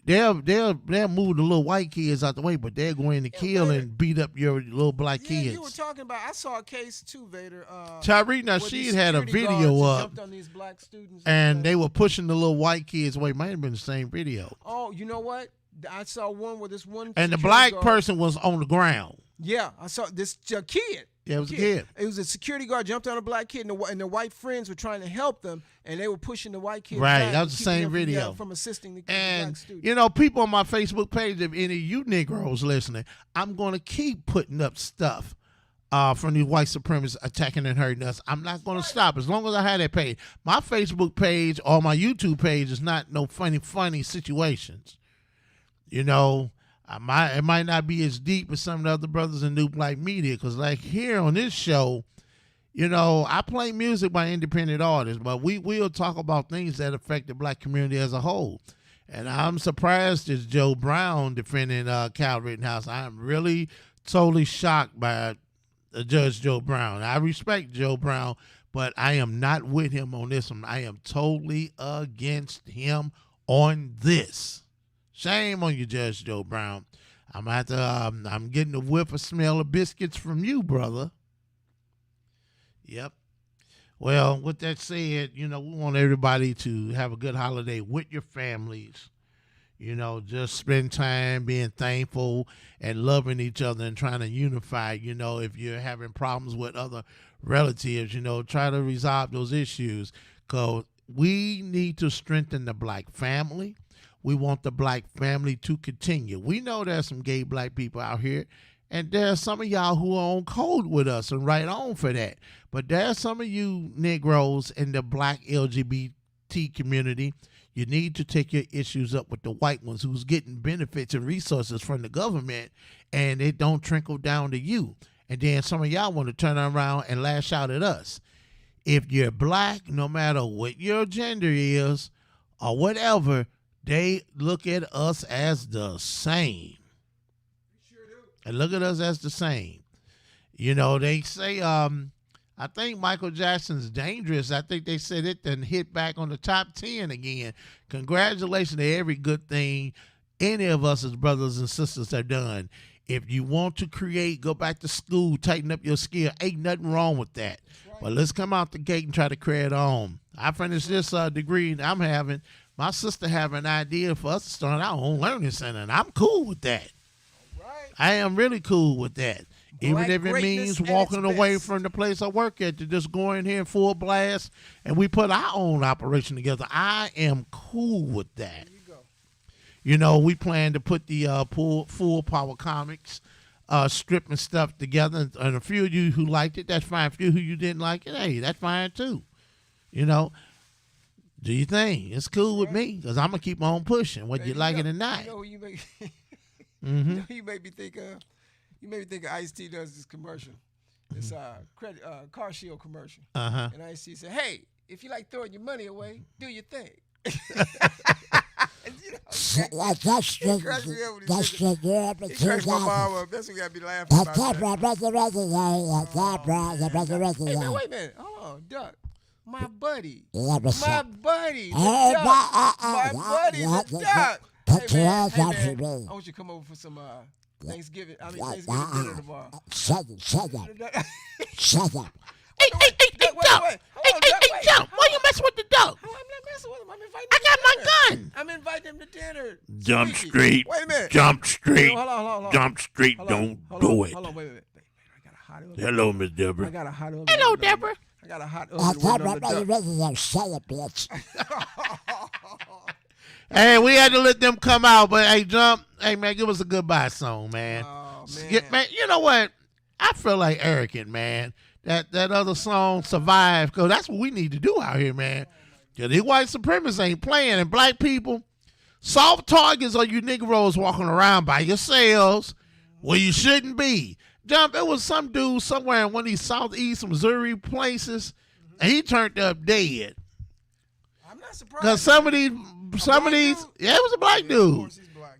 They'll move the little white kids out the way, but they're going to kill and beat up your little black kids. You were talking about. I saw a case too, Vader. Tyree, now where she these had a security video guards up, jumped on these black students and they were pushing the little white kids away. Might have been the same video. Oh, you know what? I saw one where this one And the security black guard- person was on the ground. Yeah, I saw this kid. Yeah, it was a kid. It was a security guard jumped on a black kid, and the white friends were trying to help them, and they were pushing the white kid. Right, back that and was the keeping same him from, video. from assisting the And, black students. you know, people on my Facebook page, if any of you Negroes listening, I'm going to keep putting up stuff from these white supremacists attacking and hurting us. I'm not going to stop as long as I have that page. My Facebook page or my YouTube page is not no funny situations. You know, it might not be as deep as some of the other brothers in New Black Media, because like here on this show, you know, I play music by independent artists, but we will talk about things that affect the black community as a whole. And I'm surprised as Joe Brown defending Cal Rittenhouse. I'm really totally shocked by Judge Joe Brown. I respect Joe Brown, but I am not with him on this one. I am totally against him on this. Shame on you, Judge Joe Brown. I'm I'm getting a whiff of smell of biscuits from you, brother. Yep. Well, with that said, you know, we want everybody to have a good holiday with your families. You know, just spend time being thankful and loving each other and trying to unify. You know, if you're having problems with other relatives, you know, try to resolve those issues, because we need to strengthen the black family. We want the black family to continue. We know there's some gay black people out here, and there's some of y'all who are on code with us and right on for that. But there's some of you Negroes in the black LGBT community. You need to take your issues up with the white ones who's getting benefits and resources from the government, and it don't trickle down to you. And then some of y'all want to turn around and lash out at us. If you're black, no matter what your gender is or whatever, they look at us as the same. And look at us as the same. You know, they say, I think Michael Jackson's Dangerous. I think they said it done hit back on the top 10 again. Congratulations to every good thing any of us as brothers and sisters have done. If you want to create, go back to school, tighten up your skill. Ain't nothing wrong with that. Right. But let's come out the gate and try to create our own. I finished this degree I'm having. My sister have an idea for us to start our own learning center, and I'm cool with that. Right. I am really cool with that. Even if it means walking away from the place I work at to just go in here in full blast and we put our own operation together, I am cool with that. You know, we plan to put the Full Power Comics strip and stuff together, and a few of you who liked it, that's fine. A few who you didn't like it, hey, that's fine too. You know, do your thing. It's cool with me, because I'm going to keep on pushing, whether you like it or not. You know, you make, you made me think of... You made me think of Ice-T does this commercial. It's a car shield commercial. Uh-huh. And Ice-T said, hey, if you like throwing your money away, do your thing. That's what we gotta be laughing about. Hey, man, wait a minute. Hold on, Duck. My buddy. My buddy. The Duck. Hey, man, I want you to come over for some Thanksgiving dinner tomorrow. Shut up. Hey, Duck. Hey, Duck. Why you messing with the duck? I'm not messing with him. I'm inviting him. I got my gun. I'm inviting him to dinner. Jump Squeaky. straight. Wait a minute. Jump straight. Hold on. Jump straight. Don't do it. Hold on, wait a minute. I got a hot oven. Hello, Miss Deborah. I got a hot oven. Hello, Deborah. I got a hot oven. Hey, we had to let them come out, but hey, Jump. Hey, man, give us a goodbye song, man. Oh, man. Man, you know what? I feel like arrogant, man. That other song, Survive, because that's what we need to do out here, man. Because these white supremacists ain't playing, and black people, soft targets are you Negroes walking around by yourselves where you shouldn't be. Jump, it was some dude somewhere in one of these southeast Missouri places, and he turned up dead. I'm not surprised. Because some of these, yeah, it was a black dude.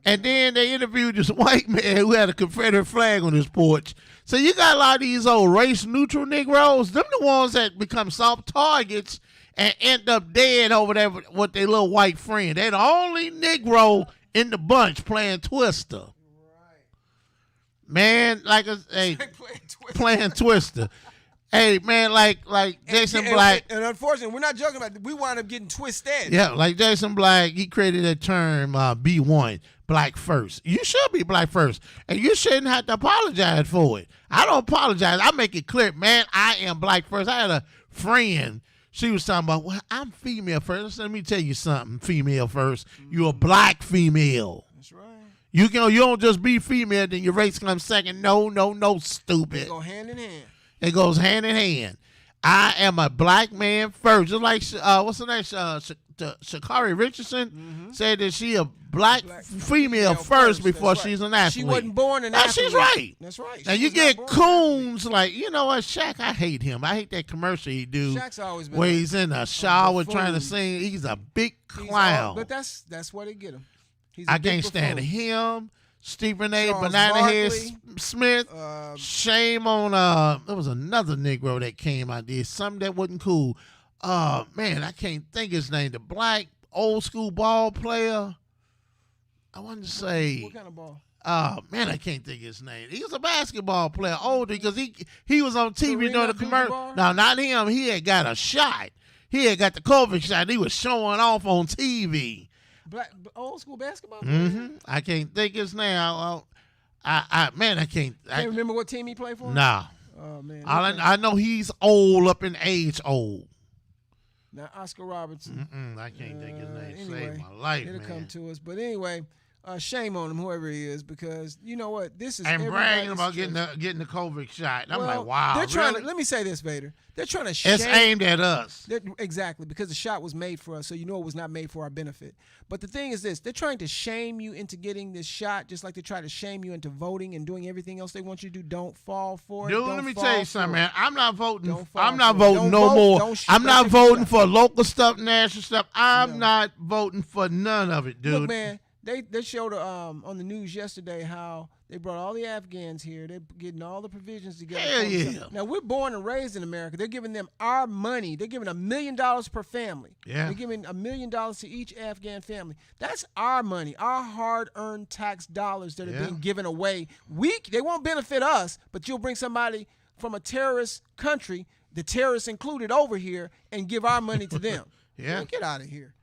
And then they interviewed this white man who had a Confederate flag on his porch. So you got a lot of these old race-neutral Negroes. Them the ones that become soft targets and end up dead over there with their little white friend. They're the only Negro in the bunch playing Twister. Man, like playing Twister. Hey, man, like Jason Black. And unfortunately, we're not joking about it. We wound up getting twisted. Yeah, like Jason Black, he created that term B1, black first. You should be black first, and you shouldn't have to apologize for it. I don't apologize. I make it clear, man, I am black first. I had a friend. She was talking about, well, I'm female first. Let me tell you something, female first. You're a black female. That's right. You don't just be female, then your race comes second. No, stupid. They go hand in hand. It goes hand in hand. I am a black man first. Just like, what's her name? Sha'Carri Richardson said that she a black female first before she's an athlete. She wasn't born an athlete. She's right. That's right. Now you get coons like, you know what, Shaq, I hate him. I hate that commercial he do Shaq's always been where he's in a shower trying to sing. He's a big clown. But that's why they get him. I can't stand him. Stephen A. Banana Head Smith. Shame on there was another Negro that came out there. Something that wasn't cool. Man, I can't think his name. The black old school ball player. I wanted to say what kind of ball? Man, I can't think his name. He was a basketball player, older, because he was on TV during the commercial. No, not him. He had got a shot. He had got the COVID shot. He was showing off on TV. Black old school basketball. I can't think his name. I can't. Can't remember what team he played for. Nah. Oh man. I know he's old up in age. Old. Now Oscar Robertson. I can't think his name. Anyway, Save my life, it'll man. come to us. But anyway, shame on him, whoever he is, because you know what, this is and bragging about everybody's getting the COVID shot. I'm well, like, wow. They're trying really? to. Let me say this, Vader. They're trying to shame. It's aimed at us. Exactly, because the shot was made for us, so you know it was not made for our benefit. But the thing is this: they're trying to shame you into getting this shot, just like they try to shame you into voting and doing everything else they want you to do. Don't fall for it. Dude, let me tell you something, man. I'm not voting. I'm not voting no more. I'm not voting for local stuff, national stuff. I'm not voting for none of it, dude. Look, man. They showed on the news yesterday how they brought all the Afghans here. They're getting all the provisions together. Hell yeah. Now, we're born and raised in America. They're giving them our money. They're giving $1 million per family. Yeah. They're giving $1 million to each Afghan family. That's our money, our hard-earned tax dollars that are being given away. They won't benefit us, but you'll bring somebody from a terrorist country, the terrorists included, over here and give our money to them. Yeah. Man, get out of here.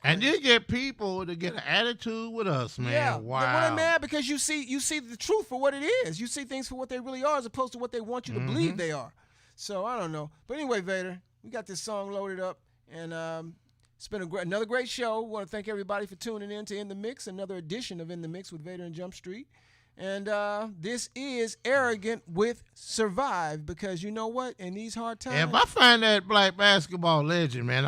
And you get people to get an attitude with us, man. Yeah. Wow. Well, they're mad because you see the truth for what it is. You see things for what they really are as opposed to what they want you to believe they are. So I don't know. But anyway, Vader, we got this song loaded up, and it's been another great show. We want to thank everybody for tuning in to In the Mix, another edition of In the Mix with Vader and Jump Street. And this is Arrogant with Survive, because you know what? In these hard times. If I find that black basketball legend, man,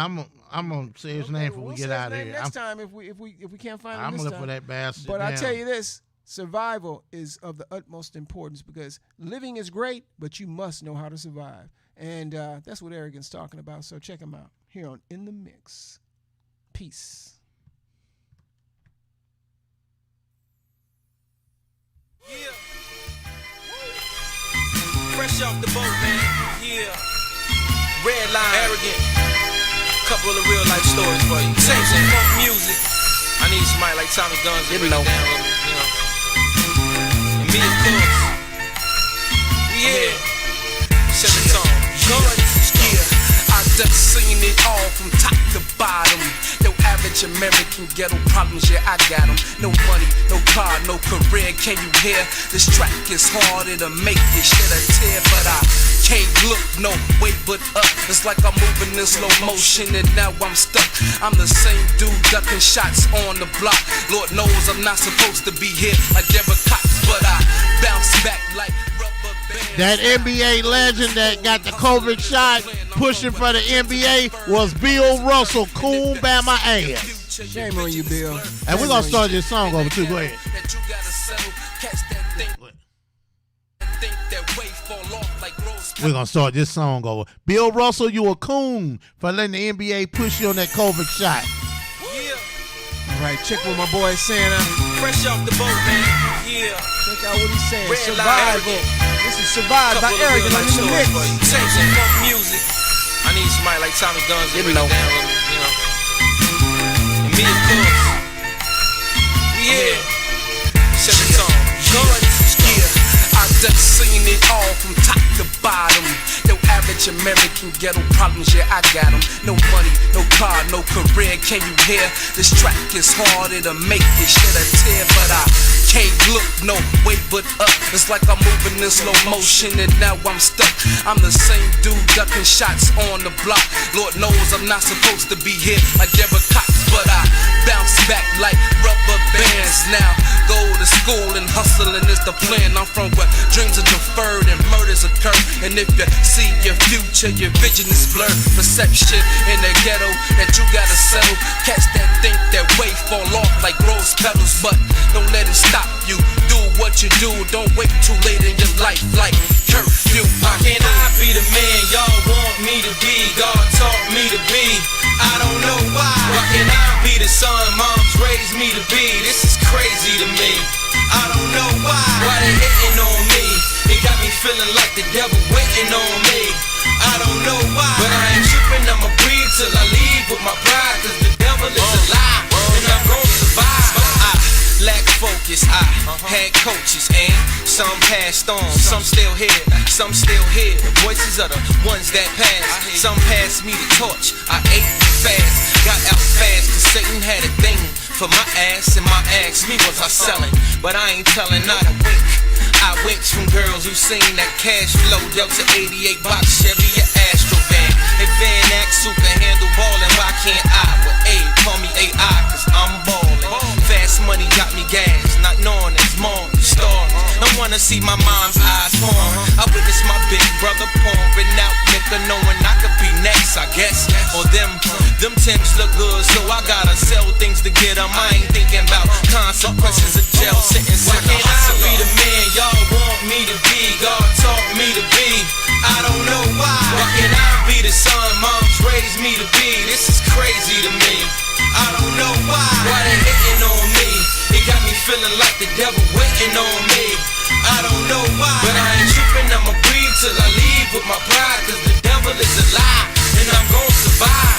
I'm gonna say his name before we get out of here. Next time, if we can't find him, I'm this gonna time. look for that bastard. But I tell you this: survival is of the utmost importance, because living is great, but you must know how to survive, and that's what Arrogant's talking about. So check him out here on In the Mix. Peace. Yeah. Fresh off the boat, man. Yeah. Red line. Arrogant. Couple of real life stories for you. Take some funk music. I need somebody like Tommy Guns to break it down with me, you know. And me, of course. Yeah. Set the tone. Guns. Yeah. I done seen it all from top to bottom. No average American ghetto problems, yeah, I got them. No money, no car, no career, can you hear? This track is harder to make this shit a tear, but I can't look no way but up. It's like I'm moving in slow motion and now I'm stuck. I'm the same dude ducking shots on the block. Lord knows I'm not supposed to be here like Deborah Cox, but I bounce back like rubber bands. That NBA legend that got the COVID shot pushing for the NBA was Bill Russell. Cool by my ass. Shame on you, Bill. And we're gonna start this song over too. Go ahead. That you gotta settle, catch that thing. Think that We're going to start this song over. Bill Russell, you a coon for letting the NBA push you on that COVID shot. All right, check what my boy is saying. Fresh off the boat, man. Yeah. Check out what he's saying. Red Survival. This is Survive by Arrogant in the mix. Take some funk music. I need somebody like Tommy Guns to bring it down a little, you know. And me, of course. Yeah. Set the tone. I done seen it all from top to bottom. No average American ghetto problems, yeah, I got them. No money, no car, no career, can you hear? This track is harder to make, this shit a tear, but I can't look no way but up. It's like I'm moving in slow motion and now I'm stuck. I'm the same dude ducking shots on the block. Lord knows I'm not supposed to be here like Deborah Cox, but I bounce back like rubber bands. Now go to school and hustling is the plan. I'm from where dreams are deferred and murders occur. And if you see your future, your vision is blurred. Perception in the ghetto that you gotta settle. Cats that think that way fall off like rose petals, but don't let it stop you. Do what you do, don't wait too late in your life like curfew. Why can't I be the man y'all want me to be? God taught me to be. I don't know why. Why can't I be the son moms raised me to be? This is crazy to me. I don't know why. Why they hating on me? It got me feeling like the devil waiting on me. I don't know why. But I ain't tripping, I'ma breathe till I leave with my pride. Cause the devil is a lie, and I'm gon' survive. I lack focus, I had coaches, and some passed on. Some still here, some still here. The voices are the ones that pass. Some passed me the torch, I ate fast. Got out fast, cause Satan had a thing for my ass, and my asked me was I selling, but I ain't telling not a wink. I winks from girls who seen that cash flow. Delta 88 box Chevy, your Astro van. If Van Axe who can handle ballin', why can't I? Well, A, call me AI, cause I'm ballin'. Fast money got me gas, not knowing it's more than stars. I wanna see my mom's eyes form. I witnessed my big brother pouring out liquor, knowing I could be next, I guess. Or them temps look good, so I gotta sell things to get them. I ain't thinking about consequences of jail sentences. Why can't I be the man y'all want me to be? God taught me to be. I don't know why. Why can't I be the son moms raised me to be? This is crazy to me. I don't know why. Why they hating on me? It got me feeling like the devil waiting on me. I don't know why. But I ain't tripping, I'ma breathe till I leave with my pride. Cause the devil is a lie, and I'm gon' survive.